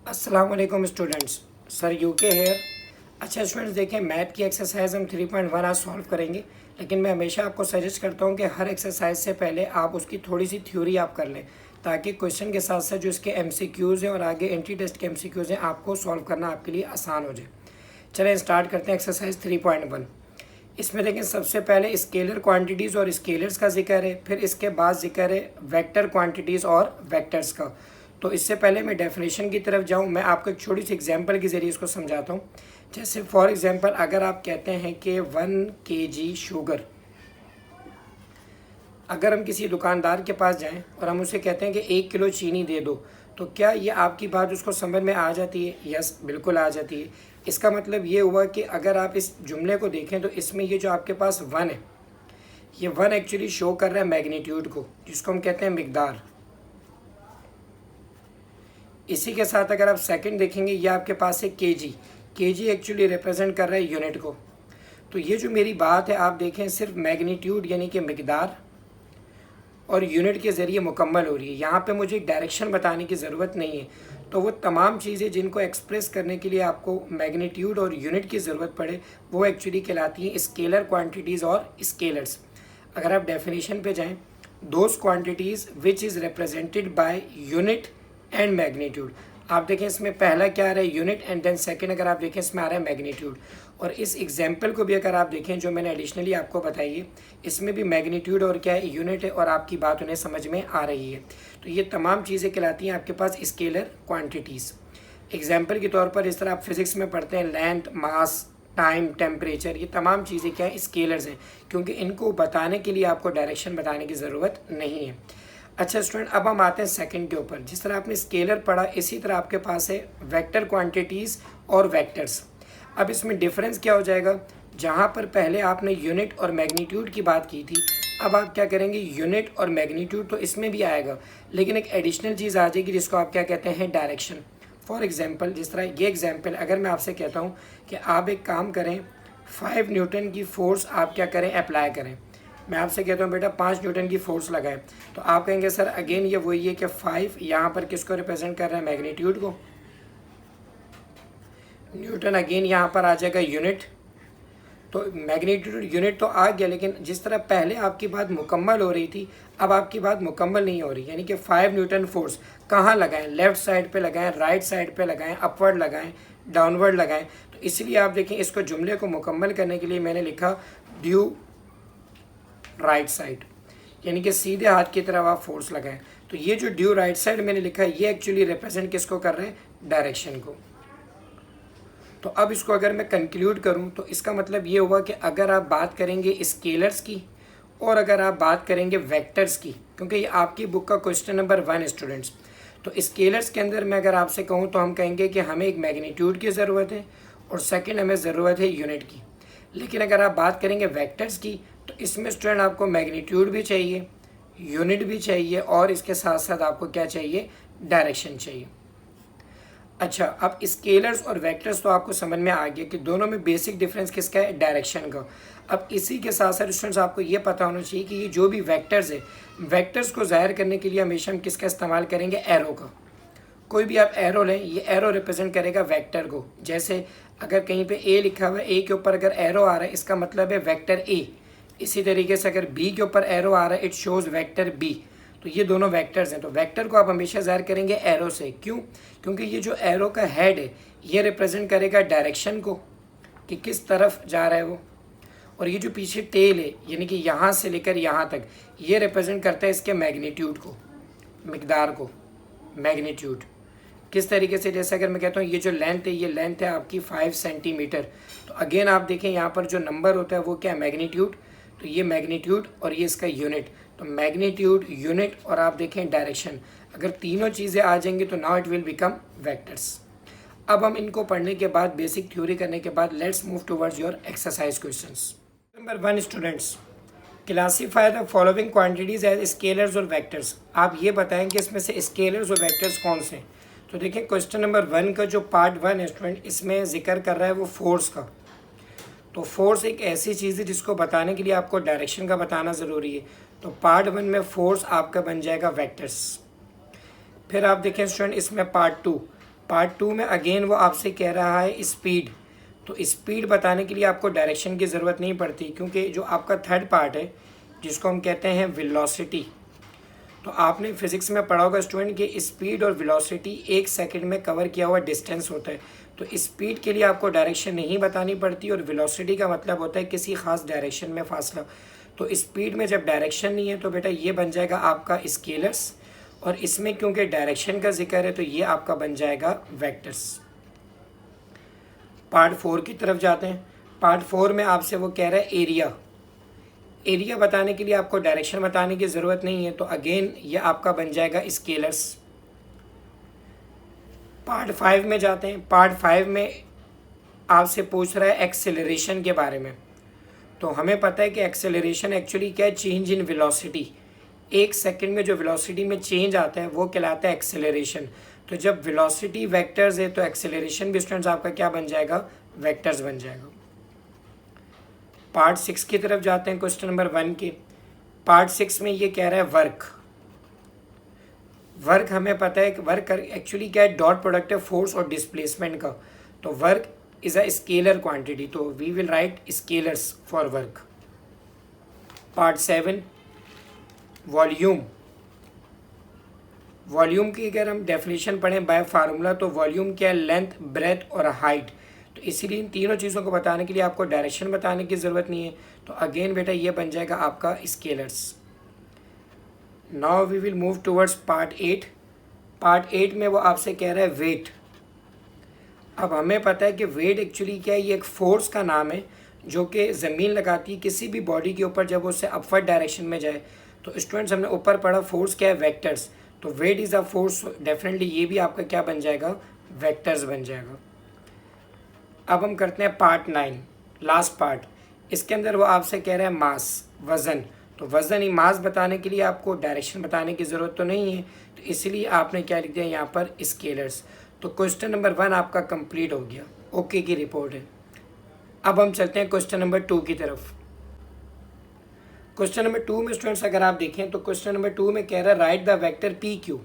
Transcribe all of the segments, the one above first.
अस्सलाम वालेकुम students, sir UK hair. अच्छा स्टूडेंट्स, देखिए मैथ की एक्सरसाइज हम 3.1 आज सॉल्व करेंगे, लेकिन मैं हमेशा आपको सजेस्ट करता हूँ कि हर एक्सरसाइज से पहले आप उसकी थोड़ी सी थ्योरी आप कर लें, ताकि क्वेश्चन के साथ साथ जो इसके एमसीक्यूज़ हैं और आगे एंटी टेस्ट के एमसीक्यूज़ हैं आपको सॉल्व करना आपके लिए आसान हो जाए। चलें स्टार्ट करते हैं एक्सरसाइज 3.1। इसमें देखें सबसे पहले स्केलर क्वांटिटीज़ और स्केलर्स का जिक्र है, फिर इसके बाद जिक्र है वेक्टर क्वांटिटीज़ और वेक्टर्स का। तो इससे पहले मैं डेफिनेशन की तरफ जाऊं, मैं आपको एक छोटी सी एग्जांपल के ज़रिए इसको समझाता हूं। जैसे फॉर एग्जांपल अगर आप कहते हैं कि 1 kg शुगर, अगर हम किसी दुकानदार के पास जाएं और हम उसे कहते हैं कि 1 किलो चीनी दे दो, तो क्या ये आपकी बात उसको समझ में आ जाती है? यस, बिल्कुल आ जाती है। इसका मतलब ये हुआ कि अगर आप इस जुमले को देखें तो इसमें ये जो आपके पास 1 है, ये 1 एक्चुअली शो कर रहा है मैग्नीट्यूड को, जिसको हम कहते हैं मिकदार। इसी के साथ अगर आप सेकंड देखेंगे, ये आपके पास है केजी। केजी एक्चुअली रिप्रेजेंट कर रहा है यूनिट को। तो ये जो मेरी बात है आप देखें, सिर्फ मैग्नीट्यूड यानी कि मिकदार और यूनिट के ज़रिए मुकम्मल हो रही है। यहाँ पे मुझे डायरेक्शन बताने की ज़रूरत नहीं है। तो वो तमाम चीज़ें जिनको एक्सप्रेस करने के लिए आपको मैग्नीट्यूड और यूनिट की ज़रूरत पड़े, वो एक्चुअली कहलाती हैं स्केलर क्वांटिटीज़ और स्केलर्स। अगर आप डेफिनेशन पे जाएं, those quantities which is represented by unit and magnitude. आप देखें इसमें पहला क्या आ रहा है, यूनिट, एंड देन सेकंड अगर आप देखें इसमें आ रहा है मैग्नीट्यूड। और इस एग्जांपल को भी अगर आप देखें जो मैंने एडिशनली आपको बताई है, इसमें भी मैग्नीट्यूड और क्या है, यूनिट है, और आपकी बात उन्हें समझ में आ रही है। तो ये तमाम चीज़ें कहलाती हैं आपके पास स्केलर क्वान्टिटीज़। एग्जाम्पल के तौर पर इस तरह आप फिज़िक्स में पढ़ते हैं लेंथ, मास, टाइम, टेम्परेचर, ये तमाम चीज़ें क्या है, स्केलर्स हैं, क्योंकि इनको बताने के लिए आपको डायरेक्शन बताने की ज़रूरत नहीं है। अच्छा स्टूडेंट, अब हम आते हैं सेकंड के ऊपर। जिस तरह आपने स्केलर पढ़ा, इसी तरह आपके पास है वेक्टर क्वांटिटीज़ और वेक्टर्स। अब इसमें डिफरेंस क्या हो जाएगा, जहाँ पर पहले आपने यूनिट और मैग्नीट्यूड की बात की थी, अब आप क्या करेंगे, यूनिट और मैग्नीट्यूड तो इसमें भी आएगा, लेकिन एक एडिशनल चीज़ आ जाएगी जिसको आप क्या कहते हैं, डायरेक्शन। फॉर एग्जाम्पल, जिस तरह ये एग्जाम्पल अगर मैं आपसे कहता हूँ कि आप एक काम करें, 5 न्यूटन की फोर्स आप क्या करें, अप्लाई करें। मैं आपसे कहता हूँ बेटा 5 न्यूटन की फोर्स लगाएं, तो आप कहेंगे सर अगेन ये वही है कि 5 यहाँ पर किसको रिप्रेजेंट कर रहा है, मैग्नीट्यूड को। न्यूटन अगेन यहाँ पर आ जाएगा यूनिट। तो मैग्नीट्यूड यूनिट तो आ गया, लेकिन जिस तरह पहले आपकी बात मुकम्मल हो रही थी, अब आपकी बात मुकम्मल नहीं हो रही। यानी कि 5 न्यूटन फोर्स कहाँ लगाएं, लेफ्ट साइड पे लगाएं, राइट साइड पे लगाएं, अपवर्ड लगाएं, डाउनवर्ड लगाएं। तो इसलिए आप देखें, इसको जुमले को मुकम्मल करने के लिए मैंने लिखा ड्यू राइट साइड, यानी कि सीधे हाथ की तरफ आप फोर्स लगाएं। तो ये जो ड्यू राइट साइड मैंने लिखा है, ये एक्चुअली रिप्रेजेंट किसको कर रहे हैं, डायरेक्शन को। तो अब इसको अगर मैं कंक्लूड करूं तो इसका मतलब ये हुआ कि अगर आप बात करेंगे स्केलर्स की और अगर आप बात करेंगे वेक्टर्स की, क्योंकि ये आपकी बुक का क्वेश्चन नंबर 1 स्टूडेंट्स। तो स्केलर्स के अंदर मैं अगर आपसे कहूँ तो हम कहेंगे कि हमें एक मैग्नीट्यूड की ज़रूरत है और सेकेंड हमें ज़रूरत है यूनिट की। लेकिन अगर आप बात करेंगे वेक्टर्स की, तो इसमें स्टूडेंट आपको मैग्नीट्यूड भी चाहिए, यूनिट भी चाहिए, और इसके साथ साथ आपको क्या चाहिए, डायरेक्शन चाहिए। अच्छा, अब स्केलर्स और वेक्टर्स तो आपको समझ में आ गया कि दोनों में बेसिक डिफरेंस किसका है, डायरेक्शन का। अब इसी के साथ साथ स्टूडेंट्स आपको ये पता होना चाहिए कि ये जो भी वेक्टर्स है, वेक्टर्स को ज़ाहिर करने के लिए हमेशा हम किसका इस्तेमाल करेंगे, एरो का। कोई भी आप एरो लें, ये एरो रिप्रेजेंट करेगा वेक्टर को। जैसे अगर कहीं पे ए लिखा हुआ है, ए के ऊपर अगर एरो आ रहा है, इसका मतलब है वेक्टर ए। इसी तरीके से अगर बी के ऊपर एरो आ रहा है, इट शोज़ वेक्टर बी। तो ये दोनों वेक्टर्स हैं। तो वेक्टर को आप हमेशा ज़ाहिर करेंगे एरो से। क्यों? क्योंकि ये जो एरो का हेड है, ये रिप्रेजेंट करेगा डायरेक्शन को, कि किस तरफ जा रहा है वो। और ये जो पीछे टेल है, यानी कि यहाँ से लेकर यहाँ तक, ये रिप्रेजेंट करता है इसके मैग्नीट्यूड को, मिकदार को, मैग्नीट्यूड। किस तरीके से, जैसे अगर मैं कहता हूँ ये जो लेंथ है, ये लेंथ है आपकी 5 सेंटीमीटर। तो अगेन आप देखें यहाँ पर जो नंबर होता है वो क्या है, मैग्नीट्यूड। तो ये मैग्नीट्यूड और ये इसका यूनिट। तो मैग्नीट्यूड, यूनिट और आप देखें डायरेक्शन, अगर तीनों चीज़ें आ जाएंगी तो now it will become vectors. अब हम इनको पढ़ने के बाद, बेसिक थ्योरी करने के बाद, let's move towards your exercise questions. Number 1 students, classify the following quantities as scalars और वेक्टर्स। आप ये बताएं कि इसमें से स्केलर्स और वेक्टर्स कौन से हैं। तो देखिए क्वेश्चन नंबर 1 का जो पार्ट 1 है स्टूडेंट, इसमें जिक्र कर रहा है वो फोर्स का। तो फोर्स एक ऐसी चीज़ है जिसको बताने के लिए आपको डायरेक्शन का बताना ज़रूरी है। तो पार्ट 1 में फोर्स आपका बन जाएगा वेक्टर्स। फिर आप देखें स्टूडेंट, इसमें पार्ट 2, पार्ट 2 में अगेन वो आपसे कह रहा है स्पीड। तो स्पीड बताने के लिए आपको डायरेक्शन की ज़रूरत नहीं पड़ती, क्योंकि जो आपका थर्ड पार्ट है जिसको हम कहते हैं वेलोसिटी, तो आपने फिज़िक्स में पढ़ा होगा स्टूडेंट कि स्पीड और वेलोसिटी 1 सेकंड में कवर किया हुआ डिस्टेंस होता है। तो स्पीड के लिए आपको डायरेक्शन नहीं बतानी पड़ती, और वेलोसिटी का मतलब होता है किसी ख़ास डायरेक्शन में फासला। तो स्पीड में जब डायरेक्शन नहीं है तो बेटा ये बन जाएगा आपका स्केलर्स, और इसमें क्योंकि डायरेक्शन का जिक्र है तो ये आपका बन जाएगा वेक्टर्स। पार्ट 4 की तरफ जाते हैं। पार्ट 4 में आपसे वो कह रहा है एरिया। एरिया बताने के लिए आपको डायरेक्शन बताने की ज़रूरत नहीं है, तो अगेन ये आपका बन जाएगा स्केलर्स। पार्ट 5 में जाते हैं। पार्ट 5 में आपसे पूछ रहा है एक्सेलरेशन के बारे में। तो हमें पता है कि एक्सेलरेशन एक्चुअली क्या है, चेंज इन वेलोसिटी। 1 सेकंड में जो वेलोसिटी में चेंज आता है वो कहलाता है एक्सेलरेशन। तो जब वेलोसिटी वेक्टर्स है तो एक्सेलरेशन भी स्टूडेंट्स आपका क्या बन जाएगा, वेक्टर्स बन जाएगा। पार्ट 6 की तरफ जाते हैं क्वेश्चन नंबर 1 के। पार्ट 6 में ये कह रहा है वर्क। वर्क हमें पता है कि वर्क एक्चुअली क्या है, डॉट प्रोडक्ट है फोर्स और डिस्प्लेसमेंट का। तो work is a scalar quantity, तो we will write scalars for work. Part 7 volume. Volume की अगर हम डेफिनेशन पढ़ें बाय फार्मूला, तो वॉल्यूम क्या है, लेंथ, ब्रेथ और हाइट। तो इसीलिए इन तीनों चीज़ों को बताने के लिए आपको डायरेक्शन बताने की ज़रूरत नहीं है। तो अगेन बेटा ये बन जाएगा आपका scalars. Now we will move towards part 8। Part 8 में वो आपसे कह रहा है वेट। अब हमें पता है कि वेट एक्चुअली क्या है, ये एक फोर्स का नाम है जो कि ज़मीन लगाती है किसी भी बॉडी के ऊपर जब उससे अपवर्ड डायरेक्शन में जाए। तो स्टूडेंट्स हमने ऊपर पढ़ा फोर्स क्या है, वेक्टर्स। तो weight is a force, definitely ये भी आपका क्या बन जाएगा, वेक्टर्स बन जाएगा। अब हम करते हैं पार्ट 9, लास्ट पार्ट। इसके अंदर वो आपसे कह रहा है मास, वज़न। तो वज़न ही मास बताने के लिए आपको डायरेक्शन बताने की ज़रूरत तो नहीं है, तो इसलिए आपने क्या लिख दिया यहाँ पर, स्केलर्स। तो क्वेश्चन नंबर 1 आपका कंप्लीट हो गया, ओके की रिपोर्ट है। अब हम चलते हैं क्वेश्चन नंबर 2 की तरफ। क्वेश्चन नंबर 2 में स्टूडेंट्स अगर आप देखें तो क्वेश्चन नंबर 2 में कह रहा है right the vector P Q.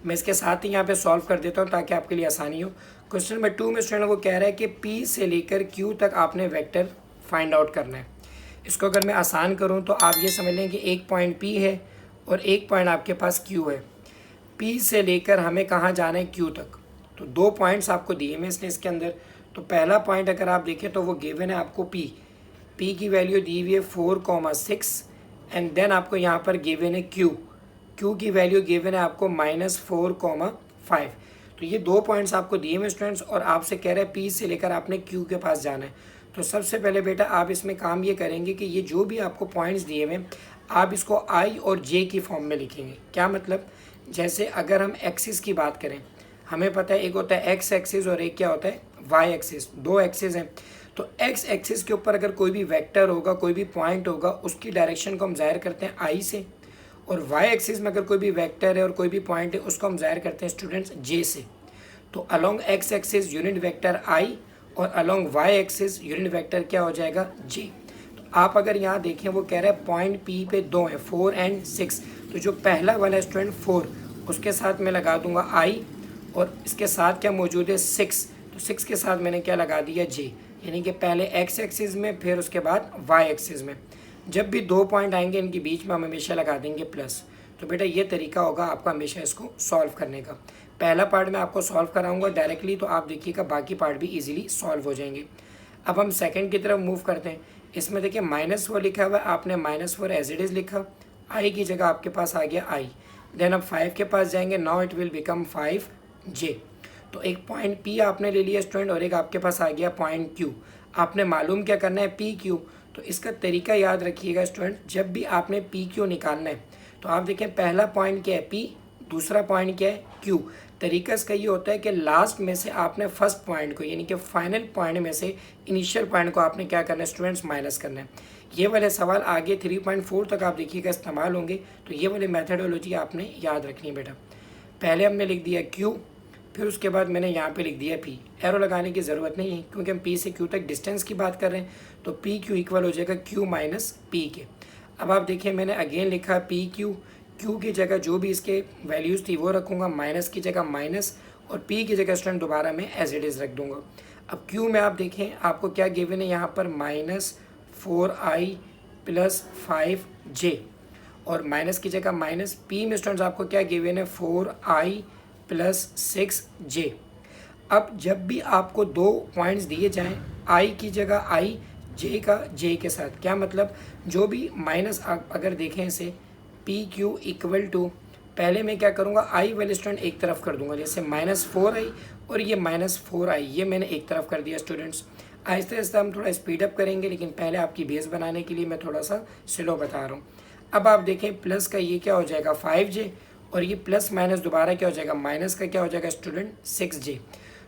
मैं इसके साथ ही यहाँ पे सॉल्व कर देता हूँ ताकि आपके लिए आसानी हो। क्वेश्चन नंबर 2 में स्टूडेंट वो कह रहा है कि पी से लेकर क्यू तक आपने वेक्टर फाइंड आउट करना है। इसको अगर मैं आसान करूँ तो आप ये समझ लें कि एक पॉइंट पी है और एक पॉइंट आपके पास क्यू है। पी से लेकर हमें कहाँ जाना है, क्यू तक। तो 2 पॉइंट्स आपको दिए हैं इसने इसके अंदर। तो पहला पॉइंट अगर आप देखें तो वो गिवन है आपको पी की वैल्यू दी हुई है 4,6 एंड देन आपको यहाँ पर गिवन है क्यू की वैल्यू गिवन है आपको -4,5। तो ये 2 पॉइंट्स आपको दिए हैं स्टूडेंट्स, और आपसे कह रहे हैं पी से लेकर आपने क्यू के पास जाना है। तो सबसे पहले बेटा आप इसमें काम ये करेंगे कि ये जो भी आपको पॉइंट्स दिए हुए आप इसको आई और जे की फॉर्म में लिखेंगे। क्या मतलब, जैसे अगर हम एक्सिस की बात करें, हमें पता है एक होता है एक्स एक्सिस और एक क्या होता है, वाई एक्सिस। 2 एक्सिस हैं। तो एक्स एक्सिस के ऊपर अगर कोई भी वेक्टर होगा, कोई भी पॉइंट होगा, उसकी डायरेक्शन को हम ज़ाहिर करते हैं आई से। और वाई एक्सिस में अगर कोई भी वेक्टर है और कोई भी पॉइंट है उसको हम ज़ाहिर करते हैं स्टूडेंट्स जे से। तो along X axis unit vector I और along Y axis unit vector क्या हो जाएगा, जे। तो आप अगर यहाँ देखें वो कह रहा है पॉइंट पी पे 2 है, 4 एंड 6। तो जो पहला वाला स्टूडेंट 4, उसके साथ मैं लगा दूंगा आई, और इसके साथ क्या मौजूद है 6। तो 6 के साथ मैंने क्या लगा दिया, जे। यानी कि पहले एक्स एक्सिस में फिर उसके बाद वाई एक्सिस में। जब भी 2 पॉइंट आएंगे इनके बीच में हम हमेशा लगा देंगे प्लस। तो बेटा ये तरीका होगा आपका हमेशा इसको सॉल्व करने का। पहला पार्ट मैं आपको सॉल्व कराऊंगा डायरेक्टली, तो आप देखिएगा बाकी पार्ट भी इजीली सॉल्व हो जाएंगे। अब हम सेकंड की तरफ मूव करते हैं। इसमें देखिए -4 लिखा हुआ है, आपने -4 एज इट इज़ लिखा, आई की जगह आपके पास आ गया आई। देन अब 5 के पास जाएंगे, now it will become 5J। तो एक पॉइंट P आपने ले लिया स्टूडेंट और एक आपके पास आ गया पॉइंट Q। आपने मालूम क्या करना है, PQ। तो इसका तरीका याद रखिएगा स्टूडेंट, जब भी आपने PQ निकालना है तो आप देखें पहला पॉइंट क्या है P, दूसरा पॉइंट क्या है Q। तरीका इसका ये होता है कि लास्ट में से आपने फर्स्ट पॉइंट को, यानी कि फाइनल पॉइंट में से इनिशियल पॉइंट को आपने क्या करना है स्टूडेंट्स, माइनस करना है। ये वाले सवाल आगे 3.4 तक आप देखिएगा इस्तेमाल होंगे, तो ये वाली मेथडोलॉजी आपने याद रखनी है बेटा। पहले हमने लिख दिया Q, फिर उसके बाद मैंने यहाँ पे लिख दिया P। एरो लगाने की ज़रूरत नहीं है क्योंकि हम P से Q तक डिस्टेंस की बात कर रहे हैं, तो PQ इक्वल हो जाएगा Q माइनस P के। अब आप देखिए मैंने अगेन लिखा PQ, Q की जगह जो भी इसके वैल्यूज़ थी वो रखूँगा, माइनस की जगह माइनस और पी की जगह स्टूडेंट दोबारा मैं एज इट इज़ रख दूंगा। अब क्यू में आप देखें आपको क्या गिवन है यहाँ पर -4i + 5j, और माइनस की जगह माइनस। पी में स्टूडेंट्स आपको क्या गिवन है 4i + 6j। अब जब भी आपको दो पॉइंट्स दिए जाएं आई की जगह आई, जे का जे के साथ, क्या मतलब जो भी माइनस अगर देखें इसे पी क्यू इक्वल टू, पहले मैं क्या करूँगा आई वाले स्टूडेंट एक तरफ कर दूंगा, जैसे -4i और ये -4i ये मैंने एक तरफ कर दिया स्टूडेंट्स। आहिस्ता आहिस्ता हम थोड़ा स्पीड अप करेंगे, लेकिन पहले आपकी बेस बनाने के लिए मैं थोड़ा सा स्लो बता रहा हूँ। अब आप देखें प्लस का ये क्या हो जाएगा 5j, और ये प्लस माइनस दोबारा क्या हो जाएगा माइनस का क्या हो जाएगा स्टूडेंट 6j।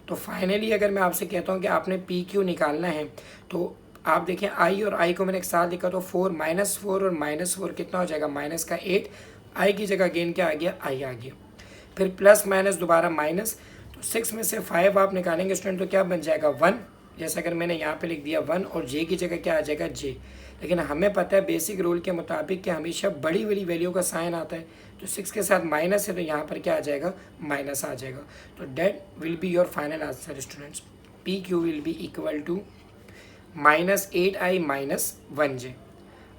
तो फाइनली अगर मैं आपसे कहता हूँ कि आपने पी क्यू निकालना है, तो आप देखें आई और आई को मैंने एक साथ लिखा, तो 4 -4 और -4 कितना हो जाएगा माइनस का 8, आई की जगह अगेन क्या आ गया आई आ गया, फिर प्लस माइनस दोबारा माइनस, तो 6 में से 5 आप निकालेंगे स्टूडेंट तो क्या बन जाएगा 1, जैसे अगर मैंने यहाँ पे लिख दिया 1, और जे की जगह क्या आ जाएगा जे। लेकिन हमें पता है बेसिक रूल के मुताबिक कि हमेशा बड़ी वाली वैल्यू का साइन आता है, तो 6 के साथ माइनस है तो यहाँ पर क्या आ जाएगा माइनस आ जाएगा। तो that will be your final answer students, P Q will be equal to -8i - 1j।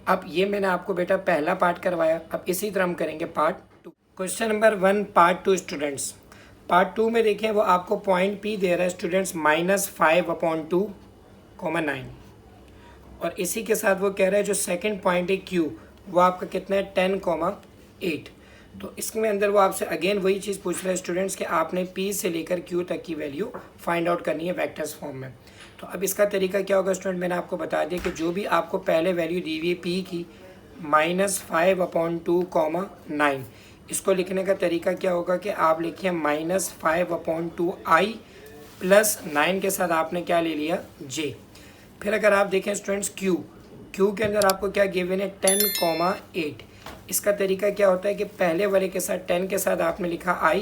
अब ये मैंने आपको बेटा पहला पार्ट करवाया, अब इसी तरह हम करेंगे part 2। Question number 1 part 2 students. Part 2 में देखें वो आपको पॉइंट पी दे रहा है स्टूडेंट्स -5/2,9, और इसी के साथ वो कह रहा है जो सेकंड पॉइंट है क्यू वो आपका कितना है 10,8। तो इसमें अंदर वो आपसे अगेन वही चीज़ पूछ रहा है स्टूडेंट्स कि आपने पी से लेकर क्यू तक की वैल्यू फाइंड आउट करनी है वेक्टर्स फॉर्म में। तो अब इसका तरीका क्या होगा स्टूडेंट, मैंने आपको बता दिया कि जो भी आपको पहले वैल्यू दी हुई है पी की -5/2,9, इसको लिखने का तरीका क्या होगा कि आप लिखिए -5/2i + 9 के साथ आपने क्या ले लिया जे। फिर अगर आप देखें स्टूडेंट्स क्यू के अंदर आपको क्या गिवन है 10,8, इसका तरीका क्या होता है कि पहले वाले के साथ 10 के साथ आपने लिखा i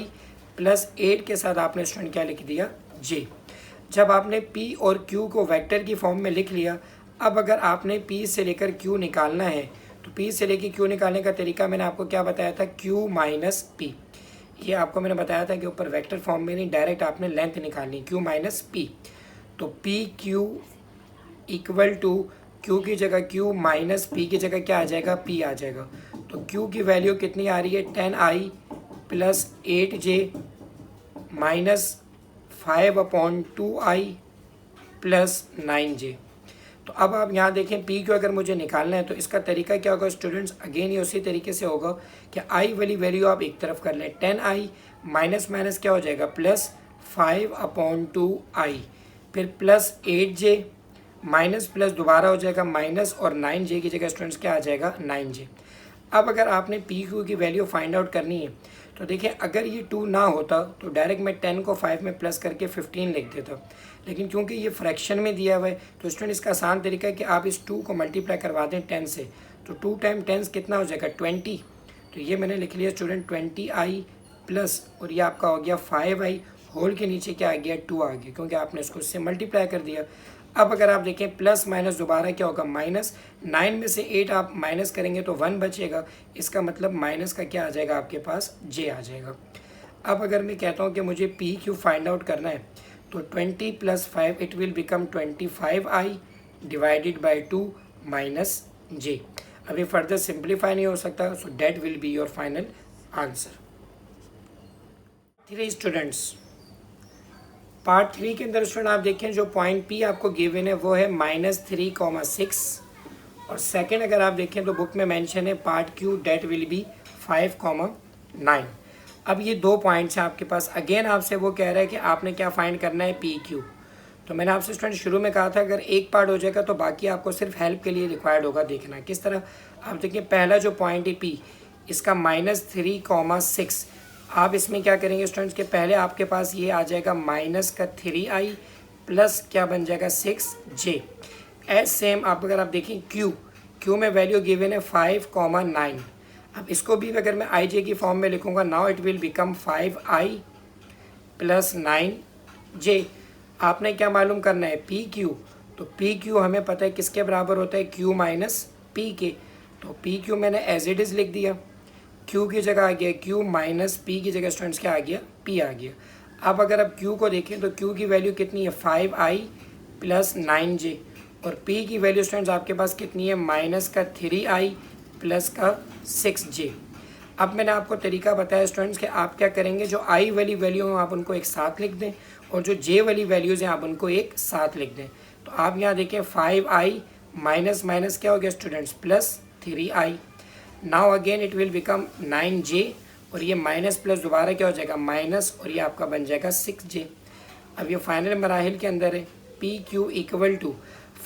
+ 8 के साथ आपने स्टूडेंट क्या लिख दिया j। जब आपने p और q को वेक्टर की फॉर्म में लिख लिया, अब अगर आपने p से लेकर q निकालना है तो p से लेकर q निकालने का तरीका मैंने आपको क्या बताया था q - p। ये आपको मैंने बताया था कि ऊपर वेक्टर फॉर्म में नहीं, डायरेक्ट आपने लेंथ निकालनी q - p। तो p q equal to q की जगह q - p की जगह क्या आ जाएगा p आ जाएगा। तो q की वैल्यू कितनी आ रही है 10i + 8j -5/2i + 9j। तो अब आप यहाँ देखें p को अगर मुझे निकालना है तो इसका तरीका क्या होगा स्टूडेंट्स, अगेन ये उसी तरीके से होगा कि i वाली वैल्यू आप एक तरफ कर लें, 10i माइनस माइनस क्या हो जाएगा +5/2i, फिर +8j माइनस प्लस दोबारा हो जाएगा माइनस, और 9j की जगह स्टूडेंट्स क्या आ जाएगा 9j। अब अगर आपने पी क्यू की वैल्यू फाइंड आउट करनी है तो देखिए अगर ये 2 ना होता तो डायरेक्ट मैं 10 को 5 में प्लस करके 15 लिख देता, लेकिन क्योंकि ये फ्रैक्शन में दिया हुआ है तो स्टूडेंट इसका आसान तरीका है कि आप इस 2 को मल्टीप्लाई करवा दें 10 से, तो 2 × 10 कितना हो जाएगा 20। तो ये मैंने लिख लिया स्टूडेंट 20i प्लस, और ये आपका हो गया 5i, होल के नीचे क्या आ गया 2 आ गया, क्योंकि आपने इसको इससे मल्टीप्लाई कर दिया। अब अगर आप देखें प्लस माइनस दोबारा क्या होगा माइनस, 9 में से 8 आप माइनस करेंगे तो 1 बचेगा, इसका मतलब माइनस का क्या आ जाएगा आपके पास j आ जाएगा। अब अगर मैं कहता हूँ कि मुझे पी क्यू फाइंड आउट करना है तो 20 + 5 it will become 25i divided by 2 minus j। अभी फर्दर सिंप्लीफाई नहीं हो सकता, so that will be your final answer. 3 students, part 3 के अंदर स्टूडेंट आप देखें जो पॉइंट पी आपको गिवन है वो है -3,6, और सेकंड अगर आप देखें तो बुक में मेंशन है part Q that will be 5,9। अब ये 2 पॉइंट्स हैं आपके पास, अगेन आपसे वो कह रहा है कि आपने क्या फाइंड करना है पी क्यू। तो मैंने आपसे स्टूडेंट शुरू में कहा था अगर एक पार्ट हो जाएगा तो बाकी आपको सिर्फ हेल्प के लिए रिक्वायर्ड होगा देखना किस तरह। आप देखिए पहला जो पॉइंट है पी, इसका -3,6, आप इसमें क्या करेंगे स्टूडेंट्स के पहले आपके पास ये आ जाएगा माइनस का 3i प्लस क्या बन जाएगा 6j। एज सेम आप अगर आप देखें क्यू में वैल्यू गिवन है 5,9, अब इसको भी अगर मैं ij की फॉर्म में लिखूंगा now it will become 5i + 9j। आपने क्या मालूम करना है पी क्यू, तो पी क्यू हमें पता है किसके बराबर होता है q - p के, तो पी क्यू मैंने एज इट इज़ लिख दिया, q की जगह आ गया q - p की जगह स्टूडेंट्स क्या आ गया p आ गया। अब अगर आप Q को देखें तो Q की वैल्यू कितनी है 5i प्लस 9j, और P की वैल्यू स्टूडेंट्स आपके पास कितनी है माइनस का 3i प्लस का 6j। अब मैंने आपको तरीका बताया स्टूडेंट्स कि आप क्या करेंगे, जो i वाली वैल्यू हैं आप उनको एक साथ लिख दें और जो j वाली वैल्यूज़ हैं आप उनको एक साथ लिख दें। तो आप यहाँ देखें 5i माइनस माइनस क्या हो गया students plus 3i। Now again it will become 9j, और ये माइनस प्लस दोबारा क्या हो जाएगा माइनस, और ये आपका बन जाएगा 6j। अब ये फाइनल मराहिल के अंदर है P Q equal to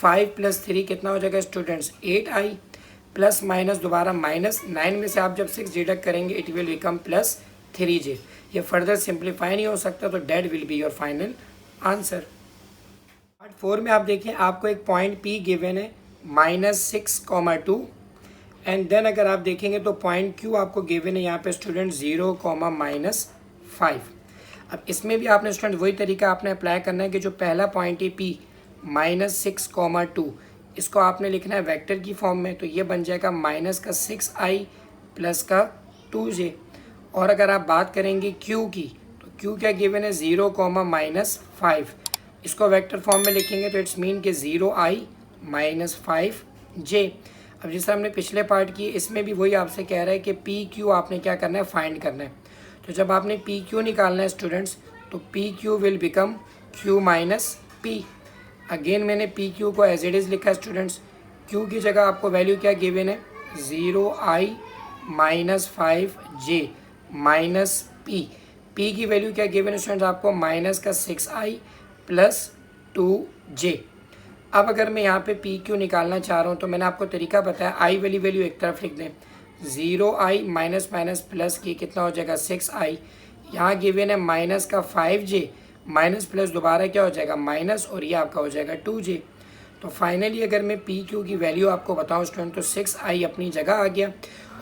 5 plus 3 कितना हो जाएगा स्टूडेंट्स 8i प्लस माइनस दोबारा माइनस 9 में से आप जब 6 डिडक्ट करेंगे it will become plus 3j। ये फर्दर सिंप्लीफाई नहीं हो सकता, तो that will be your final answer. Part 4 में आप देखें आपको एक पॉइंट P गिवन है -6,2, एंड देन अगर आप देखेंगे तो पॉइंट Q आपको गिवन है यहाँ पे स्टूडेंट 0, -5। अब इसमें भी आपने स्टूडेंट वही तरीका आपने अप्लाई करना है कि जो पहला पॉइंट है P -6,2, इसको आपने लिखना है वेक्टर की फॉर्म में, तो ये बन जाएगा माइनस का 6i प्लस का 2j। और अगर आप बात करेंगे Q की, तो Q क्या गिवन है 0, -5, इसको वेक्टर फॉर्म में लिखेंगे तो इट्स मीन कि 0i -5j। अब जैसे हमने पिछले पार्ट की, इसमें भी वही आपसे कह रहा है कि पी क्यू आपने क्या करना है फाइंड करना है। तो जब आपने पी क्यू निकालना है स्टूडेंट्स, तो P Q will become Q minus P. Again मैंने पी क्यू को एज इट इज़ लिखा है स्टूडेंट्स। क्यू की जगह आपको वैल्यू क्या गिवन है 0i -5j minus P. P की वैल्यू क्या गिवन है स्टूडेंट्स आपको माइनस का 6i प्लस 2j। अब अगर मैं यहाँ पे पी क्यू निकालना चाह रहा हूँ तो मैंने आपको तरीका बताया, आई वाली वैल्यू एक तरफ लिख दें, 0i माइनस माइनस प्लस की कितना हो जाएगा 6i, यहाँ गिवन है माइनस का 5j माइनस प्लस दोबारा क्या हो जाएगा माइनस, और ये आपका हो जाएगा 2j। तो फाइनली अगर मैं पी क्यू की वैल्यू आपको बताऊँ स्टूडेंट, तो 6i अपनी जगह आ गया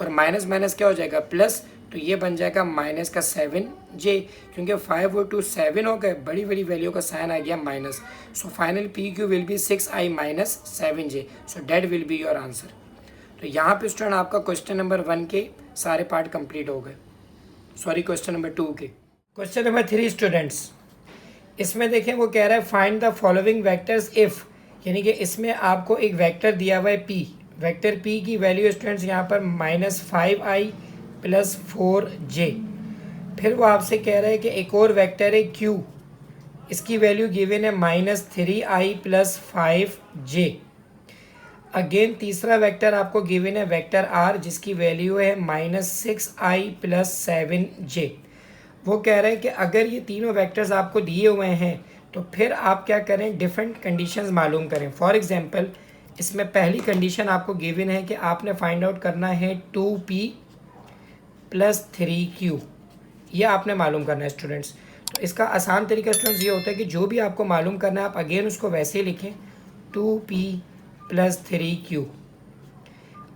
और माइनस माइनस क्या हो जाएगा प्लस, तो ये बन जाएगा माइनस का 7j, क्योंकि 5 और 2 7 हो गए, बड़ी बड़ी वैल्यू का साइन आ गया minus. So final P Q will be 6i minus 7j, so that will be your answer. तो यहाँ पे स्टूडेंट आपका क्वेश्चन नंबर 1 के सारे पार्ट कंप्लीट हो गए, सॉरी क्वेश्चन नंबर 2 के। क्वेश्चन नंबर 3 स्टूडेंट्स, इसमें देखें वो कह रहा है find the following vectors if, यानी कि इसमें आपको एक वेक्टर दिया हुआ है p, वेक्टर p की वैल्यू स्टूडेंट्स यहाँ पर -5i प्लस 4j। फिर वो आपसे कह रहा है कि एक और वेक्टर है q, इसकी वैल्यू गिवन है -3i प्लस 5j। अगेन तीसरा वेक्टर आपको गिवन है वेक्टर r, जिसकी वैल्यू है -6i प्लस 7j। वो कह रहा है कि अगर ये तीनों वेक्टर्स आपको दिए हुए हैं तो फिर आप क्या करें, डिफरेंट कंडीशंस मालूम करें। फॉर एग्जांपल इसमें पहली कंडीशन आपको गिवन है कि आपने फाइंड आउट करना है 2p प्लस 3q, ये आपने मालूम करना है स्टूडेंट्स। तो इसका आसान तरीका स्टूडेंट्स ये होता है कि जो भी आपको मालूम करना है आप अगेन उसको वैसे ही लिखें 2p प्लस 3q।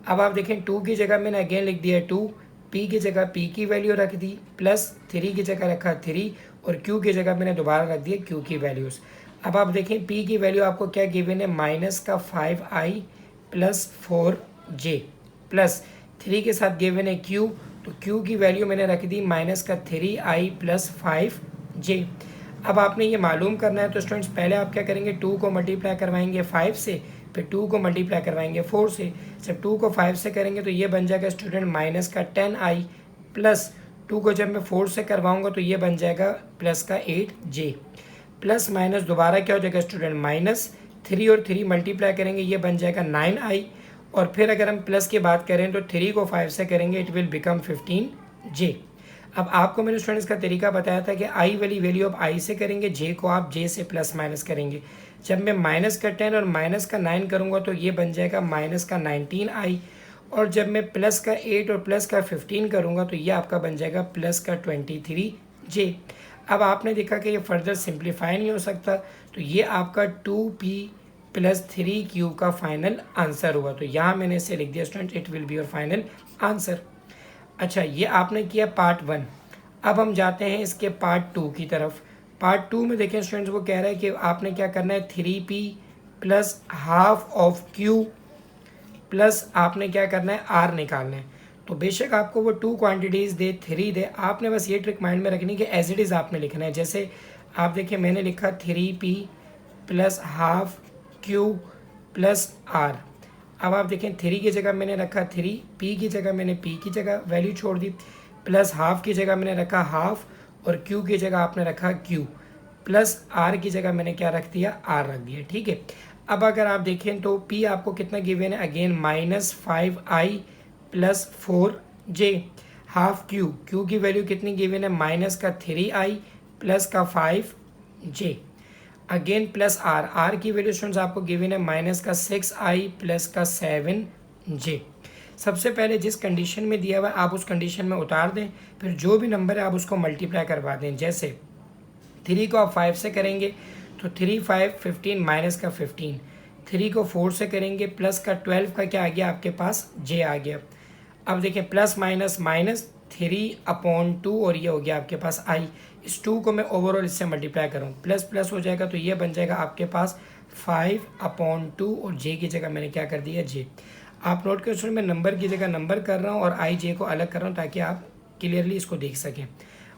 अब आप देखें 2 की जगह मैंने अगेन लिख दिया 2, p की जगह p की वैल्यू रख दी, प्लस 3 की जगह रखा 3, और q की जगह मैंने दोबारा रख दिया q की वैल्यूज़। अब आप देखें p की वैल्यू आपको क्या गिवन है माइनस का 5i प्लस 4j, प्लस 3 के साथ गिवन है q, तो q की वैल्यू मैंने रख दी माइनस का 3i प्लस 5j। अब आपने ये मालूम करना है तो स्टूडेंट्स पहले आप क्या करेंगे, 2 को मल्टीप्लाई करवाएंगे 5 से, फिर 2 को मल्टीप्लाई करवाएंगे 4 से। जब 2 को 5 से करेंगे तो ये बन जाएगा स्टूडेंट माइनस का 10i, प्लस 2 को जब मैं 4 से करवाऊंगा तो ये बन जाएगा प्लस का 8j, प्लस माइनस दोबारा क्या हो जाएगा स्टूडेंट माइनस, 3 और 3 मल्टीप्लाई करेंगे ये बन जाएगा 9i, और फिर अगर हम प्लस की बात करें तो 3 को 5 से करेंगे इट विल बिकम 15j। अब आपको मैंने स्टूडेंट्स का तरीका बताया था कि i वाली वैल्यू आप i से करेंगे, j को आप j से प्लस माइनस करेंगे। जब मैं माइनस का 10 और माइनस का 9 करूँगा तो ये बन जाएगा माइनस का 19i, और जब मैं प्लस का 8 और प्लस का 15 करूँगा तो ये आपका बन जाएगा प्लस का 23j। अब आपने देखा कि ये फर्दर सिंप्लीफाई नहीं हो सकता, तो ये आपका 2p प्लस 3q का फाइनल आंसर हुआ। तो यहाँ मैंने इसे लिख दिया student, it will be your final answer. अच्छा, ये आपने किया पार्ट 1। अब हम जाते हैं इसके पार्ट 2 की तरफ। पार्ट 2 में देखें स्टूडेंट्स वो कह रहा है कि आपने क्या करना है 3p plus half of q plus आपने क्या करना है r निकालना है। तो बेशक आपको वो 2 क्वांटिटीज़ दे, 3 दे, आपने बस ये ट्रिक माइंड में रखनी कि एज इट इज़ आपने लिखना है। जैसे आप देखिए मैंने लिखा 3p plus half q plus r। अब आप देखें 3 की जगह मैंने रखा 3, p की जगह मैंने p की जगह वैल्यू छोड़ दी, प्लस हाफ की जगह मैंने रखा हाफ, और q की जगह आपने रखा q, प्लस r की जगह मैंने क्या रख दिया, r रख दिया। ठीक है। अब अगर आप देखें तो p आपको कितना गिवन है, again -5i plus 4j, half q, q की वैल्यू कितनी गिवन है, माइनस का 3i प्लस का 5j, again plus r, r की वैल्यू स्टूडेंट्स आपको गिवन है माइनस का 6i प्लस का 7j। सबसे पहले जिस कंडीशन में दिया हुआ है आप उस कंडीशन में उतार दें, फिर जो भी नंबर है आप उसको मल्टीप्लाई करवा दें। जैसे 3 को आप 5 से करेंगे तो 3 5 15 माइनस का 15, 3 को 4 से करेंगे प्लस का 12 का क्या आ गया आपके पास, j आ गया। अब देखिए प्लस माइनस माइनस 3/2 और ये हो गया आपके पास i। इस 2 को मैं ओवरऑल इससे मल्टीप्लाई करूँ, प्लस प्लस हो जाएगा तो ये बन जाएगा आपके पास 5/2 और j की जगह मैंने क्या कर दिया, j। आप नोट करें मैं नंबर की जगह नंबर कर रहा हूँ और i j को अलग कर रहा हूँ ताकि आप क्लियरली इसको देख सकें।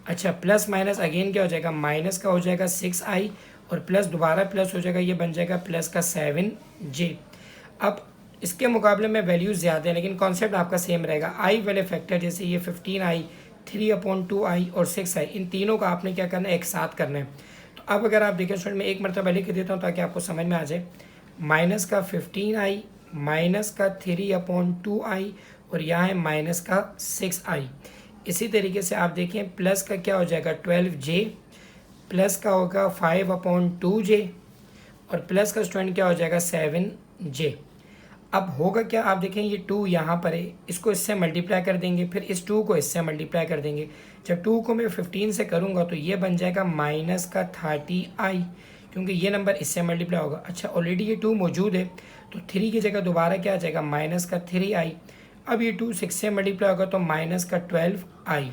अच्छा, प्लस माइनस अगेन क्या हो जाएगा, माइनस का हो जाएगा 6i और प्लस दोबारा प्लस हो जाएगा, ये बन जाएगा प्लस का 7j। अब इसके मुकाबले में वैल्यूज़ ज़्यादा है लेकिन कॉन्सेप्ट आपका सेम रहेगा। आई वाले फैक्टर जैसे ये 15i, 3/2i और 6i, इन तीनों का आपने क्या करना है, एक साथ करना है। तो अब अगर आप देखें स्टूडेंट मैं एक मरतबा लिख देता हूँ ताकि आपको समझ में आ जाए, माइनस का 15i माइनस का 3/2i और यहाँ है माइनस का 6i। इसी तरीके से आप देखें प्लस का क्या हो जाएगा 12j, प्लस का होगा 5/2j और प्लस का स्टूडेंट क्या हो जाएगा 7j। अब होगा क्या, आप देखें ये 2 यहाँ पर है, इसको इससे मल्टीप्लाई कर देंगे, फिर इस 2 को इससे मल्टीप्लाई कर देंगे। जब 2 को मैं 15 से करूँगा तो ये बन जाएगा माइनस का 30i, क्योंकि ये नंबर इससे मल्टीप्लाई होगा। अच्छा, ऑलरेडी ये 2 मौजूद है तो 3 की जगह दोबारा क्या आ जाएगा, माइनस का 3i। अब ये 2 6 से मल्टीप्लाई होगा तो माइनस का 12i।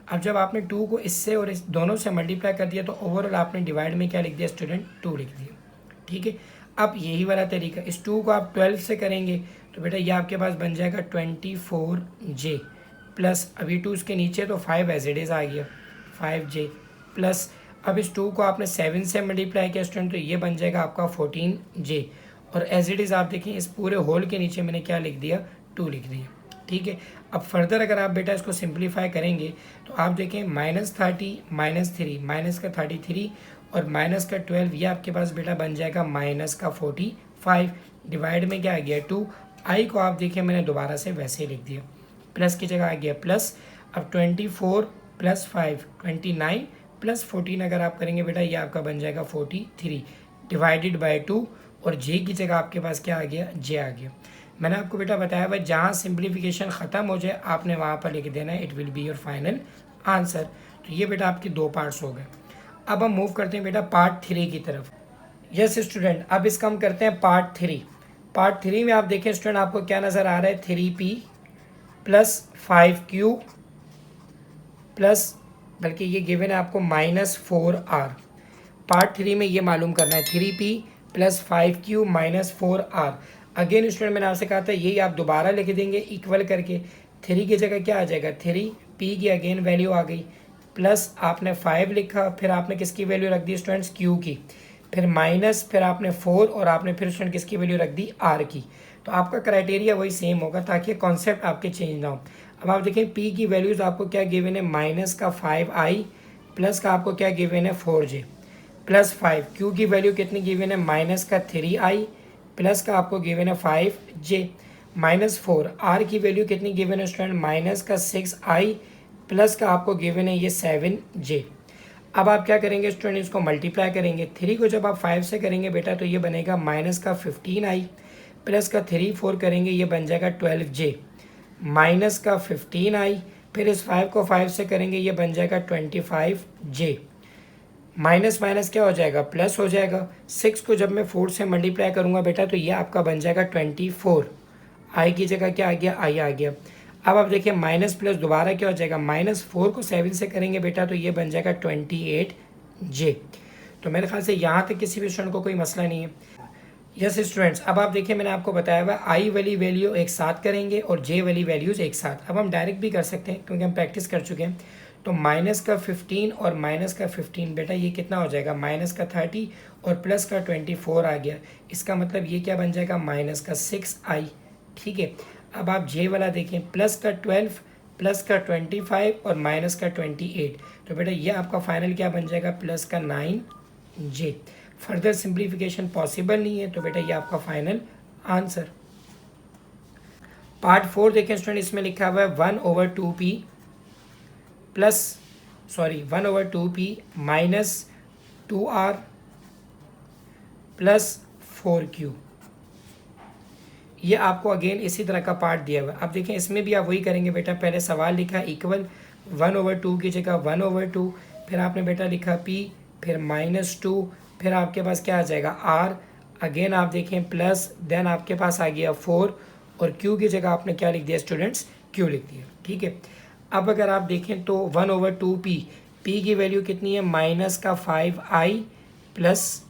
अब जब आपने 2 को इससे और इस दोनों से मल्टीप्लाई कर दिया तो ओवरऑल आपने डिवाइड में क्या लिख दिया स्टूडेंट, 2 लिख दिया। ठीक है। अब यही वाला तरीका, इस 2 को आप 12 से करेंगे तो बेटा ये आपके पास बन जाएगा 24j प्लस, अभी 2 इसके नीचे तो 5 एज इट इज़ आ गया 5j प्लस, अब इस 2 को आपने 7 से मल्टीप्लाई किया स्टूडेंट तो ये बन जाएगा आपका 14j और एज इट इज़ आप देखें इस पूरे होल के नीचे मैंने क्या लिख दिया, 2 लिख दिया। ठीक है। अब फर्दर अगर आप बेटा इसको सिंप्लीफाई करेंगे तो आप देखें -30 -3 माइनस का 33 और माइनस का 12, ये आपके पास बेटा बन जाएगा माइनस का 45, डिवाइड में क्या आ गया 2, आई को आप देखिए मैंने दोबारा से वैसे ही लिख दिया, प्लस की जगह आ गया प्लस। अब 24 प्लस 5 29 प्लस 14 अगर आप करेंगे बेटा ये आपका बन जाएगा 43 डिवाइडेड बाय 2 और जे की जगह आपके पास क्या आ गया, जे आ गया। मैंने आपको बेटा बताया भाई जहाँ सिंप्लीफिकेशन ख़त्म हो जाए आपने वहाँ पर लिख देना है it will be your final answer. तो ये बेटा आपके 2 पार्ट्स हो गए। अब हम मूव करते हैं बेटा पार्ट 3 की तरफ। यस स्टूडेंट, अब इसका हम करते हैं पार्ट 3। पार्ट 3 में आप देखें स्टूडेंट आपको क्या नज़र आ रहा है, 3p प्लस 5q प्लस, बल्कि ये गिवन है आपको -4r। पार्ट 3 में ये मालूम करना है 3p plus 5q minus 4r। Again student मैंने आपसे कहा था यही आप दोबारा लिख देंगे इक्वल करके, 3 की जगह क्या आ जाएगा 3p की अगेन वैल्यू आ गई, प्लस आपने 5 लिखा, फिर आपने किसकी वैल्यू रख दी स्टूडेंट्स, q की, फिर माइनस, फिर आपने 4 और आपने फिर स्टूडेंट किसकी वैल्यू रख दी, r की। तो आपका क्राइटेरिया वही सेम होगा ताकि कॉन्सेप्ट आपके चेंज ना हो। अब आप देखें p की वैल्यूज़ आपको क्या गिवन है, माइनस का 5i प्लस का आपको क्या गिवन है 4j प्लस 5, q की वैल्यू कितनी गिवन है, माइनस का 3i प्लस का आपको गिवन है 5j माइनस 4, r की वैल्यू कितनी गिवन है स्टूडेंट, माइनस का 6i प्लस का आपको गिवन है ये 7j। अब आप क्या करेंगे स्टूडेंट, इसको मल्टीप्लाई करेंगे, 3 को जब आप 5 से करेंगे बेटा तो ये बनेगा माइनस का 15i प्लस का 3 4 करेंगे ये बन जाएगा 12j माइनस का 15i, फिर इस 5 को 5 से करेंगे ये बन जाएगा 25j, माइनस माइनस क्या हो जाएगा, प्लस हो जाएगा। 6 को जब मैं 4 से मल्टीप्लाई करूँगा बेटा तो ये आपका बन जाएगा 24, आई की जगह क्या आ गया, आई आ गया। अब आप देखिए माइनस प्लस दोबारा क्या हो जाएगा, -4 को 7 से करेंगे बेटा तो ये बन जाएगा 28j। तो मेरे ख्याल से यहाँ तक किसी भी स्टूडेंट को कोई मसला नहीं है। यस स्टूडेंट्स, अब आप देखिए मैंने आपको बताया हुआ आई वाली वैल्यू एक साथ करेंगे और जे वाली वैल्यूज़ एक साथ। अब हम डायरेक्ट भी कर सकते हैं क्योंकि हम प्रैक्टिस कर चुके हैं। तो माइनस का 15 और माइनस का 15 बेटा ये कितना हो जाएगा, माइनस का 30 और प्लस का 24 आ गया। इसका मतलब ये क्या बन जाएगा, माइनस का 6i। ठीक है, अब आप जे वाला देखें, प्लस का 12 प्लस का 25 और माइनस का 28। तो बेटा ये आपका फाइनल क्या बन जाएगा, प्लस का 9j। फर्दर सिंप्लीफिकेशन पॉसिबल नहीं है, तो बेटा ये आपका फाइनल आंसर। पार्ट 4 देखें स्टूडेंट, इसमें लिखा हुआ है 1/2p plus 1/2p minus 2r plus 4q। ये आपको अगेन इसी तरह का पार्ट दिया हुआ है। अब देखें इसमें भी आप वही करेंगे बेटा, पहले सवाल लिखा इक्वल 1/2 की जगह 1/2, फिर आपने बेटा लिखा p, फिर -2, फिर आपके पास क्या आ जाएगा r, अगेन आप देखें प्लस, देन आपके पास आ गया 4 और q की जगह आपने क्या लिख दिया स्टूडेंट्स, q लिख दिया। ठीक है, अब अगर आप देखें तो 1/2p, p की वैल्यू कितनी है, माइनस का 5i plus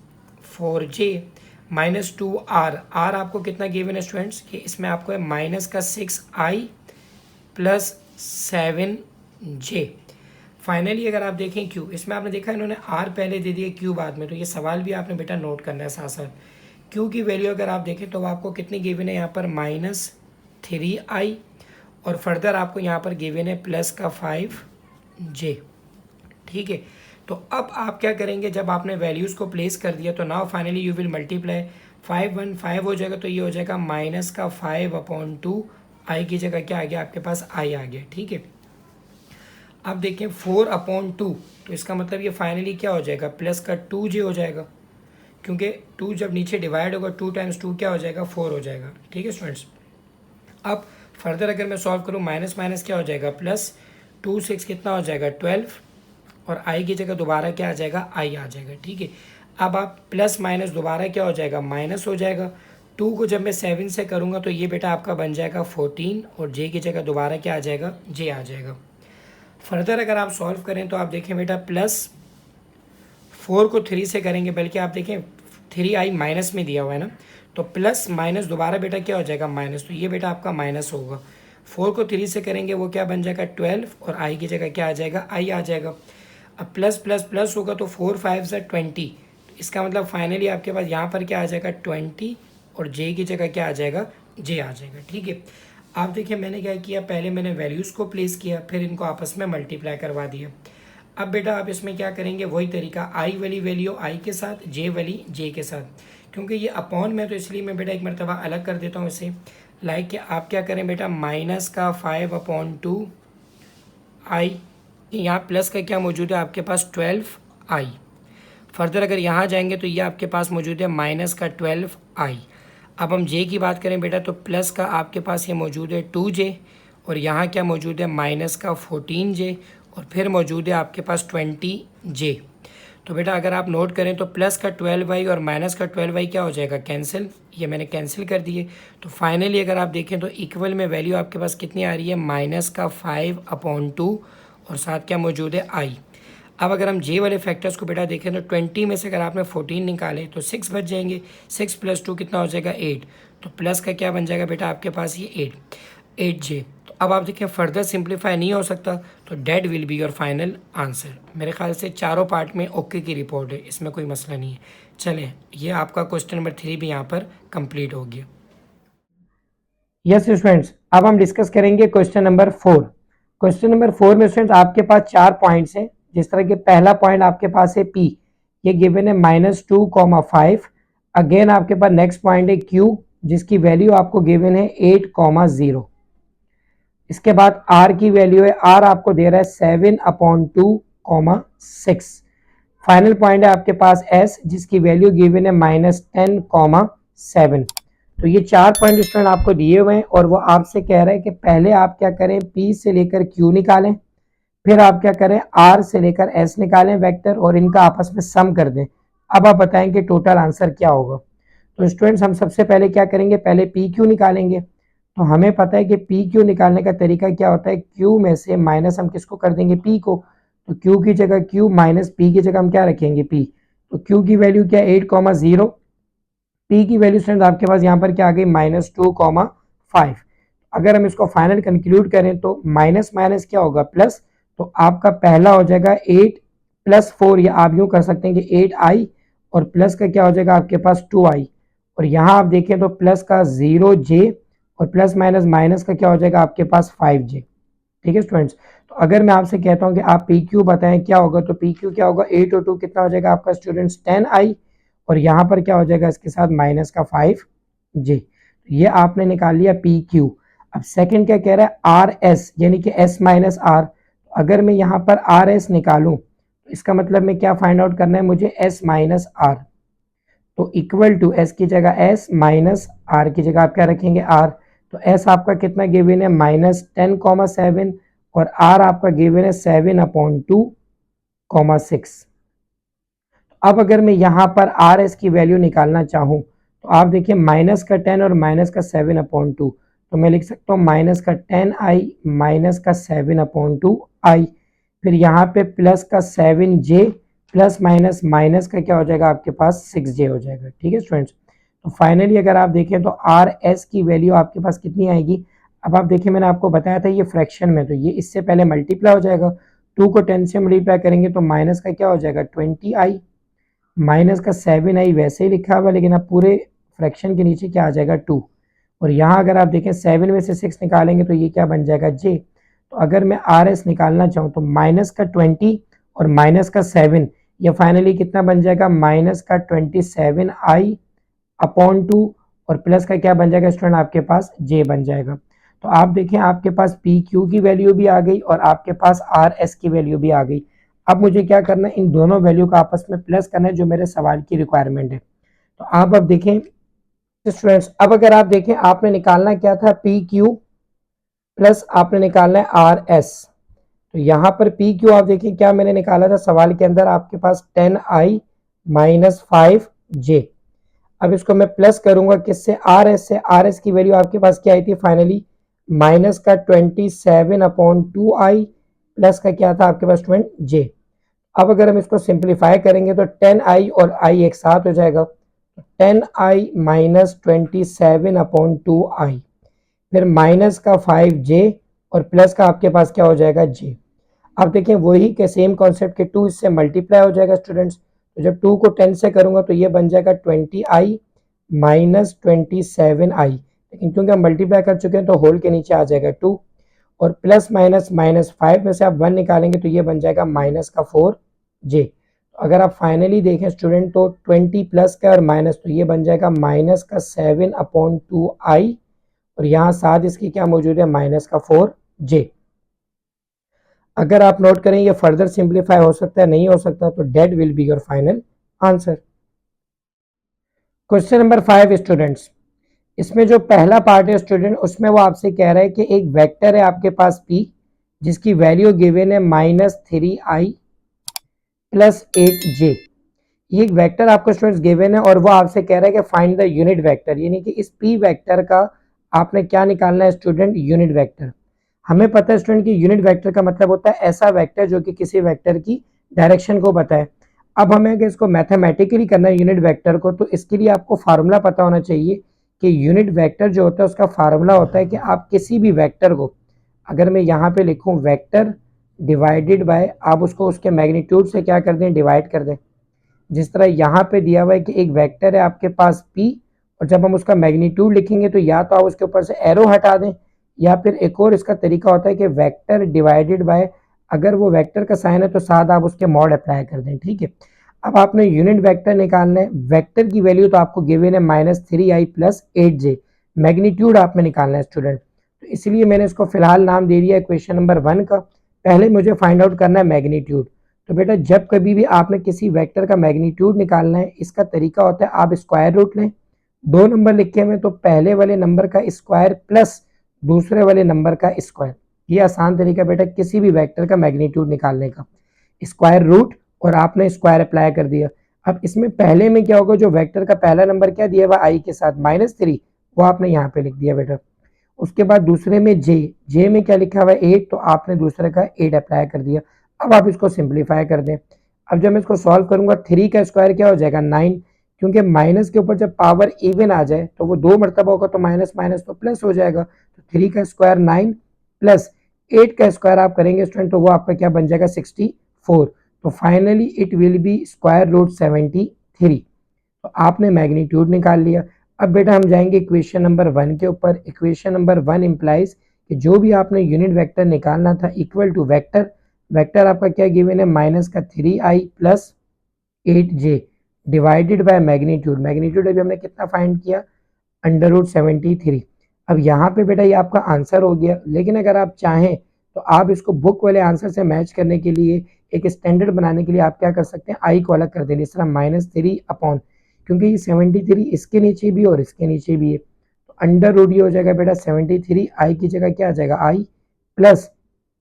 4j minus 2r, r आपको कितना गिवन है स्टूडेंट्स, कि इसमें आपको है माइनस का 6i प्लस 7j। फाइनली अगर आप देखें q, इसमें आपने देखा इन्होंने r पहले दे दिया q बाद में, तो ये सवाल भी आपने बेटा नोट करना है साथ साथ। q की वैल्यू अगर आप देखें तो आपको कितनी गिवन है यहाँ पर, -3i और फर्दर आपको यहाँ पर गिवन है प्लस का 5j। ठीक है, तो अब आप क्या करेंगे, जब आपने वैल्यूज़ को प्लेस कर दिया तो now finally you will multiply, 5 1 5 हो जाएगा, तो ये हो जाएगा माइनस का 5/2, आई की जगह क्या आ गया आपके पास, आई आ गया। ठीक है, अब देखें 4/2, तो इसका मतलब ये फाइनली क्या हो जाएगा, प्लस का 2j हो जाएगा, क्योंकि 2 जब नीचे डिवाइड होगा 2 × 2 क्या हो जाएगा, 4 हो जाएगा। ठीक है स्टूडेंट्स, अब फर्दर अगर मैं सॉल्व करूँ, माइनस माइनस क्या हो जाएगा, प्लस 2 6 कितना हो जाएगा 12 और आई की जगह दोबारा क्या आ जाएगा, आई आ जाएगा। ठीक है, अब आप प्लस माइनस दोबारा क्या हो जाएगा, माइनस हो जाएगा। 2 को जब मैं 7 से करूँगा तो ये बेटा आपका बन जाएगा 14 और जे की जगह दोबारा क्या आ जाएगा, जे आ जाएगा। फर्दर अगर आप सॉल्व करें तो आप देखें बेटा, प्लस 4 को 3 से करेंगे, बल्कि आप देखें 3i माइनस में दिया हुआ है ना, तो प्लस माइनस दोबारा बेटा क्या हो जाएगा, माइनस, तो ये बेटा आपका माइनस होगा। 4 को 3 से करेंगे वो क्या बन जाएगा 12 और आई की जगह क्या आ जाएगा, आई आ जाएगा। अब प्लस प्लस प्लस होगा तो 4 5 से 20, इसका मतलब फाइनली आपके पास यहाँ पर क्या आ जाएगा 20 और जे की जगह क्या आ जाएगा, जे आ जाएगा। ठीक है, आप देखिए मैंने क्या किया, पहले मैंने वैल्यूज़ को प्लेस किया, फिर इनको आपस में मल्टीप्लाई करवा दिया। अब बेटा आप इसमें क्या करेंगे, वही तरीका, आई वाली वैल्यू आई के साथ, जे वाली जे के साथ, क्योंकि ये अपॉन में तो इसलिए मैं बेटा एक मरतबा अलग कर देता हूँ इसे। लाइक कि आप क्या करें बेटा, माइनस का 5/2 आई, यहाँ प्लस का क्या मौजूद है आपके पास 12i। फर्दर अगर यहाँ जाएंगे तो ये आपके पास मौजूद है माइनस का 12i। अब हम जे की बात करें बेटा तो प्लस का आपके पास ये मौजूद है 2j और यहाँ क्या मौजूद है माइनस का 14j और फिर मौजूद है आपके पास 20j। तो बेटा अगर आप नोट करें तो प्लस का 12i और माइनस का 12i क्या हो जाएगा, कैंसिल, ये मैंने कैंसिल कर दिए। तो फाइनली अगर आप देखें तो इक्वल में वैल्यू आपके पास कितनी आ रही है, माइनस का 5/2 और साथ क्या मौजूद है, आई। अब अगर हम जे वाले फैक्टर्स को बेटा देखें तो 20 में से अगर आपने 14 निकाले तो 6 बच जाएंगे, 6 + 2 कितना हो जाएगा 8, तो प्लस का क्या बन जाएगा बेटा आपके पास ये 8j। तो अब आप देखें फर्दर सिंप्लीफाई नहीं हो सकता, तो that will be your final answer. मेरे ख्याल से चारों पार्ट में ओके की रिपोर्ट है, इसमें कोई मसला नहीं है। चलें, ये आपका क्वेश्चन नंबर 3 भी यहाँ पर कंप्लीट हो गया। यस स्टूडेंट्स, अब हम डिस्कस करेंगे क्वेश्चन नंबर 4। क्वेश्चन नंबर 4 में स्टूडेंट्स आपके पास 4 पॉइंट्स हैं। जिस तरह के पहला पॉइंट आपके पास है P, ये गिवन है -2,5। अगेन आपके पास नेक्स्ट पॉइंट है Q, जिसकी वैल्यू आपको गिवन है 8,0। इसके बाद R की वैल्यू है, R आपको दे रहा है 7/2,6। फाइनल पॉइंट है आपके पास S, जिसकी वैल्यू गिवन है -10,7। तो ये 4 पॉइंट स्टूडेंट आपको दिए हुए हैं और वो आपसे कह रहे हैं कि पहले आप क्या करें, P से लेकर Q निकालें, फिर आप क्या करें R से लेकर S निकालें वेक्टर और इनका आपस में सम कर दें। अब आप बताएं कि टोटल आंसर क्या होगा। तो स्टूडेंट्स हम सबसे पहले क्या करेंगे, पहले PQ निकालेंगे। तो हमें पता है कि PQ निकालने का तरीका क्या होता है, Q में से माइनस हम किसको कर देंगे, P को। तो Q की जगह Q माइनस P की जगह हम क्या रखेंगे, P। तो Q की वैल्यू क्या है 8,0, पी की वैल्यू स्टूडेंट आपके पास यहाँ पर क्या आ गई -2,5। अगर हम इसको फाइनल कंक्लूड करें तो माइनस माइनस क्या होगा प्लस, तो आपका पहला हो जाएगा 8 + 4, या आप यूँ कर सकते हैं कि 8i और प्लस का क्या हो जाएगा आपके पास 2i, और यहाँ आप देखें तो प्लस का 0j और प्लस माइनस माइनस का क्या हो जाएगा आपके पास 5j। ठीक है स्टूडेंट्स, तो अगर मैं आपसे कहता हूँ कि आप पी क्यू बताएं क्या होगा, तो पी क्यू क्या होगा 8 और 2 कितना हो जाएगा आपका स्टूडेंट्स 10i, और यहाँ पर क्या हो जाएगा इसके साथ माइनस का 5j। ये आपने निकाल लिया पी क्यू। अब सेकंड क्या कह रहा है आर एस, यानी कि एस माइनस आर। अगर मैं यहाँ पर आर एस निकालूं तो इसका मतलब मैं क्या फाइंड आउट करना है मुझे एस माइनस आर, तो इक्वल टू एस की जगह एस माइनस आर की जगह आप क्या रखेंगे आर। तो एस आपका कितना गिवन है -10,7, और आर आपका गिवन है 7/2,6। अब अगर मैं यहाँ पर आर एस की वैल्यू निकालना चाहूँ तो आप देखिए माइनस का 10 और माइनस का 7/2, तो मैं लिख सकता हूँ माइनस का 10i माइनस का 7/2i, फिर यहाँ पे प्लस का 7j प्लस माइनस माइनस का क्या हो जाएगा आपके पास 6j हो जाएगा। ठीक है स्टूडेंट्स, तो फाइनली अगर आप देखें तो आर एस की वैल्यू आपके पास कितनी आएगी। अब आप देखिए मैंने आपको बताया था ये फ्रैक्शन में, तो ये इससे पहले मल्टीप्लाई हो जाएगा, 2 को 10 से मल्टीप्लाई करेंगे तो माइनस का क्या हो जाएगा 20i माइनस का 7i वैसे ही लिखा हुआ, लेकिन अब पूरे फ्रैक्शन के नीचे क्या आ जाएगा 2, और यहाँ अगर आप देखें 7 में से 6 निकालेंगे तो ये क्या बन जाएगा j। तो अगर मैं आर एस निकालना चाहूँ तो माइनस का 20 और माइनस का 7, ये फाइनली कितना बन जाएगा माइनस का 27i/2, और प्लस का क्या बन जाएगा स्टूडेंट आपके पास j बन जाएगा। तो आप देखें आपके पास पी क्यू की वैल्यू भी आ गई और आपके पास आर एस की वैल्यू भी आ गई। अब मुझे क्या करना है इन दोनों वैल्यू का आपस में प्लस करना है जो मेरे सवाल की रिक्वायरमेंट है। तो आप अब देखें स्टूडेंट्स, अब अगर आप देखें आपने निकालना क्या था पी क्यू प्लस आपने निकालना है आर एस। तो यहाँ पर पी क्यू आप देखिए क्या मैंने निकाला था सवाल के अंदर आपके पास 10i माइनस 5j। अब इसको मैं प्लस करूंगा किससे आर एस से, आर एस की वैल्यू आपके पास क्या आई थी फाइनली माइनस का 27/2i प्लस का क्या था आपके पास 20j। अब अगर हम इसको सिंप्लीफाई करेंगे तो 10i और i एक साथ हो जाएगा, 10i माइनस 27/2i, फिर माइनस का 5j और प्लस का आपके पास क्या हो जाएगा j। अब देखें वही के सेम कॉन्सेप्ट के 2 इससे मल्टीप्लाई हो जाएगा स्टूडेंट्स, तो जब 2 को 10 से करूंगा तो ये बन जाएगा 20i माइनस 27i, लेकिन क्योंकि हम मल्टीप्लाई कर चुके हैं तो होल के नीचे आ जाएगा 2, और प्लस माइनस माइनस 5 में से आप 1 निकालेंगे तो ये बन जाएगा माइनस का 4j। तो अगर आप फाइनली देखें स्टूडेंट तो 20 प्लस का और माइनस, तो ये बन जाएगा माइनस का 7/2i, और यहाँ साथ इसकी क्या मौजूद है माइनस का 4j। अगर आप नोट करें ये फर्दर सिंप्लीफाई हो सकता है नहीं हो सकता, तो that will be your final answer. Question number 5 students, इसमें जो पहला पार्ट है स्टूडेंट उसमें वो आपसे कह रहा है कि एक वेक्टर है आपके पास p जिसकी वैल्यू गिवन है -3i प्लस 8j। ये एक वेक्टर आपको स्टूडेंट्स गिवन है और वो आपसे कह रहा है कि फाइंड द यूनिट वेक्टर, यानी कि इस p वेक्टर का आपने क्या निकालना है स्टूडेंट यूनिट वेक्टर। हमें पता है स्टूडेंट कि यूनिट वेक्टर का मतलब होता है ऐसा वेक्टर जो कि किसी वेक्टर की डायरेक्शन को बताए। अब हमें अगर इसको मैथमेटिकली करना है यूनिट वेक्टर को, तो इसके लिए आपको फार्मूला पता होना चाहिए कि यूनिट वेक्टर जो होता है उसका फार्मूला होता है कि आप किसी भी वेक्टर को, अगर मैं यहाँ पे लिखूँ वेक्टर डिवाइडेड बाय, आप उसको उसके मैग्नीट्यूड से क्या कर दें डिवाइड कर दें। जिस तरह यहाँ पे दिया हुआ है कि एक वेक्टर है आपके पास p, और जब हम उसका मैग्नीट्यूड लिखेंगे तो या तो आप उसके ऊपर से एरो हटा दें, या फिर एक और इसका तरीका होता है कि वेक्टर डिवाइडेड बाय, अगर वो वेक्टर का साइन है तो साथ आप उसके मॉड अप्लाई कर दें। ठीक है, अब आपने यूनिट वेक्टर निकालना है, वेक्टर की वैल्यू तो आपको गिवन है -3i प्लस 8j, मैग्नीट्यूड आपने निकालना है स्टूडेंट। तो इसलिए मैंने इसको फिलहाल नाम दे दिया है क्वेश्चन नंबर 1 का। पहले मुझे फाइंड आउट करना है मैग्नीट्यूड। तो बेटा जब कभी भी आपने किसी वेक्टर का मैग्नीट्यूड निकालना है, इसका तरीका होता है आप स्क्वायर रूट लें, 2 नंबर लिखे हुए तो पहले वाले नंबर का स्क्वायर प्लस दूसरे वाले नंबर का स्क्वायर। ये आसान तरीका बेटा किसी भी वेक्टर का मैग्नीट्यूड निकालने का, स्क्वायर रूट और आपने स्क्वायर अप्लाई कर दिया। अब इसमें पहले में क्या होगा, जो वेक्टर का पहला नंबर क्या दिया हुआ आई के साथ -3, वो आपने यहाँ पे लिख दिया बेटा। उसके बाद दूसरे में जे में क्या लिखा हुआ है 8, तो आपने दूसरे का 8 अप्लाई कर दिया। अब आप इसको सिंप्लीफाई कर दें। अब जब मैं इसको सॉल्व करूंगा 3 का स्क्वायर क्या हो जाएगा 9, क्योंकि माइनस के ऊपर जब पावर इवन आ जाए तो वो 2 मरतबा होगा, तो माइनस माइनस तो प्लस हो जाएगा। तो 3 का स्क्वायर 9 प्लस 8 का स्क्वायर आप करेंगे स्टूडेंट, तो वो आपका क्या बन जाएगा 64। तो finally it will be square root 73। तो आपने मैग्नीट्यूड निकाल लिया। अब बेटा हम जाएंगे इक्वेशन नंबर 1 के ऊपर। इक्वेशन नंबर 1 इंप्लाइज कि जो भी आपने यूनिट वेक्टर निकालना था इक्वल टू वेक्टर, वेक्टर आपका क्या गिवन है माइनस का 3i plus 8j divided by magnitude. Magnitude अभी हमने कितना फाइंड किया, अंडर रूट 73। अब यहाँ पे बेटा ये आपका आंसर हो गया, लेकिन अगर आप चाहें तो आप इसको बुक वाले आंसर से मैच करने के लिए, एक स्टैंडर्ड बनाने के लिए आप क्या कर सकते हैं, आई को अलग कर दें, इस तरह -3 अपॉन, क्योंकि ये 73 इसके नीचे भी और इसके नीचे भी है, तो अंडर रूट ये हो जाएगा बेटा 73, आई की जगह क्या आ जाएगा आई प्लस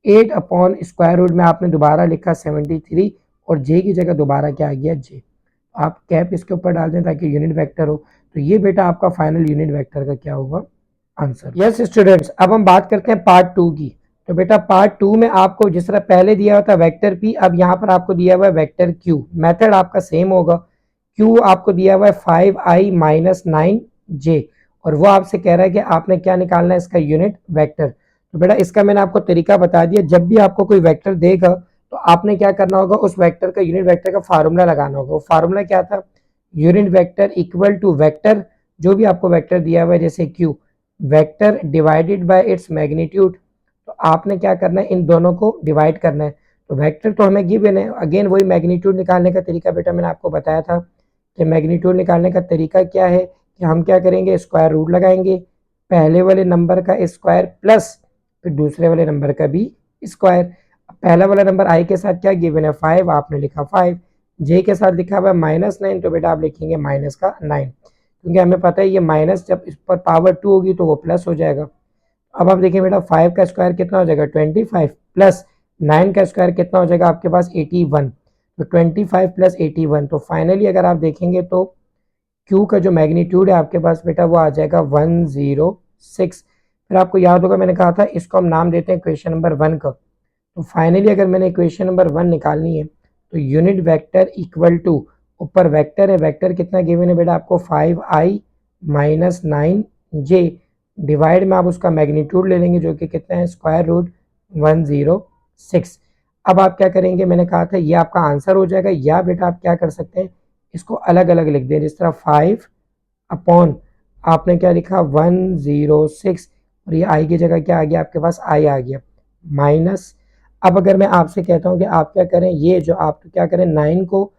8 अपॉन स्क्वायर रूट में आपने दोबारा लिखा 73 और जे की जगह दोबारा क्या आ गया जे। आप कैप इसके ऊपर डाल दें ताकि यूनिट वेक्टर हो। तो ये बेटा आपका फाइनल यूनिट वेक्टर का क्या होगा आंसर। यस स्टूडेंट्स, अब हम बात करते हैं पार्ट 2 की। तो बेटा पार्ट 2 में आपको जिस तरह पहले दिया हुआ था वेक्टर पी, अब यहाँ पर आपको दिया हुआ है वेक्टर क्यू। मेथड आपका सेम होगा। क्यू आपको दिया हुआ है 5i माइनस 9j और वो आपसे कह रहा है कि आपने क्या निकालना है, इसका यूनिट वेक्टर। तो बेटा इसका मैंने आपको तरीका बता दिया। जब भी आपको कोई वेक्टर देगा तो आपने क्या करना होगा, उस वेक्टर का यूनिट वेक्टर का फार्मूला लगाना होगा। वो फार्मूला क्या था, unit vector equal to vector, जो भी आपको वेक्टर दिया हुआ है जैसे Q, vector divided by its magnitude. तो आपने क्या करना है, इन दोनों को डिवाइड करना है। तो वेक्टर तो हमें गिवन है, अगेन वही मैग्नीट्यूड निकालने का तरीका बेटा मैंने आपको बताया था कि मैग्नीट्यूड निकालने का तरीका क्या है कि हम क्या करेंगे, स्क्वायर रूट लगाएंगे, पहले वाले नंबर का स्क्वायर प्लस फिर दूसरे वाले नंबर का भी स्क्वायर। पहला वाला नंबर आई के साथ क्या गिवन है 5, आपने लिखा 5, जे के साथ लिखा हुआ है -9, तो बेटा आप लिखेंगे माइनस का 9, क्योंकि हमें पता है ये माइनस जब इस पर पावर 2 होगी तो वो प्लस हो जाएगा। अब आप देखिए बेटा 5 का स्क्वायर कितना हो जाएगा 25 प्लस 9 का स्क्वायर कितना हो जाएगा आपके पास 81, तो 25 प्लस 81। तो फाइनली अगर आप देखेंगे तो क्यू का जो मैग्नीट्यूड है आपके पास बेटा वो आ जाएगा 106। फिर आपको याद होगा मैंने कहा था इसको हम नाम देते हैं इक्वेशन नंबर 1 का। तो फाइनली अगर मैंने इक्वेशन नंबर 1 निकालनी है तो यूनिट वेक्टर इक्वल टू, ऊपर वेक्टर है, वेक्टर कितना गिवन है बेटा आपको 5i माइनस 9j डिवाइड में आप उसका मैग्नीट्यूड ले लेंगे जो कि कितना है स्क्वायर रूट 106। अब आप क्या करेंगे, मैंने कहा था ये आपका आंसर हो जाएगा, या बेटा आप क्या कर सकते हैं इसको अलग अलग लिख दें, जिस तरह 5 अपॉन आपने क्या लिखा 106 और ये आई की जगह क्या आ गया आपके पास आई आ गया माइनस। अब अगर मैं आपसे कहता हूँ कि आप क्या करें, ये जो आप क्या करें 9 को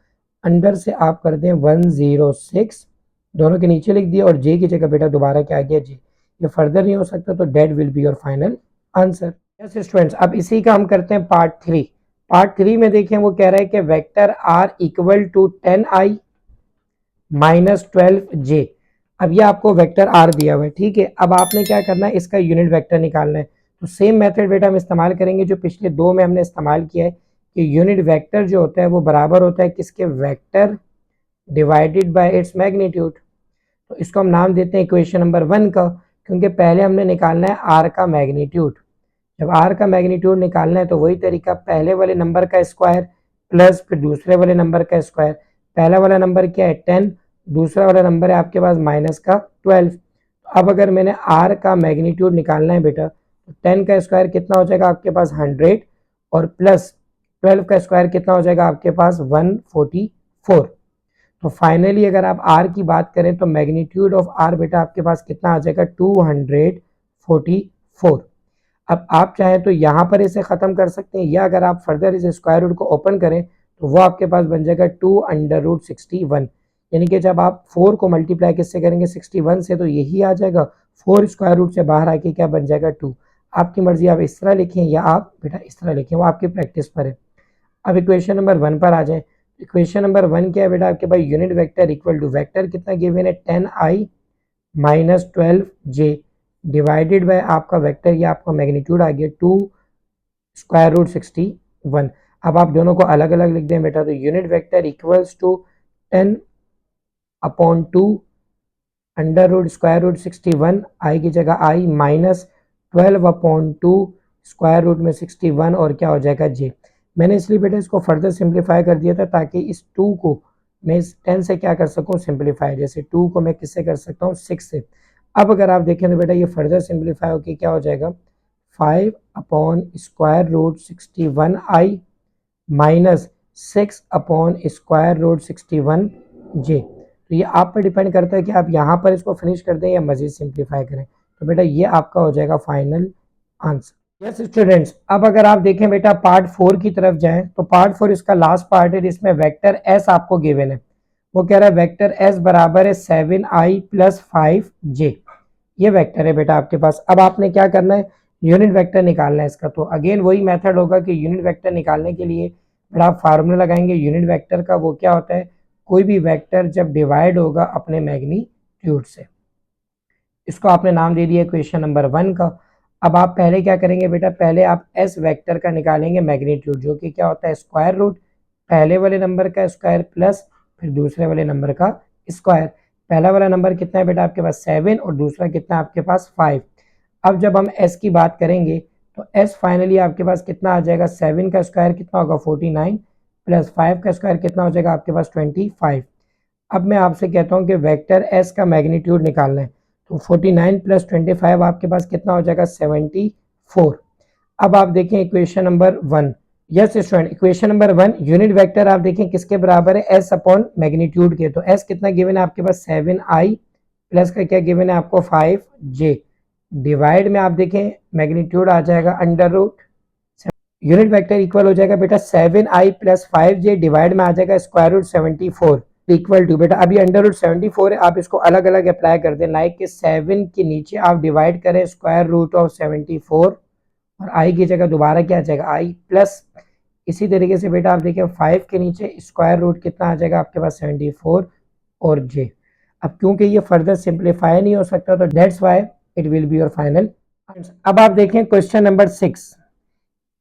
अंदर से आप कर दें 106, दोनों के नीचे लिख दिया और जे की जगह बेटा दोबारा क्या आ गया जे। ये फर्दर नहीं हो सकता, तो that will be your final answer. Yes students, अब इसी का हम करते हैं पार्ट 3। पार्ट 3 में देखिए वो कह रहा है कि vector R equal to 10i minus 12j। अब ये आपको वेक्टर आर दिया हुआ है, ठीक है। अब आपने क्या करना है, इसका यूनिट वेक्टर निकालना है। तो सेम मेथड बेटा हम इस्तेमाल करेंगे जो पिछले 2 में हमने इस्तेमाल किया है कि यूनिट वेक्टर जो होता है वो बराबर होता है किसके, vector divided by its magnitude. तो इसको हम नाम देते हैं इक्वेशन नंबर 1 का, क्योंकि पहले हमने निकालना है आर का मैग्नीट्यूड। जब आर का मैग्नीट्यूड निकालना है तो वही तरीका, पहले वाले नंबर का स्क्वायर प्लस फिर दूसरे वाले नंबर का स्क्वायर। पहला वाला नंबर क्या है 10, दूसरा वाला नंबर है आपके पास माइनस का 12। अब अगर मैंने आर का मैग्नीट्यूड निकालना है बेटा तो 10 का स्क्वायर कितना हो जाएगा आपके पास 100 और प्लस 12 का स्क्वायर कितना हो जाएगा आपके पास 144। तो फाइनली अगर आप आर की बात करें तो मैग्नीट्यूड ऑफ आर बेटा आपके पास कितना आ जाएगा 244। अब आप चाहें तो यहाँ पर इसे ख़त्म कर सकते हैं, या अगर आप फर्दर इस स्क्वायर रूट को ओपन करें तो वो आपके पास बन जाएगा 2√61। यानी कि जब आप 4 को मल्टीप्लाई किससे करेंगे 61 से, तो यही आ जाएगा 4 स्क्वायर रूट से बाहर आके क्या बन जाएगा 2। आपकी मर्जी, आप इस तरह लिखें या आप बेटा इस तरह लिखें, वो आपकी प्रैक्टिस पर है। अब इक्वेशन नंबर 1 पर आ जाएं। इक्वेशन नंबर 1 क्या है बेटा आपके पास, unit vector equal to vector कितना गिवन है 10i minus 12j divided by आपका वेक्टर, ये आपका मैग्नीट्यूड आ गया 2 स्क्वायर रूट 61। अब आप दोनों को अलग अलग लिख दें बेटा, तो unit vector equals to 10 upon 2 under root square root 61, i की जगह i minus 12 upon 2 square root में 61 और क्या हो जाएगा जे। मैंने इसलिए बेटा इसको फर्दर सिंप्लीफाई कर दिया था ताकि इस 2 को मैं इस 10 से क्या कर सकूँ सिंप्लीफाई, जैसे 2 को मैं किससे कर सकता हूँ 6 से। अब अगर आप देखें तो बेटा ये फर्दर सिंप्लीफाई होकर क्या हो जाएगा 5 upon square root 61i minus 6 upon square root 61j। तो ये आप पर डिपेंड करता है कि आप यहाँ पर इसको फिनिश कर दें या मजीद सिंप्लीफाई करें। तो बेटा ये आपका हो जाएगा फाइनल आंसर। यस स्टूडेंट्स, अब अगर आप देखें बेटा पार्ट 4 की तरफ जाएं तो पार्ट 4 इसका लास्ट पार्ट है, इसमें वेक्टर एस आपको गिवन है। वो कह रहा है वेक्टर एस बराबर है 7i प्लस 5j। ये वेक्टर है बेटा आपके पास। अब आपने क्या करना है यूनिट वेक्टर निकालना है इसका। तो अगेन वही मेथड होगा कि यूनिट वेक्टर निकालने के लिए बेटा आप फार्मूला लगाएंगे यूनिट वेक्टर का। वो क्या होता है कोई भी वेक्टर जब डिवाइड होगा अपने मैग्नीट्यूड से। इसको आपने नाम दे दिया क्वेश्चन नंबर 1 का। अब आप पहले क्या करेंगे बेटा पहले आप एस वेक्टर का निकालेंगे मैग्नीट्यूड, जो कि क्या होता है स्क्वायर रूट पहले वाले नंबर का स्क्वायर प्लस फिर दूसरे वाले नंबर का स्क्वायर। पहला वाला नंबर कितना है बेटा आपके पास 7 और दूसरा कितना है आपके पास 5। अब जब हम एस की बात करेंगे तो एस फाइनली आपके पास कितना आ जाएगा 7 का स्क्वायर कितना होगा 49 प्लस 5 का स्क्वायर कितना हो जाएगा आपके पास 25। अब मैं आपसे कहता हूँ कि वेक्टर एस का मैग्नीट्यूड निकालना है। तो 49 प्लस 25 आपके पास कितना हो जाएगा 74। अब आप देखें equation number 1। Yes student, equation number 1 unit vector आप देखें किसके बराबर है एस अपॉन मैग्नीट्यूड के। तो एस कितना गिवन है आपके पास 7i प्लस का क्या गिवन है आपको 5j। डिवाइड में आप देखें मैग्नीट्यूड आ जाएगा under root. Unit vector equal हो जाएगा बेटा 7i प्लस 5j डिवाइड में आ जाएगा स्क्वायर रूट 74 इक्वल टू बेटा अभी अंडर रूट 74 है, आप इसको अलग अलग अप्लाई कर दें। लाइक के 7 के नीचे आप डिवाइड करें स्क्वायर रूट ऑफ 74 और आई की जगह दोबारा क्या आ जाएगा आई प्लस। इसी तरीके से बेटा आप देखिए 5 के नीचे स्क्वायर रूट कितना आ जाएगा आपके पास 74 और जे। अब क्योंकि ये फर्दर सिंप्लीफाई नहीं हो सकता तो that's why it will be your final answer. अब आप देखें क्वेश्चन नंबर 6।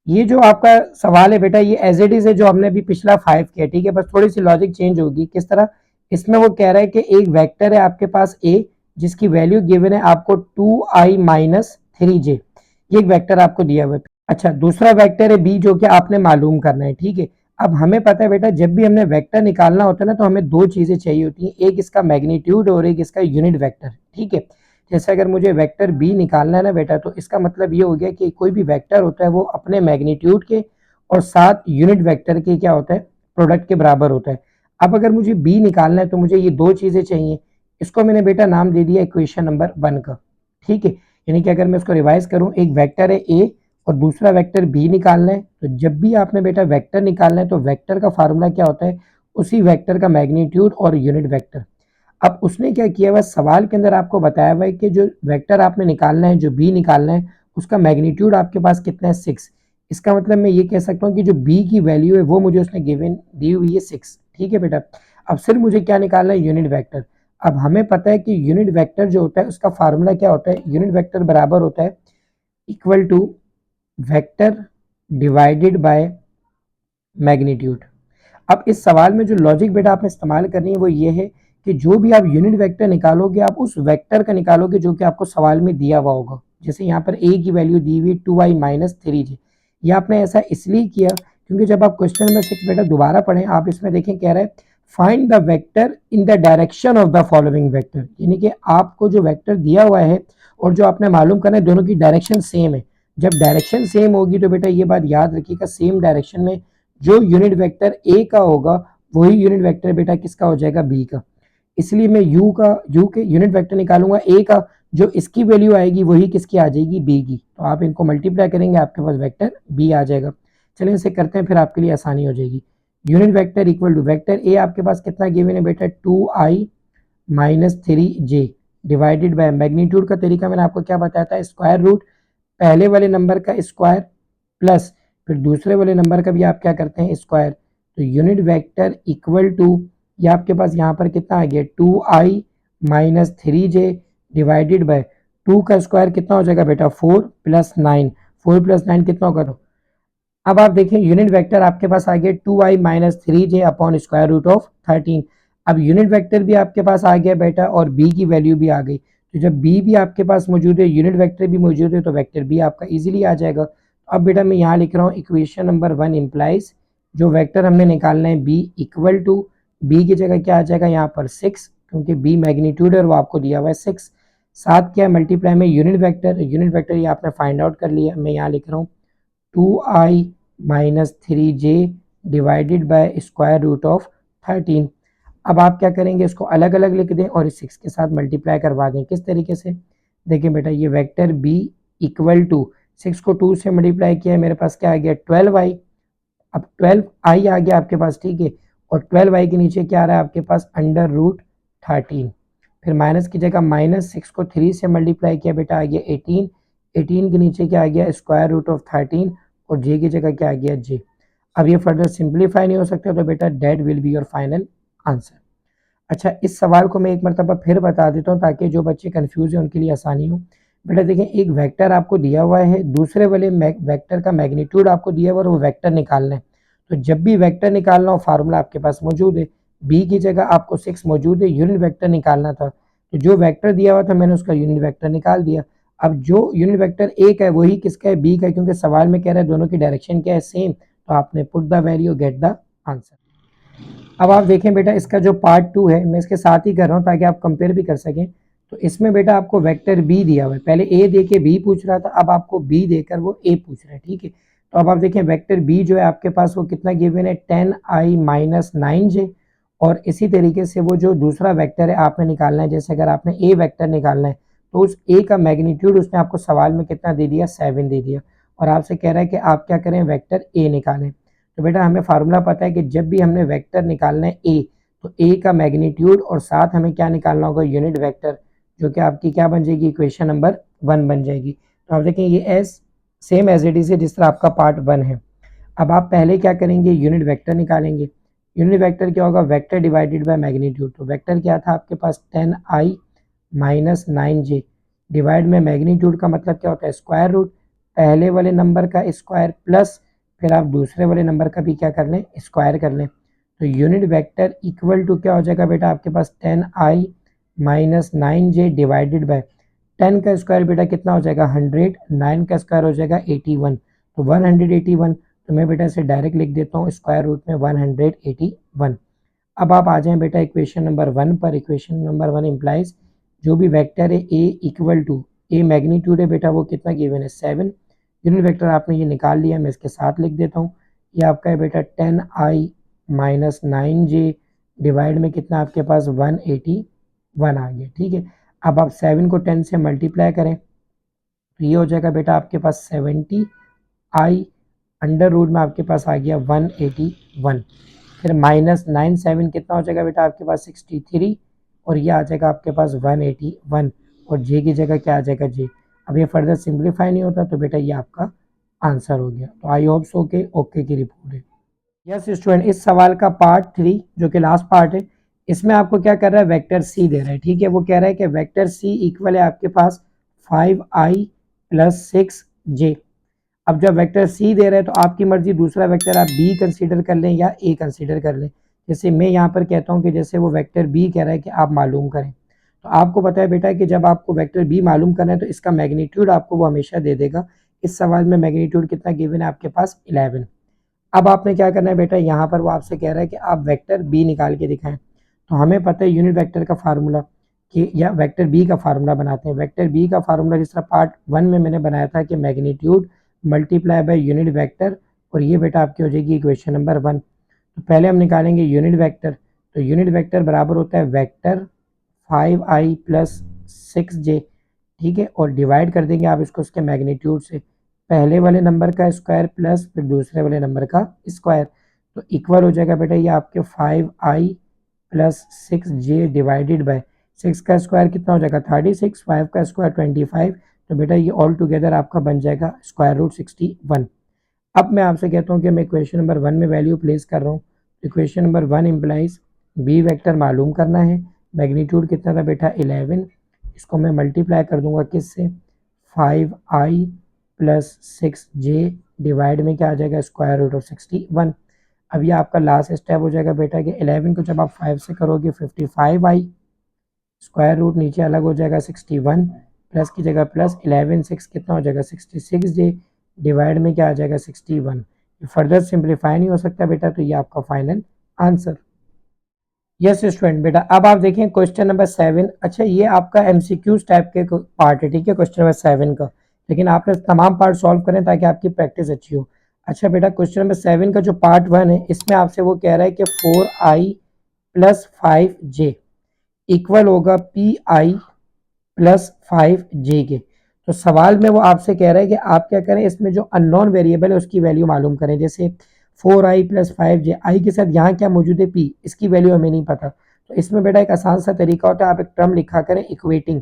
ये जो आपका सवाल है बेटा ये एज इट इज है जो हमने अभी पिछला 5 किया, ठीक है, बस थोड़ी सी लॉजिक चेंज होगी। किस तरह, इसमें वो कह रहा है कि एक वेक्टर है आपके पास ए जिसकी वैल्यू गिवन है आपको 2i माइनस 3j। ये एक वेक्टर आपको दिया हुआ है। अच्छा, दूसरा वेक्टर है बी जो कि आपने मालूम करना है, ठीक है। अब हमें पता है बेटा जब भी हमने वेक्टर निकालना होता है ना तो हमें दो चीजें चाहिए होती हैं, एक इसका मैग्नीट्यूड और एक इसका यूनिट वेक्टर, ठीक है। जैसे अगर मुझे वेक्टर बी निकालना है ना बेटा तो इसका मतलब ये हो गया कि कोई भी वेक्टर होता है वो अपने मैग्नीट्यूड के और साथ यूनिट वेक्टर के क्या होता है प्रोडक्ट के बराबर होता है। अब अगर मुझे बी निकालना है तो मुझे ये दो चीजें चाहिए। इसको मैंने बेटा नाम दे दिया इक्वेशन नंबर 1 का, ठीक है। यानी कि अगर मैं इसको रिवाइज करूं एक वेक्टर है ए और दूसरा वेक्टर बी निकालना है, तो जब भी आपने बेटा वेक्टर निकालना है तो वेक्टर का फार्मूला क्या होता है उसी वेक्टर का मैग्नीट्यूड और यूनिट वेक्टर। अब उसने क्या किया हुआ सवाल के अंदर आपको बताया हुआ है कि जो वेक्टर आपने निकालना है जो बी निकालना है उसका मैग्नीट्यूड आपके पास कितना है 6। इसका मतलब मैं ये कह सकता हूँ कि जो बी की वैल्यू है वो मुझे उसने गिवन दी हुई है 6, ठीक है बेटा। अब सिर्फ मुझे क्या निकालना है यूनिट वेक्टर। अब हमें पता है कि यूनिट वेक्टर जो होता है उसका फार्मूला क्या होता है, यूनिट वेक्टर बराबर होता है equal to vector divided by magnitude. अब इस सवाल में जो लॉजिक बेटा आपने इस्तेमाल करनी है वो ये है कि जो भी आप यूनिट वेक्टर निकालोगे आप उस वेक्टर का निकालोगे जो कि आपको सवाल में दिया हुआ होगा। जैसे यहाँ पर ए की वैल्यू दी हुई 2i माइनस 3j। ये आपने ऐसा इसलिए किया क्योंकि जब आप क्वेश्चन नंबर 6 बेटा दोबारा पढ़ें आप इसमें देखें कह रहा है find the vector in the direction of the following vector. यानी कि आपको जो वेक्टर दिया हुआ है और जो आपने मालूम करना है दोनों की डायरेक्शन सेम है। जब डायरेक्शन सेम होगी तो बेटा ये बात याद रखिएगा सेम डायरेक्शन में जो यूनिट वेक्टर ए का होगा वही यूनिट वेक्टर बेटा किसका हो जाएगा बी का। इसलिए मैं यू के यूनिट वेक्टर निकालूंगा ए का, जो इसकी वैल्यू आएगी वही किसकी आ जाएगी बी की। तो आप इनको मल्टीप्लाई करेंगे आपके पास वेक्टर बी आ जाएगा। चलिए इसे करते हैं फिर आपके लिए आसानी हो जाएगी। Unit vector equal to vector A आपके पास कितना गिवन है बेटा 2i minus 3j divided by magnitude का तरीका मैंने आपको क्या बताया था स्क्वायर रूट पहले वाले नंबर का स्क्वायर प्लस फिर दूसरे वाले नंबर का भी आप क्या करते हैं स्क्वायर। तो यूनिट वेक्टर इक्वल टू ये आपके पास यहाँ पर कितना आ गया 2i minus 3j divided bye 2 का स्क्वायर कितना हो जाएगा बेटा 4 प्लस 9, 4 प्लस 9 कितना होगा। तो अब आप देखें यूनिट वेक्टर आपके पास आ गया 2i minus 3j upon square root of 13। अब यूनिट वेक्टर भी आपके पास आ गया बेटा और b की वैल्यू भी आ गई। तो जब b भी आपके पास मौजूद है यूनिट वेक्टर भी मौजूद है तो वेक्टर b आपका इजीली आ जाएगा। अब बेटा मैं यहाँ लिख रहा हूँ इक्वेशन नंबर 1 इम्प्लाइज जो वेक्टर हमने निकालना है b इक्वल टू बी की जगह क्या आ जाएगा यहाँ पर 6, क्योंकि बी मैग्नीट्यूड है और वो आपको दिया हुआ है 6। साथ क्या मल्टीप्लाई में यूनिट वेक्टर ये आपने फाइंड आउट कर लिया। मैं यहाँ लिख रहा हूँ 2i minus 3j divided by square root of 13। अब आप क्या करेंगे, इसको अलग अलग लिख दें और इस 6 के साथ मल्टीप्लाई करवा दें। किस तरीके से, देखिए बेटा, ये वेक्टर b इक्वल टू 6 को 2 से मल्टीप्लाई किया है, मेरे पास क्या आ गया 12i। अब 12i आ गया आपके पास, ठीक है, और 12i के नीचे क्या आ रहा है आपके पास, अंडर रूट 13। फिर माइनस की जगह माइनस 6 को 3 से मल्टीप्लाई किया बेटा, आ गया 18। 18 के नीचे क्या आ गया, स्क्वायर रूट ऑफ 13, और जे की जगह क्या आ गया जे। अब ये फर्दर सिंप्लीफाई नहीं हो सकता, तो बेटा that will be your final answer. अच्छा, इस सवाल को मैं एक मरतबा फिर बता देता हूँ ताकि जो बच्चे कंफ्यूज हैं उनके लिए आसानी हो। बेटा देखें, एक वेक्टर आपको दिया हुआ है, दूसरे वाले वेक्टर का मैग्नीट्यूड आपको दिया हुआ है और वो वेक्टर निकालना है। तो जब भी वेक्टर निकालना हो, फार्मूला आपके पास मौजूद है। बी की जगह आपको 6 मौजूद है, यूनिट वेक्टर निकालना था, तो जो वेक्टर दिया हुआ था मैंने उसका यूनिट वेक्टर निकाल दिया। अब जो यूनिट वेक्टर एक है वही किसका है, बी का, क्योंकि सवाल में कह रहा है दोनों की डायरेक्शन क्या है, सेम, तो आपने put the value, get the answer. अब आप देखें बेटा, इसका जो पार्ट 2 है मैं इसके साथ ही कर रहा हूँ ताकि आप कंपेयर भी कर सकें। तो इसमें बेटा आपको वेक्टर बी दिया हुआ है, पहले ए दे के बी पूछ रहा था, अब आपको बी देकर वो ए पूछ रहा है, ठीक है। तो अब आप देखें वेक्टर बी जो है आपके पास वो कितना गिवन है, 10i माइनस 9j। और इसी तरीके से वो जो दूसरा वेक्टर है आपने निकालना है, जैसे अगर आपने ए वेक्टर निकालना है तो उस ए का मैग्नीट्यूड उसने आपको सवाल में कितना दे दिया, 7 दे दिया, और आपसे कह रहा है कि आप क्या करें, वेक्टर ए निकालें। तो बेटा हमें फार्मूला पता है कि जब भी हमने वेक्टर निकालना है ए, तो ए का मैग्नीट्यूड और साथ हमें क्या निकालना होगा, यूनिट वेक्टर, जो कि आपकी क्या बन जाएगी, इक्वेशन नंबर 1 बन जाएगी। तो आप देखें ये as same as it is है जिस तरह आपका पार्ट 1 है। अब आप पहले क्या करेंगे, यूनिट वेक्टर निकालेंगे। यूनिट वेक्टर क्या होगा, वेक्टर डिवाइडेड बाय मैग्नीट्यूड। तो वेक्टर क्या था आपके पास, 10i माइनस 9j, डिवाइड में मैग्नीट्यूड का मतलब क्या होता है, स्क्वायर रूट, पहले वाले नंबर का स्क्वायर प्लस फिर आप दूसरे वाले नंबर का भी क्या कर लें, स्क्वायर कर लें। तो यूनिट वेक्टर इक्वल टू क्या हो जाएगा बेटा आपके पास, 10i minus 9j divided by 10 का स्क्वायर बेटा कितना हो जाएगा, 100, 9 का स्क्वायर हो जाएगा 81, तो 181। तो मैं बेटा इसे डायरेक्ट लिख देता हूँ स्क्वायर रूट में 181। अब आप आ जाएं बेटा इक्वेशन नंबर 1 पर। इक्वेशन नंबर 1 इम्प्लाइज जो भी वेक्टर है ए इक्वल टू, ए मैग्नीट्यूड है बेटा वो कितना गिवन है, 7। यूनिट वेक्टर आपने ये निकाल लिया, मैं इसके साथ लिख देता हूँ। ये आपका है बेटा 10i माइनस 9j डिवाइड में कितना आपके पास 181 आ गया, ठीक है। अब आप 7 को 10 से मल्टीप्लाई करें तो ये हो जाएगा बेटा आपके पास 70i, अंडर रूट में आपके पास आ गया 181। फिर माइनस 97 कितना हो जाएगा बेटा आपके पास, 63, और ये आ जाएगा आपके पास 181, और जे की जगह क्या आ जाएगा, जे। अब ये फर्दर सिंप्लीफाई नहीं होता, तो बेटा ये आपका आंसर हो गया। तो आई होप सो के ओके की रिपोर्ट है। यस स्टूडेंट, इस सवाल का पार्ट 3 जो कि लास्ट पार्ट है, इसमें आपको क्या कर रहा है, वेक्टर सी दे रहा है, ठीक है। वो कह रहा है कि वेक्टर सी इक्वल है आपके पास 5i प्लस 6j। अब जब वेक्टर सी दे रहे हैं तो आपकी मर्जी, दूसरा वेक्टर आप बी कंसीडर कर लें या ए कंसीडर कर लें। जैसे मैं यहाँ पर कहता हूँ कि जैसे वो वेक्टर बी कह रहा है कि आप मालूम करें, तो आपको पता है बेटा कि जब आपको वेक्टर बी मालूम करना है तो इसका मैग्नीट्यूड आपको वो हमेशा दे देगा। इस सवाल में मैग्नीट्यूड कितना गिवन है आपके पास, 11। अब आपने क्या करना है बेटा, यहाँ पर वो आपसे कह रहा है कि आप वेक्टर बी निकाल के दिखाएं। तो हमें पता है यूनिट वेक्टर का फार्मूला, कि या वेक्टर बी का फार्मूला बनाते हैं। वेक्टर बी का फार्मूला जिस तरह पार्ट 1 में मैंने बनाया था कि magnitude multiply by unit vector, और ये बेटा आपकी हो जाएगी इक्वेशन नंबर 1। तो पहले हम निकालेंगे यूनिट वेक्टर। तो यूनिट वेक्टर बराबर होता है वेक्टर 5i प्लस 6j, ठीक है, और डिवाइड कर देंगे आप इसको उसके मैग्नीट्यूड से, पहले वाले नंबर का स्क्वायर प्लस फिर दूसरे वाले नंबर का स्क्वायर। तो इक्वल हो जाएगा बेटा ये आपके 5i plus 6j divided by 6 का स्क्वायर कितना हो जाएगा, 36, 5 का स्क्वायर 25। तो बेटा ये ऑल टुगेदर आपका बन जाएगा स्क्वायर रूट 61। अब मैं आपसे कहता हूँ कि मैं इक्वेशन नंबर 1 में वैल्यू प्लेस कर रहा हूँ। Equation number 1 implies B vector मालूम करना है, मैग्नीट्यूड कितना था बेटा 11। इसको मैं मल्टीप्लाई कर दूंगा किससे, 5i प्लस 6j डिवाइड में क्या आ जाएगा, स्क्वायर रूट ऑफ 61। अब ये आपका लास्ट स्टेप हो जाएगा बेटा कि 11 को जब आप 5 से करोगे 55i, स्क्वायर रूट नीचे अलग हो जाएगा 61, प्लस की जगह प्लस 11 6 कितना हो जाएगा 66j डिवाइड में क्या आ जाएगा 61। ये फर्दर सिंप्लीफाई नहीं हो सकता बेटा, तो ये आपका फाइनल आंसर। यस स्टूडेंट बेटा, अब आप देखें क्वेश्चन नंबर 7। अच्छा, ये आपका एमसीक्यूज टाइप के पार्ट है, ठीक है, क्वेश्चन नंबर 7 का, लेकिन आपने तमाम पार्ट सॉल्व करें ताकि आपकी प्रैक्टिस अच्छी हो। अच्छा बेटा, क्वेश्चन नंबर 7 का जो पार्ट 1 है, इसमें आपसे वो कह रहा है कि 4i प्लस 5j इक्वल होगा pi प्लस 5j के। तो सवाल में वो आपसे कह रहा है कि आप क्या करें, इसमें जो अननोन वेरिएबल है उसकी वैल्यू मालूम करें। जैसे 4i प्लस 5j, आई के साथ यहाँ क्या मौजूद है, p, इसकी वैल्यू हमें नहीं पता। तो इसमें बेटा एक आसान सा तरीका होता है, आप एक टर्म लिखा करें इक्वेटिंग,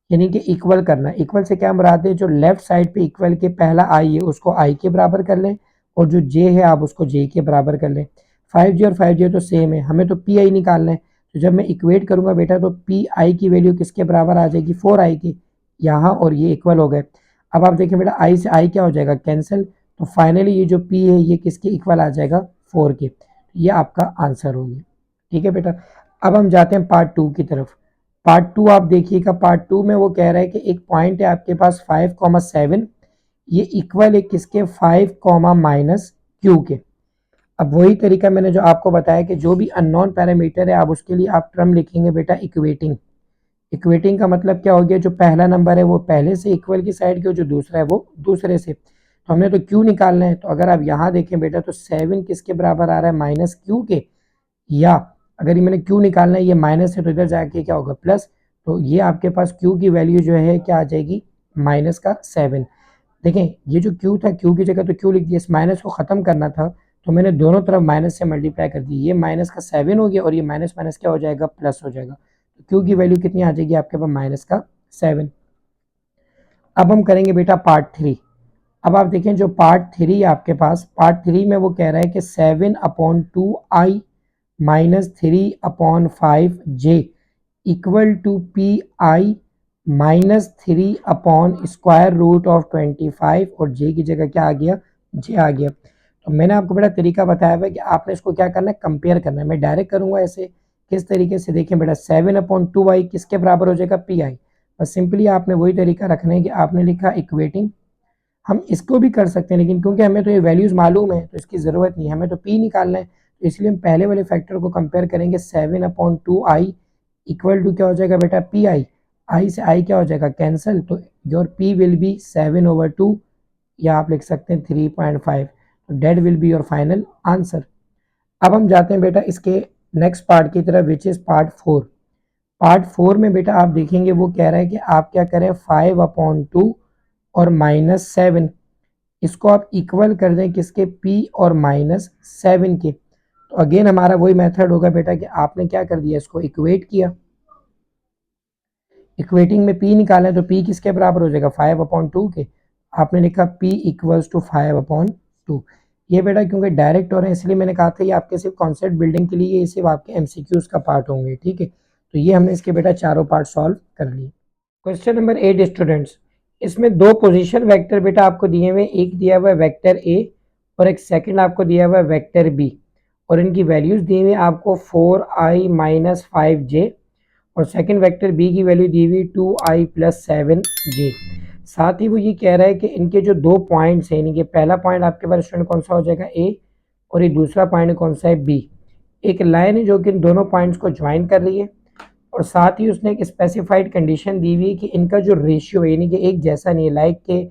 यानी कि इक्वल करना। इक्वल से क्या मुराद है, जो लेफ्ट साइड पे इक्वल के पहला आई है उसको आई के बराबर कर लें, और जो जे है आप उसको जे के बराबर कर लें। 5j और 5j तो सेम है, हमें तो पी आई निकालना है। तो जब मैं इक्वेट करूंगा बेटा, तो पी आई की वैल्यू किसके बराबर आ जाएगी, 4i की, यहाँ, और ये इक्वल हो गए। अब आप देखें बेटा, आई से आई क्या हो जाएगा, कैंसिल। तो फाइनली ये जो पी है ये किसके इक्वल आ जाएगा, 4 के। ये आपका आंसर हो गया, ठीक है बेटा। अब हम जाते हैं पार्ट 2 की तरफ। पार्ट 2 आप देखिएगा, पार्ट 2 में वो कह रहा है कि एक पॉइंट है आपके पास 5,7, ये इक्वल है किसके, 5, माइनस क्यू के। अब वही तरीका मैंने जो आपको बताया कि जो भी अननोन पैरामीटर है आप उसके लिए आप टर्म लिखेंगे बेटा इक्वेटिंग। इक्वेटिंग का मतलब क्या हो गया, जो पहला नंबर है वो पहले से इक्वल की साइड के, जो दूसरा है वो दूसरे से। तो हमने तो क्यू निकालना है, तो अगर आप यहाँ देखें बेटा, तो 7 किसके बराबर आ रहा है, माइनस क्यू के। या अगर ये मैंने क्यू निकालना है, ये माइनस है तो इधर जाके क्या होगा, प्लस। तो ये आपके पास क्यू की वैल्यू जो है क्या आ जाएगी, माइनस का 7। देखें, ये जो क्यू था, क्यू की जगह तो क्यू लिख दिया, इस माइनस को खत्म करना था, तो मैंने दोनों तरफ माइनस से मल्टीप्लाई कर दी। ये माइनस का 7 हो गया, और ये माइनस माइनस क्या हो जाएगा, प्लस हो जाएगा। तो क्यू की वैल्यू कितनी आ जाएगी आपके पास, माइनस का 7। अब हम करेंगे बेटा पार्ट 3। अब आप देखें, जो पार्ट 3 है आपके पास, पार्ट 3 में वो कह रहा है कि 7/2i minus 3/5j equal to P I minus 3/स्क्वायर रूट ऑफ 25, और जे की जगह क्या आ गया, जे आ गया। तो मैंने आपको बेटा तरीका बताया हुआ है कि आपने इसको क्या करना है, कंपेयर करना है। मैं डायरेक्ट करूंगा ऐसे, किस तरीके से, देखें बेटा, 7/2i किसके बराबर हो जाएगा, पी आई। बस सिंपली आपने वही तरीका रखना है कि आपने लिखा इक्वेटिंग। हम इसको भी कर सकते हैं, लेकिन क्योंकि हमें तो ये वैल्यूज मालूम है तो इसकी ज़रूरत नहीं है, हमें तो पी निकालना है। तो इसलिए हम पहले वाले फैक्टर को कंपेयर करेंगे, 7/2i इक्वल टू क्या हो जाएगा बेटा, पी आई। आई से आई क्या हो जाएगा, कैंसिल। तो योर पी विल बी 7/2, या आप लिख सकते हैं 3.5। तो that will be your final answer. अब हम जाते हैं बेटा इसके नेक्स्ट पार्ट की तरफ, विच इज़ पार्ट 4। पार्ट 4 में बेटा आप देखेंगे वो कह रहा है कि आप क्या करें, 5/2 और -7, इसको आप इक्वल कर दें किसके, p और -7 के। तो अगेन हमारा वही मेथड होगा बेटा कि आपने क्या कर दिया, इसको इक्वेट किया। इक्वेटिंग में p निकालें तो p किसके बराबर हो जाएगा, 5/2 के। आपने लिखा p इक्वल्स टू 5/2। ये बेटा क्योंकि डायरेक्ट हो रहे हैं इसलिए मैंने कहा था ये आपके सिर्फ कॉन्सेप्ट बिल्डिंग के लिए, ये सिर्फ आपके एमसीक्यूज का पार्ट होंगे, ठीक है। तो ये हमने इसके बेटा चारों पार्ट सॉल्व कर लिए। क्वेश्चन नंबर 8 स्टूडेंट्स, इसमें दो पोजीशन वेक्टर बेटा आपको दिए हुए, एक दिया हुआ है वेक्टर ए और एक सेकंड आपको दिया हुआ है वेक्टर बी, और इनकी वैल्यूज दी हुई आपको 4i माइनस 5j, और सेकंड वेक्टर बी की वैल्यू दी हुई 2i प्लस 7j। साथ ही वो ये कह रहा है कि इनके जो दो पॉइंट्स हैं, यानी कि पहला पॉइंट आपके पास स्टूडेंट कौन सा हो जाएगा, ए, और ये दूसरा पॉइंट कौन सा है, बी। एक लाइन है जो कि इन दोनों पॉइंट्स को ज्वाइन कर रही है, और साथ ही उसने एक स्पेसिफाइड कंडीशन दी हुई है कि इनका जो रेशियो है, यानी कि एक जैसा नहीं है, लाइक के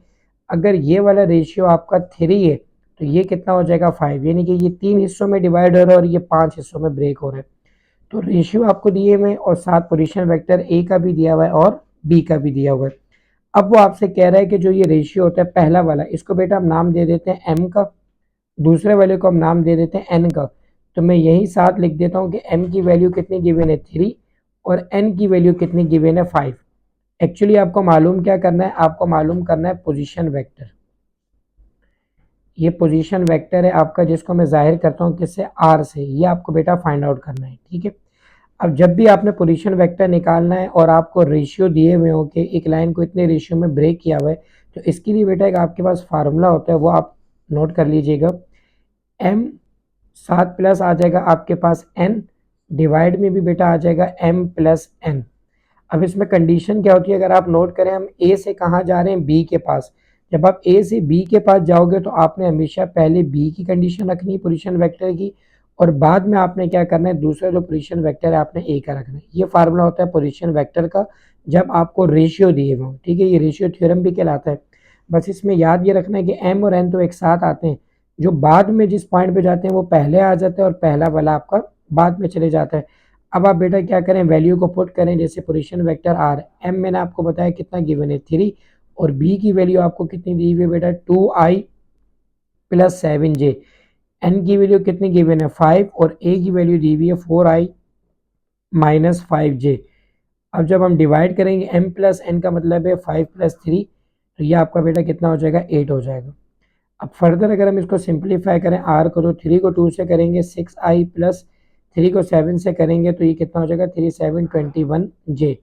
अगर ये वाला रेशियो आपका 3 है तो ये कितना हो जाएगा, 5, यानी कि ये 3 हिस्सों में डिवाइड हो रहा है और ये 5 हिस्सों में ब्रेक हो रहा है। तो रेशियो आपको दिए हुए, और साथ पोजीशन वेक्टर ए का भी दिया हुआ है और बी का भी दिया हुआ है। अब वो आपसे कह रहा है कि जो ये रेशियो होता है पहला वाला, इसको बेटा हम नाम दे देते हैं एम का, दूसरे वाले को हम नाम दे देते हैं एन का। तो मैं यही साथ लिख देता हूँ कि एम की वैल्यू कितनी गिवन है, 3, और एन की वैल्यू कितनी गिवन है, 5। एक्चुअली आपको मालूम क्या करना है, आपको मालूम करना है पोजीशन वेक्टर। ये पोजीशन वेक्टर है आपका, जिसको मैं जाहिर करता हूँ किससे, आर से। ये आपको बेटा फाइंड आउट करना है, ठीक है। अब जब भी आपने पोजीशन वेक्टर निकालना है और आपको रेशियो दिए हुए हो कि एक लाइन को इतने रेशियो में ब्रेक किया हुआ है, तो इसके लिए बेटा एक आपके पास फार्मूला होता है, वो आप नोट कर लीजिएगा। एम साथ प्लस आ जाएगा आपके पास एन, डिवाइड में भी बेटा आ जाएगा एम प्लस एन। अब इसमें कंडीशन क्या होती है, अगर आप नोट करें, हम ए से कहाँ जा रहे हैं, बी के पास। जब आप ए से बी के पास जाओगे तो आपने हमेशा पहले बी की कंडीशन रखनी है पोजीशन वेक्टर की, और बाद में आपने क्या करना है, दूसरा जो पोजीशन वेक्टर है आपने ए का रखना है। ये फार्मूला होता है पोजीशन वेक्टर का जब आपको रेशियो दिए हुए हो, ठीक है, ये रेशियो थ्योरम भी कहलाता है। बस इसमें याद ये रखना है कि एम और एन तो एक साथ आते हैं, जो बाद में जिस पॉइंट पे जाते हैं वो पहले आ जाता है और पहला वाला आपका बाद में चले जाता है। अब आप बेटा क्या करें, वैल्यू को पुट करें, जैसे पोजीशन वेक्टर आर, एम मैंने आपको बताया कितना गिवन है 3, और बी की वैल्यू आपको कितनी दी हुई है बेटा 2i प्लस 7j, एन की वैल्यू कितनी गिवन है 5, और ए की वैल्यू दी हुई है 4i माइनस 5j। अब जब हम डिवाइड करेंगे m प्लस एन का मतलब है 5 प्लस 3, तो ये आपका बेटा कितना हो जाएगा 8 हो जाएगा। अब फर्दर अगर हम इसको सिंप्लीफाई करें r को, तो 3 को 2 से करेंगे 6i प्लस 3 को 7 से करेंगे तो ये कितना हो जाएगा 3 7 21j,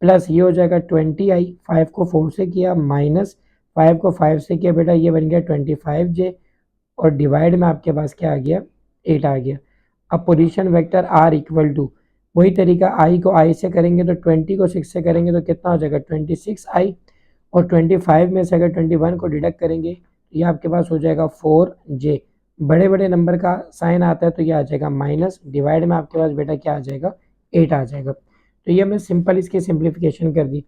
प्लस ये हो जाएगा 20i, 5 को 4 से किया माइनस 5 को 5 से किया बेटा, ये बन गया 25j, और डिवाइड में आपके पास क्या आ गया 8 आ गया। अब position vector r equal to वही तरीका, i को i से करेंगे तो 20 को 6 से करेंगे तो कितना हो जाएगा 26i, और 25 में से अगर 21 को डिडक्ट करेंगे तो ये आपके पास हो जाएगा 4j। बड़े बड़े नंबर का साइन आता है तो ये आ जाएगा माइनस, डिवाइड में आपके पास बेटा क्या आ जाएगा 8 आ जाएगा। तो ये हमने सिंपल इसकी सिंप्लीफिकेशन कर दी।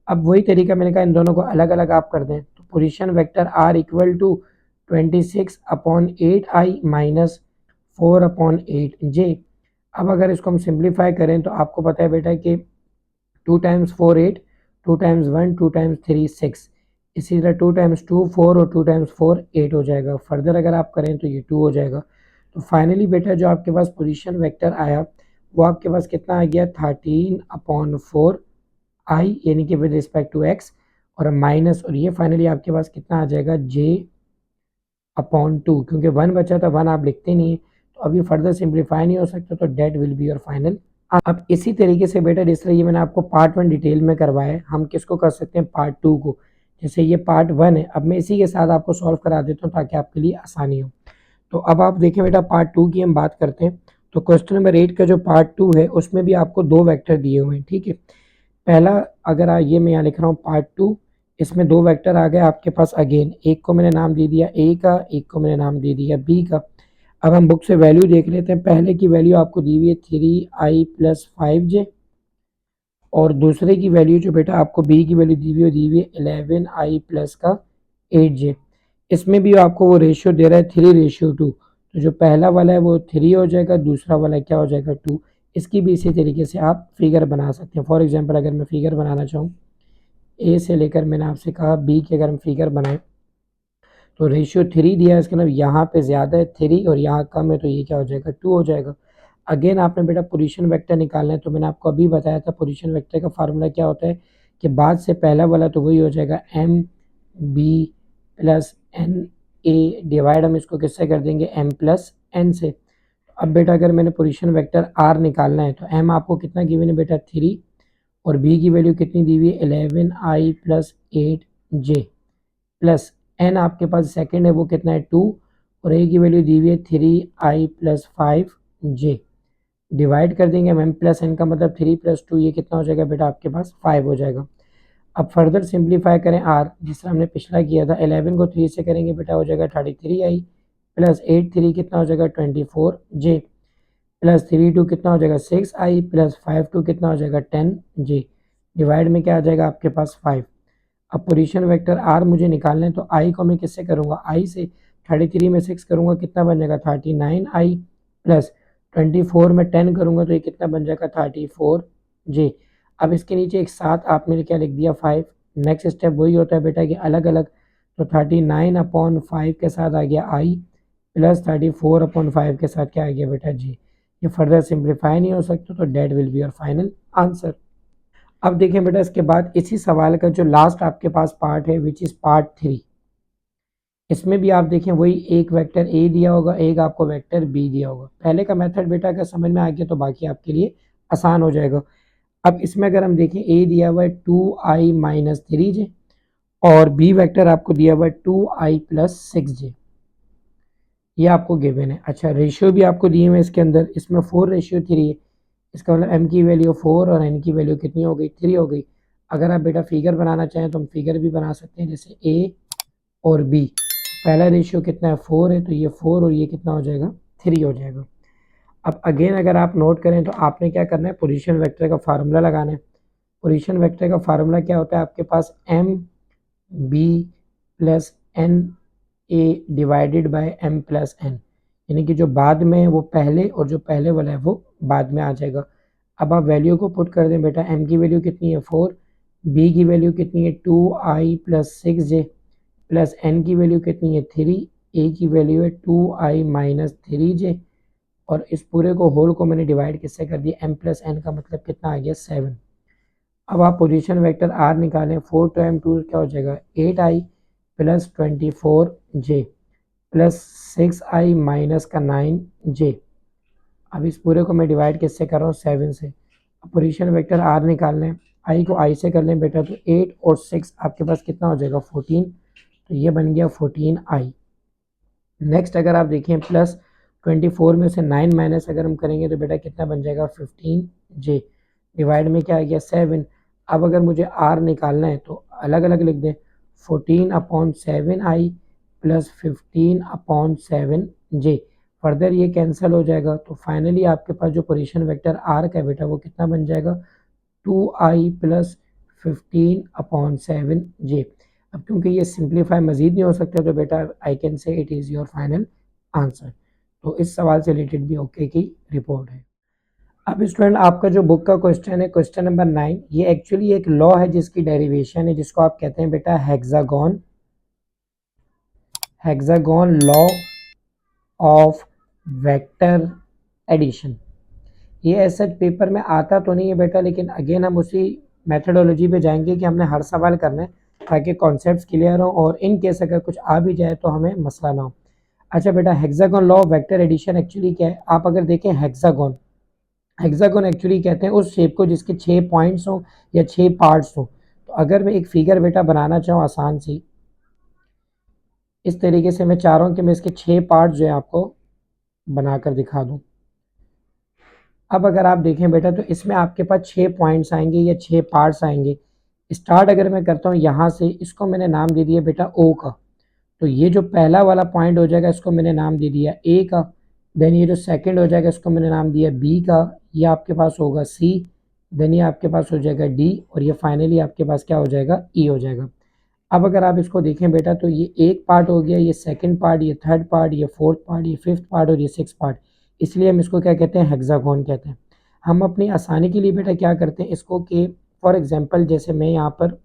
अब वही तरीका मैंने कहा इन दोनों को अलग अलग आप कर दें, तो position vector r equal to 26/8i minus 4/8j। अब अगर इसको हम सिंप्लीफाई करें तो आपको पता है बेटा कि 2 टाइम्स 4 8, 2 टाइम्स 1, 2 टाइम्स 3 6, इसी तरह 2 टाइम्स 2 4 और 2 टाइम्स 4 8 हो जाएगा। फर्दर अगर आप करें तो ये 2 हो जाएगा। तो फाइनली बेटा जो आपके पास पोजीशन वेक्टर आया वो आपके पास कितना आ गया 13/4i, यानी कि विद रिस्पेक्ट टू x, और माइनस, और ये फाइनली आपके पास कितना आ जाएगा j/2, क्योंकि 1 बचा था, 1 आप लिखते नहीं है तो अभी फर्दर सिंप्लीफाई नहीं हो सकता, तो that will be your final. अब इसी तरीके से बेटा जिस तरह ये मैंने आपको पार्ट 1 डिटेल में करवाया है, हम किसको कर सकते हैं पार्ट 2 को। जैसे ये पार्ट 1 है, अब मैं इसी के साथ आपको सॉल्व करा देता हूँ ताकि आपके लिए आसानी हो। तो अब आप देखें बेटा पार्ट 2 की हम बात करते हैं। तो क्वेश्चन नंबर 8 का जो पार्ट 2 है उसमें भी आपको 2 वेक्टर दिए हुए हैं, ठीक है। पहला, अगर ये मैं यहाँ लिख रहा हूँ पार्ट 2, इसमें 2 वेक्टर आ गए आपके पास अगेन, एक को मैंने नाम दे दिया ए का, एक को मैंने नाम दे दिया बी का। अब हम बुक से वैल्यू देख लेते हैं। पहले की वैल्यू आपको दी हुई है 3i प्लस 5j, और दूसरे की वैल्यू जो बेटा आपको बी की वैल्यू दी हुई है 11i प्लस का 8j। इसमें भी आपको वो रेशियो दे रहा है 3:2, तो जो पहला वाला है वो 3 हो जाएगा, दूसरा वाला क्या हो जाएगा 2। इसकी भी इसी तरीके से आप फिगर बना सकते हैं। फॉर एग्जांपल अगर मैं फिगर बनाना चाहूँ, ए से लेकर मैंने आपसे कहा बी की अगर हम फिगर बनाएं तो रेशियो 3 दिया है, इसके मतलब यहाँ पे ज़्यादा है 3 और यहाँ कम है, तो ये क्या हो जाएगा 2 हो जाएगा। अगेन आपने बेटा पोजीशन वेक्टर निकालना है, तो मैंने आपको अभी बताया था पोजीशन वेक्टर का फार्मूला क्या होता है कि बाद से पहला वाला तो वही हो जाएगा M B plus N A, divide हम इसको किससे कर देंगे एम प्लस एन से। अब बेटा अगर मैंने पोजीशन वेक्टर आर निकालना है तो एम आपको कितना गिवन है बेटा 3, और बी की वैल्यू कितनी दी हुई है 11i plus 8j, plus N आपके पास सेकंड है वो कितना है 2, और ए की वैल्यू दी हुई है 3i प्लस 5j। डिवाइड कर देंगे हम एम प्लस एन का मतलब 3 प्लस 2, ये कितना हो जाएगा बेटा आपके पास 5 हो जाएगा। अब फर्दर सिंप्लीफाई करें आर, जिस तरह हमने पिछला किया था, 11 को 3 से करेंगे बेटा हो जाएगा 33i प्लस 8 3 कितना हो जाएगा 24j, प्लस 3 2 कितना हो जाएगा 6i प्लस 5 2 कितना हो जाएगा 10j। डिवाइड में क्या आ जाएगा आपके पास 5। अब पोजीशन वेक्टर आर मुझे निकालना है, तो आई को मैं किससे करूँगा आई से, 33 में 6 करूँगा कितना बन जाएगा 39i प्लस 24 में 10 करूँगा तो ये कितना बन जाएगा 34j। अब इसके नीचे एक साथ आपने क्या लिख दिया 5। नेक्स्ट स्टेप वही होता है बेटा कि अलग अलग, तो 39/5 के साथ आ गया आई प्लस 34/5 के साथ क्या आ गया बेटा जी। ये फर्दर सिंप्लीफाई नहीं हो सकता, तो that will be your final answer. अब देखें बेटा इसके बाद इसी सवाल का जो लास्ट आपके पास पार्ट है विच इज़ पार्ट 3, इसमें भी आप देखें वही एक वेक्टर ए दिया होगा, एक आपको वेक्टर बी दिया होगा। पहले का मेथड बेटा अगर समझ में आ गया तो बाकी आपके लिए आसान हो जाएगा। अब इसमें अगर हम देखें ए दिया हुआ है 2i माइनस 3j, और बी वेक्टर आपको दिया हुआ है 2i प्लस 6j, ये आपको गिवन है। अच्छा रेशियो भी आपको दिए हुए हैं इसके अंदर, इसमें 4:3 है, इसका मतलब m की वैल्यू 4 और n की वैल्यू कितनी हो गई 3 हो गई। अगर आप बेटा फिगर बनाना चाहें तो हम फिगर भी बना सकते हैं, जैसे a और b, पहला रेशियो कितना है 4 है तो ये 4 और ये कितना हो जाएगा 3 हो जाएगा। अब अगेन अगर आप नोट करें तो आपने क्या करना है, पोजीशन वेक्टर का फार्मूला लगाना है। पोजीशन वेक्टर का फार्मूला क्या होता है आपके पास, M B plus N A divided by M plus N, यानी कि जो बाद में है वो पहले और जो पहले वाला है वो बाद में आ जाएगा। अब आप वैल्यू को पुट कर दें बेटा, एम की वैल्यू कितनी है 4, बी की वैल्यू कितनी है 2i plus 6j, plus N की वैल्यू कितनी है 3, ए की वैल्यू है 2i माइनस 3j, और इस पूरे को होल को मैंने डिवाइड किससे कर दिया, एम प्लस एन का मतलब कितना आ गया 7। अब आप पोजीशन वेक्टर आर निकालें, 4 to m2 क्या हो जाएगा 8i plus 24j plus 6i minus का 9j। अब इस पूरे को मैं डिवाइड किससे कर रहा हूँ 7 से। अब पोजीशन वेक्टर आर निकालना है, आई को आई से कर लें बेटा, तो 8 और 6 आपके पास कितना हो जाएगा 14, तो ये बन गया 14i। नेक्स्ट अगर आप देखें प्लस 24 में से 9 माइनस अगर हम करेंगे तो बेटा कितना बन जाएगा 15j, डिवाइड में क्या आ गया 7। अब अगर मुझे आर निकालना है तो अलग अलग लिख दें, 14/7i प्लस 15/7j। फर्दर ये कैंसिल हो जाएगा, तो फाइनली आपके पास जो पोजीशन वेक्टर आर का है बेटा वो कितना बन जाएगा 2i प्लस 15/7j। अब क्योंकि ये सिंप्लीफाई मजीद नहीं हो सकता तो बेटा I can say it is your final answer. तो इस सवाल से रिलेटेड भी ओके की रिपोर्ट है। अब स्टूडेंट आपका जो बुक का क्वेश्चन है, क्वेश्चन नंबर 9, ये एक्चुअली एक लॉ है जिसकी डेरिवेशन है, जिसको आप कहते हैं बेटा hexagon, hexagon law of vector addition. ये ऐसा पेपर में आता तो नहीं है बेटा, लेकिन अगेन हम उसी मेथडोलॉजी पे जाएंगे कि हमने हर सवाल करना है ताकि कॉन्सेप्ट्स क्लियर हो और इन केस अगर कुछ आ भी जाए तो हमें मसला ना हो। अच्छा बेटा, hexagon law of vector addition actually क्या है, आप अगर देखें हेक्सागोन, हेक्सागोन एक्चुअली कहते हैं उस शेप को जिसके 6 पॉइंट्स हो या 6 पार्ट्स हो। तो अगर मैं एक फिगर बेटा बनाना चाहूँ आसान सी, इस तरीके से मैं चाह रहा हूँ कि मैं इसके 6 पार्ट जो है आपको बनाकर दिखा दूँ। अब अगर आप देखें बेटा तो इसमें आपके पास 6 पॉइंट्स आएंगे या 6 पार्ट्स आएंगे। स्टार्ट अगर मैं करता हूँ यहाँ से, इसको मैंने नाम दे दिया बेटा ओ का, तो ये जो पहला वाला पॉइंट हो जाएगा इसको मैंने नाम दे दिया ए का। देन ये जो सेकंड हो जाएगा इसको मैंने नाम दिया बी का, ये आपके पास होगा सी। देन ये आपके पास हो जाएगा डी, और ये फाइनली आपके पास क्या हो जाएगा ई हो जाएगा। अब अगर आप इसको देखें बेटा तो ये एक पार्ट हो गया, ये सेकंड पार्ट, ये थर्ड पार्ट, ये फोर्थ पार्ट, ये फिफ्थ पार्ट और ये सिक्स पार्ट। इसलिए हम इसको क्या कहते हैं हेक्सागोन कहते हैं। हम अपनी आसानी के लिए बेटा क्या करते हैं इसको कि फॉर एग्जांपल जैसे मैं यहाँ पर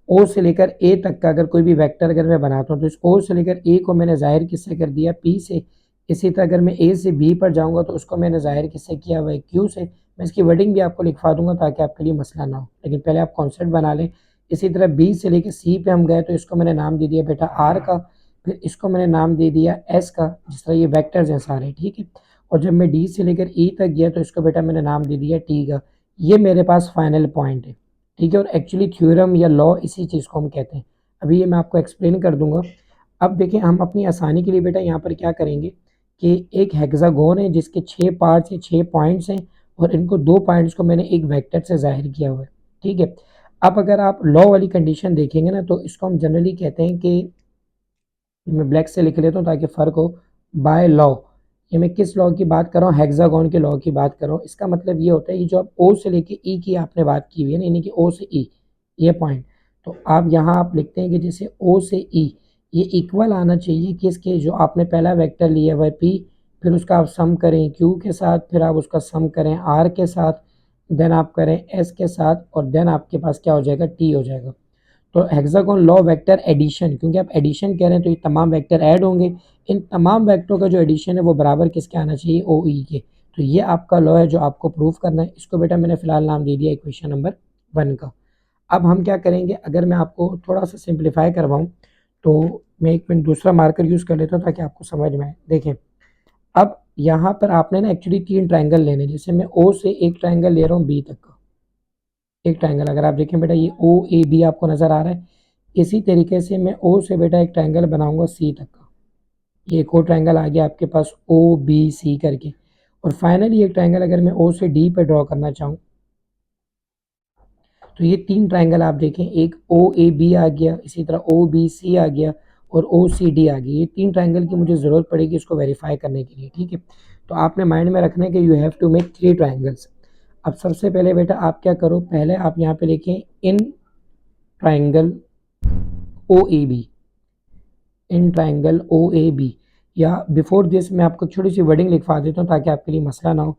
ओ से लेकर ए तक का अगर कोई भी वेक्टर अगर मैं बनाता हूँ तो इस ओ से लेकर ए को मैंने जाहिर किससे कर दिया पी से। इसी तरह अगर मैं ए से बी पर जाऊँगा तो उसको मैंने जाहिर किससे किया हुआ है क्यू से। मैं इसकी वर्डिंग भी आपको लिखवा दूंगा ताकि आपके लिए मसला ना हो, लेकिन पहले आप कॉन्सेप्ट बना लें। इसी तरह बी से लेकर सी पे हम गए तो इसको मैंने नाम दे दिया बेटा आर का, फिर इसको मैंने नाम दे दिया एस का, जिस तरह ये वैक्टर्स हैं सारे, ठीक है। और जब मैं डी से लेकर ई तक गया तो इसको बेटा मैंने नाम दे दिया टी का। ये मेरे पास फाइनल पॉइंट है, ठीक है। और एक्चुअली थ्योरम या लॉ इसी चीज़ को हम कहते हैं। अभी ये मैं आपको एक्सप्लेन कर दूंगा। अब देखिए हम अपनी आसानी के लिए बेटा यहाँ पर क्या करेंगे कि एक हेक्सागोन है जिसके 6 पार्ट्स हैं, 6 पॉइंट्स हैं, और इनको 2 पॉइंट्स को मैंने एक वेक्टर से जाहिर किया हुआ है, ठीक है। अब अगर आप लॉ वाली कंडीशन देखेंगे ना तो इसको हम जनरली कहते हैं कि, मैं ब्लैक से लिख लेता हूँ ताकि फ़र्क हो, बाय लॉ। ये मैं किस लॉ की बात कर रहा हूँ, हेक्सागोन के लॉ की बात कर रहा हूँ। इसका मतलब ये होता है, ये जो आप ओ से लेके ई की आपने बात की हुई है ना, यानी कि ओ से ई ये पॉइंट, तो आप यहाँ आप लिखते हैं कि जैसे ओ से ई ये इक्वल आना चाहिए किसके, जो आपने पहला वेक्टर लिया हुआ है पी, फिर उसका आप सम करें क्यू के साथ, फिर आप उसका सम करें आर के साथ, देन आप करें एस के साथ, और देन आपके पास क्या हो जाएगा टी हो जाएगा। तो हेक्सागोन लॉ वेक्टर एडिशन, क्योंकि आप एडिशन कह रहे हैं तो ये तमाम वेक्टर ऐड होंगे। इन तमाम वेक्टरों का जो एडिशन है वो बराबर किसके आना चाहिए, ओ ई के। तो ये आपका लॉ है जो आपको प्रूव करना है। इसको बेटा मैंने फिलहाल नाम दे दिया इक्वेशन नंबर 1 का। अब हम क्या करेंगे, अगर मैं आपको थोड़ा सा सिंप्लीफाई करवाऊँ तो मैं एक मिनट दूसरा मार्कर यूज़ कर लेता हूँ ताकि आपको समझ में आए। देखें अब यहाँ पर आपने ना एक्चुअली 3 ट्राइंगल लेने, जैसे मैं ओ से एक ट्राइंगल ले रहा हूँ बी तक का एक ट्राइंगल, अगर आप देखें बेटा ये ओ ए बी आपको नज़र आ रहा है। इसी तरीके से मैं ओ से बेटा एक ट्राइंगल बनाऊंगा सी तक का, ये एक और ट्राइंगल आ गया आपके पास ओ बी सी करके। और फाइनली एक ट्राइंगल अगर मैं ओ से डी पे ड्रॉ करना चाहूँ तो ये 3 ट्राइंगल आप देखें, एक ओ ए बी आ गया, इसी तरह ओ बी सी आ गया, और ओ सी डी आ गई। ये 3 ट्राइंगल की मुझे ज़रूरत पड़ेगी इसको वेरीफाई करने के लिए, ठीक है। तो आपने माइंड में रखना है कि you have to make 3 triangles. अब सबसे पहले बेटा आप क्या करो, पहले आप यहाँ पे लिखें in triangle O A B, in triangle O A B. या बिफोर दिस मैं आपको छोटी सी वर्डिंग लिखवा देता हूँ ताकि आपके लिए मसला ना हो।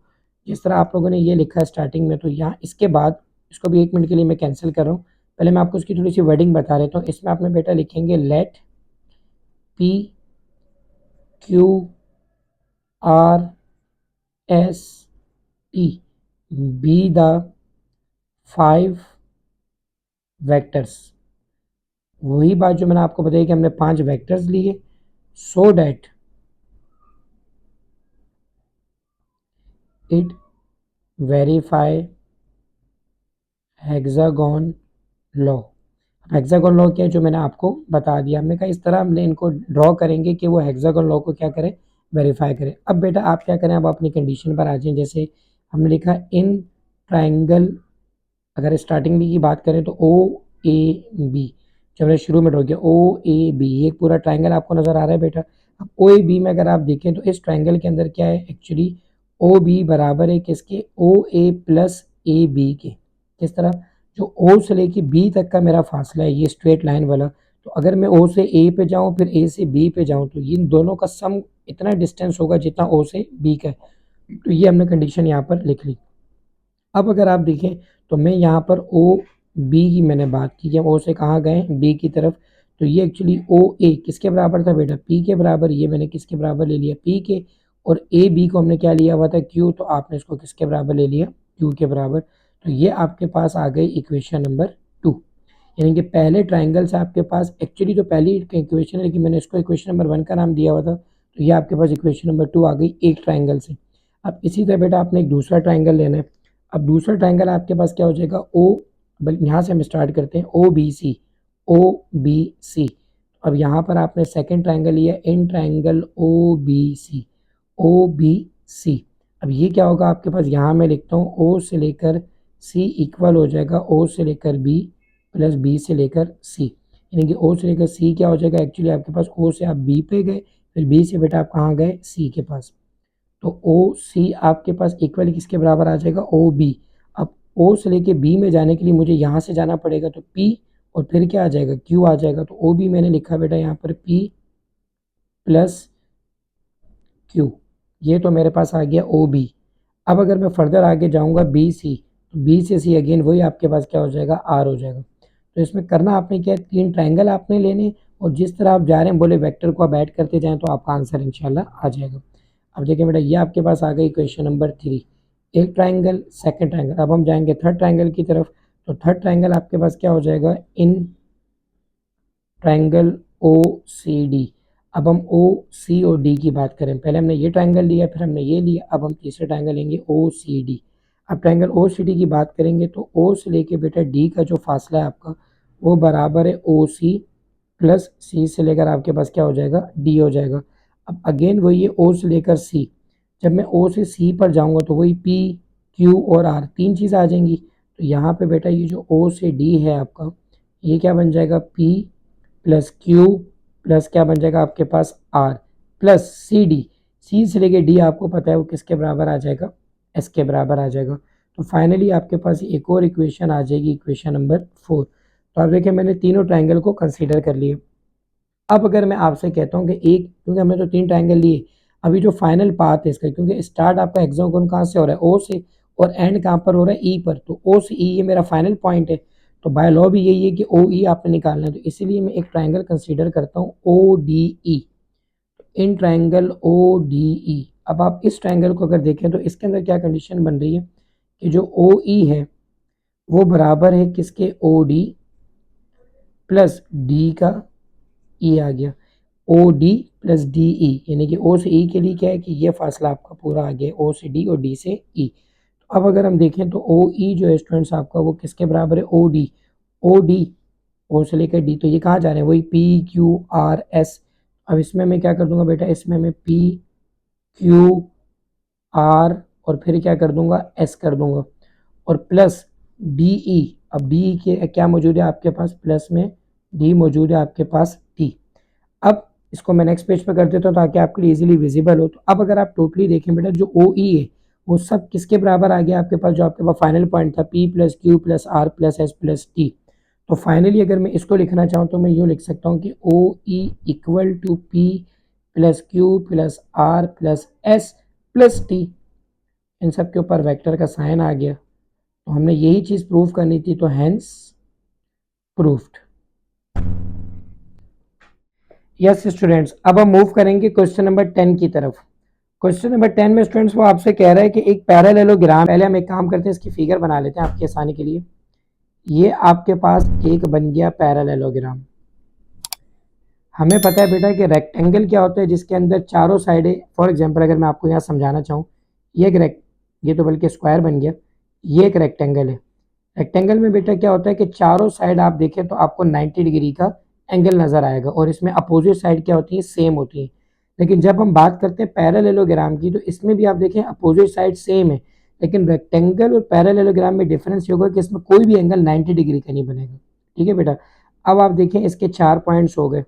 जिस तरह आप लोगों ने ये लिखा है स्टार्टिंग में, तो यहाँ इसके बाद इसको भी 1 मिनट के लिए मैं कैंसिल कर रहा हूँ। पहले मैं आपको उसकी थोड़ी सी वर्डिंग बता देता हूँ। इसमें आपने बेटा लिखेंगे let P Q R S T be the 5 vectors. वही बात जो मैंने आपको बताई कि हमने 5 वेक्टर्स लिए, so that it verify hexagon law. Hexagon law क्या है जो मैंने आपको बता दिया। हमने कहा इस तरह हमने इनको ड्रॉ करेंगे कि वो हेक्सागोन लॉ को क्या करें, वेरीफाई करें। अब बेटा आप क्या करें, अब अपनी कंडीशन पर आ जाएं। जैसे हमने लिखा इन ट्राइंगल, अगर स्टार्टिंग बी की बात करें तो ओ ए बी, जब हमने शुरू में ड्रॉ किया ओ ए बी, ये पूरा ट्राइंगल आपको नजर आ रहा है बेटा। अब ओ ए बी में अगर आप देखें तो इस ट्राइंगल के अंदर क्या है, एक्चुअली ओ बी बराबर है किसके, ओ ए प्लस ए बी के। किस तरह, जो ओ से लेके बी तक का मेरा फासला है ये स्ट्रेट लाइन वाला, तो अगर मैं ओ से ए पे जाऊं फिर ए से बी पे जाऊं तो इन दोनों का सम इतना डिस्टेंस होगा जितना ओ से बी का है। तो ये हमने कंडीशन यहाँ पर लिख ली। अब अगर आप देखें तो मैं यहाँ पर ओ बी की मैंने बात की, जब ओ से कहाँ गए बी की तरफ, तो ये एक्चुअली ओ ए किसके बराबर था बेटा, पी के बराबर। ये मैंने किसके बराबर ले लिया, पी के। और ए बी को हमने क्या लिया हुआ था, क्यू, तो आपने इसको किसके बराबर ले लिया, क्यू के बराबर। तो ये आपके पास आ गई इक्वेशन नंबर 2। यानी कि पहले ट्राइंगल से आपके पास, एक्चुअली तो पहली इक्वेशन है लेकिन मैंने इसको इक्वेशन नंबर 1 का नाम दिया हुआ था, तो ये आपके पास इक्वेशन नंबर 2 आ गई एक ट्राइंगल से। अब इसी तरह बेटा आपने एक दूसरा ट्राइंगल लेना है। अब दूसरा ट्राइंगल आपके पास क्या हो जाएगा, ओ, बल्कि यहाँ से हम स्टार्ट करते हैं, ओ B C, O B C. अब यहाँ पर आपने सेकेंड ट्राइंगल लिया in triangle O B C, O B C. अब ये क्या होगा आपके पास, यहाँ मैं लिखता हूँ ओ से लेकर सी इक्वल हो जाएगा ओ से लेकर बी प्लस बी से लेकर सी। यानी कि ओ से लेकर सी क्या हो जाएगा, एक्चुअली आपके पास ओ से आप बी पे गए, फिर बी से बेटा आप कहाँ गए, सी के पास। तो ओ सी आपके पास इक्वल किसके बराबर आ जाएगा, ओ बी। अब ओ से लेके बी में जाने के लिए मुझे यहाँ से जाना पड़ेगा, तो पी और फिर क्या आ जाएगा, क्यू आ जाएगा। तो ओ बी मैंने लिखा बेटा यहाँ पर पी प्लस क्यू, ये तो मेरे पास आ गया ओ बी। अब अगर मैं फर्दर आगे जाऊँगा बी सी, तो बी से सी अगेन वही आपके पास क्या हो जाएगा, आर हो जाएगा। तो इसमें करना आपने क्या है, 3 ट्राइंगल आपने लेने, और जिस तरह आप जा रहे हैं बोले वेक्टर को आप ऐड करते जाएं तो आपका आंसर इंशाल्लाह आ जाएगा। अब देखिए बेटा ये आपके पास आ गई क्वेश्चन नंबर 3, एक ट्राइंगल सेकंड ट्राइंगल। अब हम जाएंगे थर्ड ट्राइंगल की तरफ। तो थर्ड ट्राइंगल आपके पास क्या हो जाएगा, इन ट्राइंगल ओ सी डी। अब हम ओ सी और डी की बात करें, पहले हमने ये ट्राइंगल लिया फिर हमने ये लिया, अब हम तीसरे ट्राइंगल लेंगे ओ सी डी। अब ट्राइंगल ओ सी डी की बात करेंगे तो ओ से लेके बेटा डी का जो फासला है आपका वो बराबर है ओ सी प्लस सी से लेकर आपके पास क्या हो जाएगा, डी हो जाएगा। अब अगेन वही है ओ से लेकर सी, जब मैं ओ से सी पर जाऊंगा तो वही पी क्यू और आर तीन चीज़ आ जाएंगी। तो यहाँ पे बेटा ये जो ओ से डी है आपका, ये क्या बन जाएगा, पी प्लस क्यू प्लस क्या बन जाएगा आपके पास, आर प्लस सी डी। सी से लेके डी आपको पता है वो किसके बराबर आ जाएगा, एस के बराबर आ जाएगा। तो फाइनली आपके पास एक और इक्वेशन आ जाएगी, इक्वेशन नंबर 4। तो आप देखिए मैंने तीनों ट्राइंगल को कंसीडर कर लिए। अब अगर मैं आपसे कहता हूँ कि एक, क्योंकि हमने तो 3 ट्राइंगल लिए, अभी जो फाइनल पाथ है इसका, क्योंकि स्टार्ट आपका हेक्सागोन कहाँ से हो रहा है, ओ से, और एंड कहाँ पर हो रहा है, ई पर। तो ओ से ई ये मेरा फाइनल पॉइंट है, तो बाय लॉ भी यही है कि ओ ई आपने निकालना है। तो इसीलिए मैं एक ट्राइंगल कंसीडर करता हूँ O D E, in triangle O D E. अब आप इस ट्राइंगल को अगर देखें तो इसके अंदर क्या कंडीशन बन रही है कि जो ओ ई है वो बराबर है किसके, ओ डी प्लस डी का ई आ गया, O D plus D E. यानी कि ओ से ई के लिए क्या है कि ये फासला आपका पूरा आ गया, ओ से डी और डी से ई। तो अब अगर हम देखें तो ओ ई जो है स्टूडेंट्स आपका वो किसके बराबर है, ओ डी। ओ डी, ओ से लेकर डी, तो ये कहाँ जा रहे हैं, वही पी क्यू आर एस। अब इसमें मैं क्या कर दूंगा बेटा, इसमें मैं पी क्यू आर और फिर क्या कर दूंगा, एस कर दूंगा, और प्लस डी ई। अब डी ई के क्या मौजूद है आपके पास, प्लस में डी मौजूद है आपके पास टी। अब इसको मैं नेक्स्ट पेज पे कर देता हूँ ताकि आपके लिए इजीली विजिबल हो। तो अब अगर आप टोटली देखें बेटा, जो ओ ई है वो सब किसके बराबर आ गया आपके पास, जो आपके पास फाइनल पॉइंट था P plus Q plus R plus S plus T. तो फाइनली अगर मैं इसको लिखना चाहूँ तो मैं यूँ लिख सकता हूँ कि O E equal to P plus Q plus R plus S plus T. इन सब के ऊपर वेक्टर का साइन आ गया। तो हमने यही चीज़ प्रूव करनी थी, तो हैंस प्रूफ्ड। यस स्टूडेंट्स, अब हम मूव करेंगे क्वेश्चन नंबर 10 की तरफ। क्वेश्चन नंबर 10 में स्टूडेंट्स वो आपसे कह रहा है कि एक पैरेललोग्राम, पहले हम एक काम करते हैं, इसकी फिगर बना लेते हैं आपकी आसानी के लिए। ये आपके पास एक बन गया पैरेललोग्राम। हमें पता है बेटा कि रेक्टेंगल क्या होता है, जिसके अंदर चारों साइडें, फॉर एग्जांपल अगर मैं आपको यहाँ समझाना चाहूँ, ये तो बल्कि स्क्वायर बन गया, ये एक रेक्टेंगल है। रेक्टेंगल में बेटा क्या होता है कि चारों साइड आप देखें तो आपको 90 डिग्री का एंगल नज़र आएगा, और इसमें अपोजिट साइड क्या होती है, सेम होती है। लेकिन जब हम बात करते हैं पैरेललोग्राम की, तो इसमें भी आप देखें अपोजिट साइड सेम है, लेकिन रेक्टेंगल और पैरेललोग्राम में डिफरेंस ये होगा कि इसमें कोई भी एंगल 90 डिग्री का नहीं बनेगा। ठीक है बेटा। अब आप देखें इसके 4 पॉइंट्स हो गए,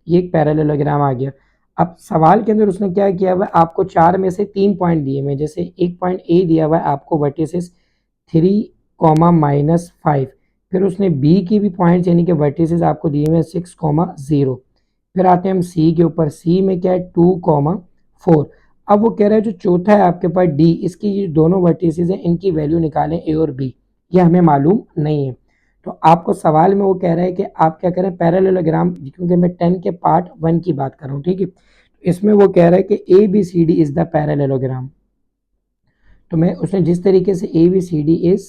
ये एक पैरेललोग्राम आ गया। अब सवाल के अंदर उसने क्या किया हुआ है, आपको 4 में से 3 पॉइंट दिए हुए, जैसे एक पॉइंट ए दिया हुआ है आपको वर्टिसेस 3 कॉमा -5, फिर उसने बी की भी पॉइंट्स यानी कि वर्टिसेस आपको दिए हुए हैं 6 कॉमा 0। फिर आते हैं हम सी के ऊपर, सी में क्या है 2 कॉमा 4। अब वो कह रहा है जो चौथा है आपके पास डी, इसकी ये दोनों वर्टिसेस हैं, इनकी वैल्यू निकालें ए और बी, ये हमें मालूम नहीं है। तो आपको सवाल में वो कह रहा है कि आप क्या करें पैरेललोग्राम, क्योंकि मैं 10 के पार्ट 1 की बात कर रहा हूँ, ठीक है। इसमें वो कह रहा है कि A B C D is the parallelogram. तो मैं उसने जिस तरीके से A B C D is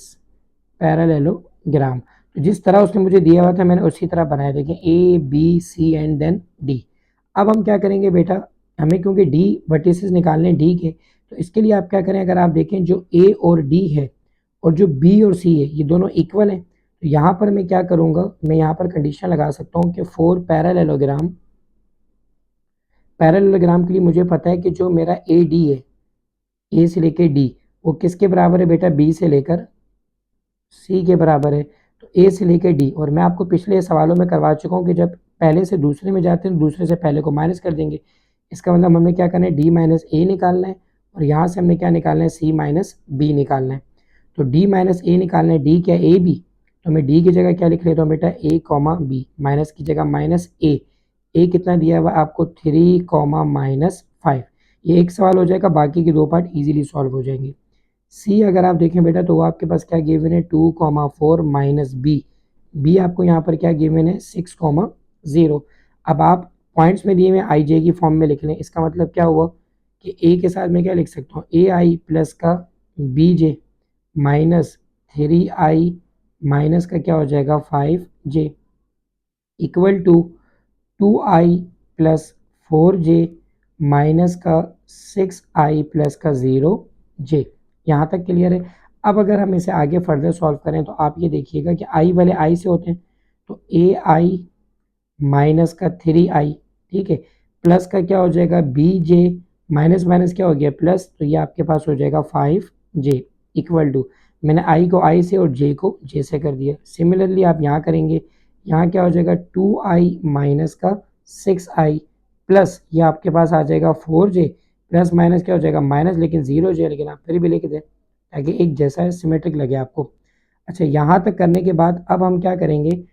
parallelogram, तो जिस तरह उसने मुझे दिया हुआ था मैंने उसी तरह बनाया। देखें A B C and then D. अब हम क्या करेंगे बेटा, हमें क्योंकि डी वर्टिसेस निकालने डी के, तो इसके लिए आप क्या करें, अगर आप देखें जो ए और डी है और जो बी और सी है ये दोनों इक्वल है, तो यहाँ पर मैं क्या करूँगा, मैं यहाँ पर कंडीशन लगा सकता हूँ कि फॉर पैरेललोग्राम, पैरेललोग्राम के लिए मुझे पता है कि जो मेरा ए डी है, ए से लेकर डी, वो किसके बराबर है बेटा, बी से लेकर सी के बराबर है। तो ए से लेकर डी, और मैं आपको पिछले सवालों में करवा चुका हूँ कि जब पहले से दूसरे में जाते हैं तो दूसरे से पहले को माइनस कर देंगे। इसका मतलब हमने क्या करना है, डी माइनस ए निकालना है, और यहाँ से हमने क्या निकालना है, सी माइनस बी निकालना है। तो डी माइनस ए निकालना है, डी क्या ए बी, तो मैं डी की जगह क्या लिख लेता हूँ बेटा, ए कॉमा बी, माइनस की जगह माइनस ए। ए कितना दिया हुआ आपको 3 कॉमा -5। ये एक सवाल हो जाएगा, बाकी के 2 पार्ट इजीली सॉल्व हो जाएंगे। सी अगर आप देखें बेटा तो वो आपके पास क्या गिवन है, 2,4 माइनस बी, बी आपको यहाँ पर क्या गिवन है, 6,0। अब आप पॉइंट्स में दिए हुए आई जे की फॉर्म में लिख लें। इसका मतलब क्या हुआ कि ए के साथ मैं क्या लिख सकता हूँ, ए आई प्लस का B j minus 3i minus का क्या हो जाएगा 5j equal to 2i plus 4j minus का 6i प्लस का 0j। यहाँ तक क्लियर है। अब अगर हम इसे आगे फर्दर सॉल्व करें तो आप ये देखिएगा कि i वाले i से होते हैं, तो ai माइनस का 3i, ठीक है, प्लस का क्या हो जाएगा bj, माइनस माइनस क्या हो गया प्लस, तो ये आपके पास हो जाएगा 5j इक्वल टू, मैंने i को i से और j को j से कर दिया। सिमिलरली आप यहाँ करेंगे, यहाँ क्या हो जाएगा 2i माइनस का 6i प्लस ये आपके पास आ जाएगा 4j, प्लस माइनस क्या हो जाएगा माइनस, लेकिन 0j, लेकिन आप फिर भी लिख दें ताकि एक जैसा है, सिमेट्रिक लगे आपको। अच्छा, यहाँ तक करने के बाद अब हम क्या करेंगे,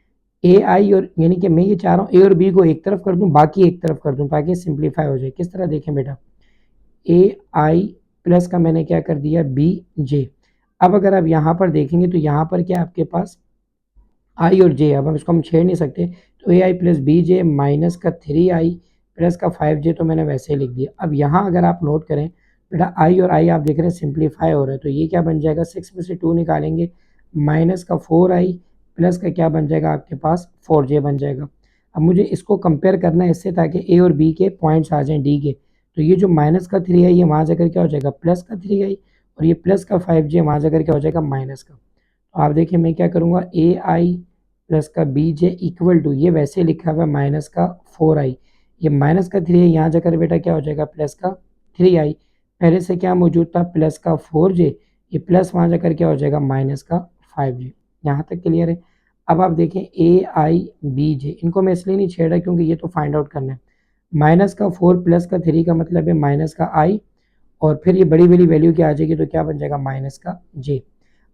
ए आई और यानी कि मैं ये चाह रहा हूँ ए और बी को एक तरफ कर दूँ, बाकी एक तरफ कर दूँ ताकि सिंप्लीफाई हो जाए। किस तरह देखें बेटा, ए आई प्लस का मैंने क्या कर दिया बी जे। अब अगर आप यहाँ पर देखेंगे तो यहाँ पर क्या आपके पास आई और जे, अब हम इसको हम छेड़ नहीं सकते, तो ए i plus B j minus का 3i प्लस का 5j, तो मैंने वैसे ही लिख दिया। अब यहाँ अगर आप नोट करें बेटा, आई और आई आप देख रहे हैं सिंप्लीफाई हो रहा है, तो ये क्या बन जाएगा, 6 में से 2 निकालेंगे, माइनस का 4i प्लस का क्या बन जाएगा आपके पास 4j बन जाएगा। अब मुझे इसको कंपेयर करना है इससे ताकि ए और बी के पॉइंट्स आ जाएँ डी के, तो ये जो माइनस का 3i है वहाँ जाकर क्या हो जाएगा प्लस का 3i, और ये प्लस का 5j वहाँ जाकर क्या हो जाएगा माइनस का। तो आप देखिए मैं क्या करूँगा, ए आई प्लस का बी जे इक्वल टू, ये वैसे लिखा हुआ है माइनस का 4i, ये माइनस का 3 है, यहाँ जाकर बेटा क्या हो जाएगा प्लस का 3i, पहले से क्या मौजूद था प्लस का 4j, ये प्लस वहाँ जाकर क्या हो जाएगा माइनस का 5j। यहाँ तक क्लियर है। अब आप देखें ए आई बी जे, इनको मैं इसलिए नहीं छेड़ रहा क्योंकि ये तो फाइंड आउट करना है। माइनस का 4 प्लस का 3 का मतलब है माइनस का आई, और फिर ये बड़ी वाली वैल्यू क्या आ जाएगी, तो क्या बन जाएगा माइनस का जे।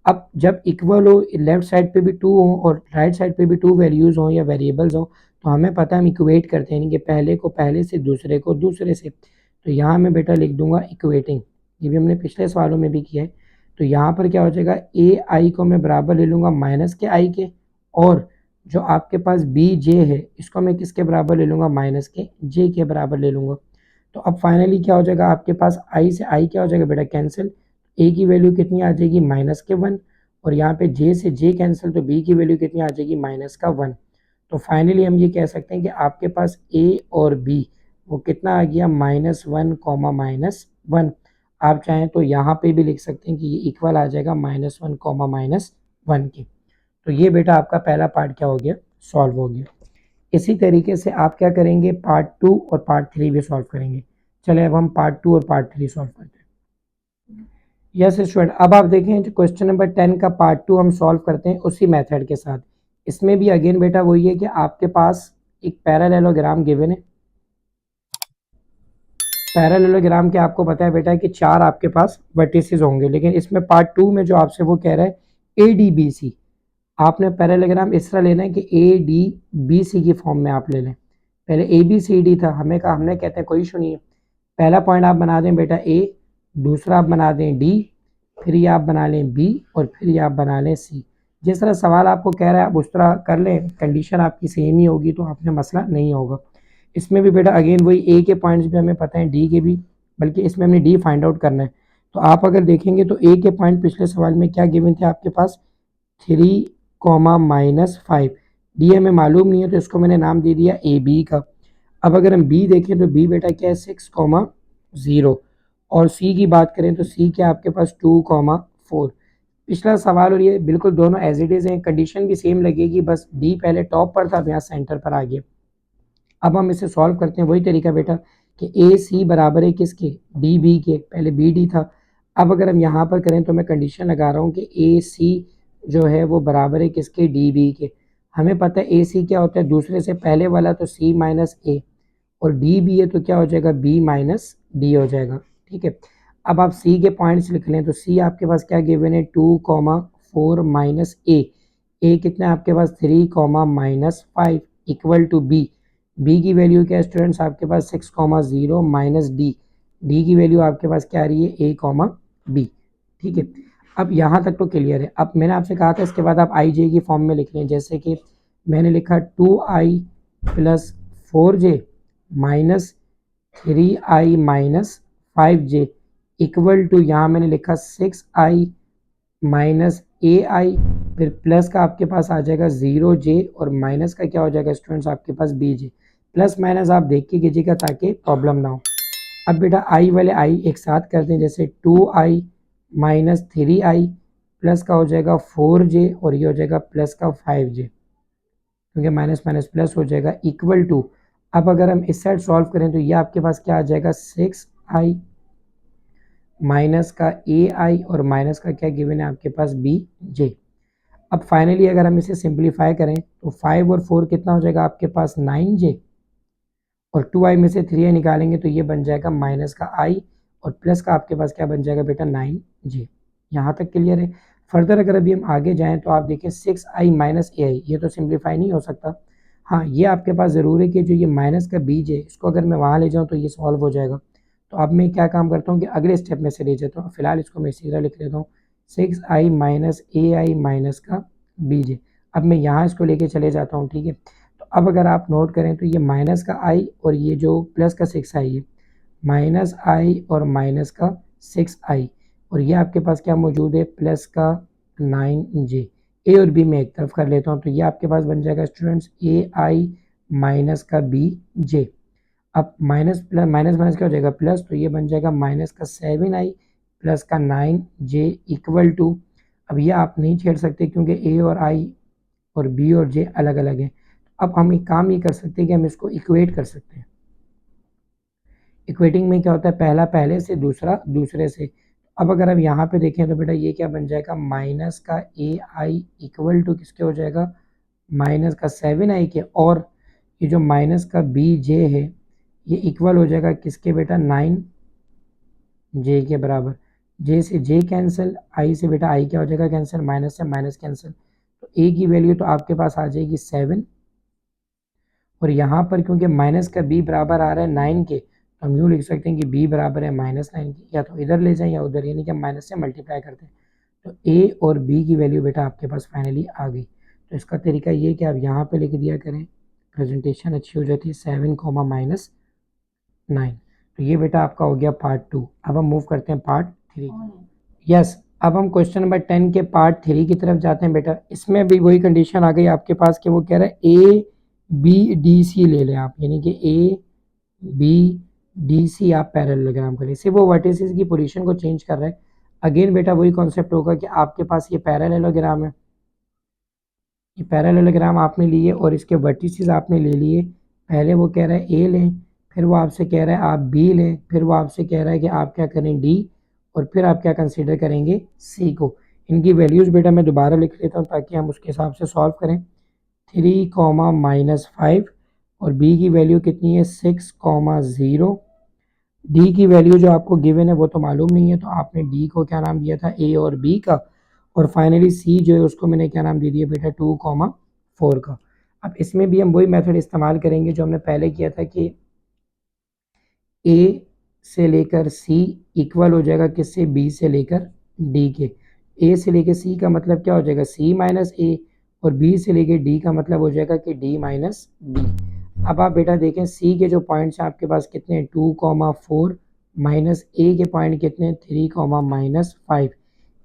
अब जब इक्वल हो, लेफ्ट साइड पे भी 2 हो और राइट साइड पे भी 2 वैल्यूज़ हों या वेरिएबल्स हों, तो हमें पता है हम इक्वेट करते हैं, यानी कि पहले को पहले से, दूसरे को दूसरे से। तो यहाँ मैं बेटा लिख दूंगा इक्वेटिंग, ये भी हमने पिछले सवालों में भी किया है। तो यहाँ पर क्या हो जाएगा, ए आई को मैं बराबर ले लूँगा माइनस के आई के, और जो आपके पास बी जे है इसको मैं किसके बराबर ले लूँगा, माइनस के जे के बराबर ले लूँगा। तो अब फाइनली क्या हो जाएगा, आपके पास आई से आई क्या हो जाएगा बेटा, कैंसिल। ए की वैल्यू कितनी आ जाएगी, माइनस के 1, और यहाँ पे जे से जे कैंसिल, तो बी की वैल्यू कितनी आ जाएगी, माइनस का 1। तो फाइनली हम ये कह सकते हैं कि आपके पास ए और बी वो कितना आ गया, -1 कॉमा -1। आप चाहें तो यहाँ पे भी लिख सकते हैं कि ये इक्वल आ जाएगा -1 कॉमा -1 के। तो ये बेटा आपका पहला पार्ट क्या हो गया, सॉल्व हो गया। इसी तरीके से आप क्या करेंगे, पार्ट 2 और पार्ट 3 भी सॉल्व करेंगे। चले अब हम पार्ट 2 और पार्ट 3 सॉल्व करते हैं। यस स्टूडेंट, अब आप देखें जो क्वेश्चन नंबर 10 का पार्ट 2 हम सॉल्व करते हैं उसी मेथड के साथ। इसमें भी अगेन बेटा वही है कि आपके पास एक पैरेललोग्राम गिवन है। पैरेललोग्राम के आपको पता है बेटा कि 4 आपके पास वर्टिसेस होंगे, लेकिन इसमें पार्ट 2 में जो आपसे वो कह रहा है ए डी बी सी, आपने पैरेललोग्राम इस तरह लेना है कि ए डी बी सी की फॉर्म में आप ले लें। पहले ए बी सी डी था, हमें कहा, हमने कहते हैं कोई इशू नहीं है, पहला पॉइंट आप बना दें बेटा ए, दूसरा आप बना दें डी, फिर ये आप बना लें बी, और फिर ये आप बना लें सी। जिस तरह सवाल आपको कह रहा है आप उस तरह कर लें, कंडीशन आपकी सेम ही होगी तो आपने मसला नहीं होगा। इसमें भी बेटा अगेन वही ए के पॉइंट्स भी हमें पता है, डी के भी, बल्कि इसमें हमने डी फाइंड आउट करना है। तो आप अगर देखेंगे तो ए के पॉइंट पिछले सवाल में क्या गिवन थे आपके पास, 3 कॉमा -5। डी हमें मालूम नहीं है तो इसको मैंने नाम दे दिया ए बी का। अब अगर हम बी देखें तो बी बेटा क्या है, 6,0, और सी की बात करें तो सी क्या आपके पास 2,4। पिछला सवाल और ये बिल्कुल दोनों एज इट इज़ हैं, कंडीशन भी सेम लगेगी, बस डी पहले टॉप पर था, अब यहाँ सेंटर पर आ गया। अब हम इसे सॉल्व करते हैं, वही तरीका बेटा कि ए सी बराबर है किसके, डी बी के, पहले बी डी था। अब अगर हम यहाँ पर करें तो मैं कंडीशन लगा रहा हूँ कि ए सी जो है वो बराबर है किसके, डी बी के। हमें पता है ए सी क्या होता है, दूसरे से पहले वाला, तो सी माइनस ए, और डी बी है तो क्या हो जाएगा, बी माइनस डी हो जाएगा। ठीक है, अब आप सी के पॉइंट्स लिख लें, तो सी आपके पास क्या गिवन है, 2,4 माइनस ए कितना है आपके पास, 3,-5 इक्वल टू बी। बी की वैल्यू क्या है स्टूडेंट्स आपके पास, 6,0 माइनस डी, डी की वैल्यू आपके पास क्या आ रही है, a, b। ठीक है, अब यहाँ तक तो क्लियर है। अब मैंने आपसे कहा था इसके बाद आप आई जे की फॉर्म में लिख लें, जैसे कि मैंने लिखा 2i plus 4j minus 3i minus 5j equal to, यहाँ मैंने लिखा 6i माइनस ए आई, फिर प्लस का आपके पास आ जाएगा 0j, और माइनस का क्या हो जाएगा स्टूडेंट्स आपके पास bj। प्लस माइनस आप देख के कीजिएगा ताकि प्रॉब्लम ना हो। अब बेटा आई वाले आई एक साथ करते हैं, जैसे 2i माइनस 3i प्लस का हो जाएगा 4j, और ये हो जाएगा प्लस का 5j, क्योंकि माइनस माइनस प्लस हो जाएगा इक्वल टू। अब अगर हम इस साइड सॉल्व करें तो ये आपके पास क्या आ जाएगा, 6i माइनस का ए आई, और माइनस का क्या गिवन है आपके पास, बी जे। अब फाइनली अगर हम इसे सिंप्लीफाई करें तो 5 और 4 कितना हो जाएगा आपके पास, 9j, और 2i में से 3i निकालेंगे तो ये बन जाएगा माइनस का i, और प्लस का आपके पास क्या बन जाएगा बेटा, 9j। यहाँ तक क्लियर है। फर्दर अगर अभी हम आगे जाएं तो आप देखें 6i माइनस ए आई, ये तो सिंप्लीफाई नहीं हो सकता। हाँ, ये आपके पास ज़रूर है कि जो ये माइनस का बीज है इसको अगर मैं वहाँ ले जाऊँ तो ये सॉल्व हो जाएगा। तो अब मैं क्या काम करता हूँ कि अगले स्टेप में से ले जाता हूँ, फिलहाल इसको मैं सीधा लिख लेता हूँ 6i माइनस ए आई माइनस का बीज। अब मैं यहाँ इसको लेके चले जाता हूँ। ठीक है, तो अब अगर आप नोट करें तो ये माइनस का आई और ये जो प्लस का 6i है, माइनस आई और माइनस का 6i, और ये आपके पास क्या मौजूद है, प्लस का 9j। ए और बी में एक तरफ कर लेता हूँ तो ये आपके पास बन जाएगा स्टूडेंट्स ए आई माइनस का बी जे। अब माइनस प्लस माइनस माइनस क्या हो जाएगा, प्लस, तो ये बन जाएगा माइनस का 7i प्लस का 9j इक्वल टू। अब ये आप नहीं छेड़ सकते क्योंकि ए और आई और बी और जे अलग अलग हैं। अब हम एक काम ये कर सकते हैं कि हम इसको इक्वेट कर सकते हैं। इक्वेटिंग में क्या होता है, पहला पहले से, दूसरा दूसरे से। अब अगर हम यहाँ पे देखें तो बेटा ये क्या बन जाएगा, माइनस का ए आई इक्वल टू किसके हो जाएगा, माइनस का 7i के, और ये जो माइनस का बी जे है ये इक्वल हो जाएगा किसके बेटा 9 जे के बराबर। जे से जे कैंसिल, आई से बेटा आई क्या हो जाएगा कैंसिल, माइनस से माइनस कैंसिल, तो ए की वैल्यू तो आपके पास आ जाएगी 7। और यहाँ पर क्योंकि माइनस का बी बराबर आ रहा है 9 के, तो हम यूँ लिख सकते हैं कि बी बराबर है -9 की, या तो इधर ले जाएं या उधर, यानी कि हम माइनस से मल्टीप्लाई करते हैं। तो ए और बी की वैल्यू बेटा आपके पास फाइनली आ गई। तो इसका तरीका ये कि आप यहाँ पे लिख दिया करें, प्रेजेंटेशन अच्छी हो जाती है, 7 -9। तो ये बेटा आपका हो गया पार्ट 2। अब हम मूव करते हैं पार्ट 3। यस, अब हम क्वेश्चन नंबर 10 के पार्ट 3 की तरफ जाते हैं बेटा। इसमें भी वही कंडीशन आ गई आपके पास कि वो कह रहा है ए बी डी सी ले लें आप, यानी कि ए बी डी सी आप पैरेललोग्राम करें। सिर्फ वो वर्टिसेस की पोजीशन को चेंज कर रहा है। अगेन बेटा वही कॉन्सेप्ट होगा कि आपके पास ये पैरेललोग्राम है, ये पैरेललोग्राम आपने लिए और इसके वर्टिसेस आपने ले लिए। पहले वो कह रहा है ए लें, फिर वो आपसे कह रहा है आप बी लें, फिर वो आपसे कह रहा है कि आप क्या करें डी, और फिर आप क्या कंसीडर करेंगे सी को। इनकी वैल्यूज़ बेटा मैं दोबारा लिख लेता हूँ ताकि हम उसके हिसाब से सॉल्व करें। 3, -5 और बी की वैल्यू कितनी है 6, 0। डी की वैल्यू जो आपको गिवन है वो तो मालूम नहीं है, तो आपने डी को क्या नाम दिया था ए और बी का, और फाइनली सी जो है उसको मैंने क्या नाम दे दिया बेटा 2, 4 का। अब इसमें भी हम वही मेथड इस्तेमाल करेंगे जो हमने पहले किया था कि ए से लेकर सी इक्वल हो जाएगा किससे, बी से लेकर डी के। ए से लेकर सी का मतलब क्या हो जाएगा सी माइनस ए, और बी से लेकर डी का मतलब हो जाएगा कि डी माइनस बी। अब आप बेटा देखें सी के जो पॉइंट्स हैं आपके पास कितने हैं 2, 4, माइनस ए के पॉइंट कितने हैं 3, -5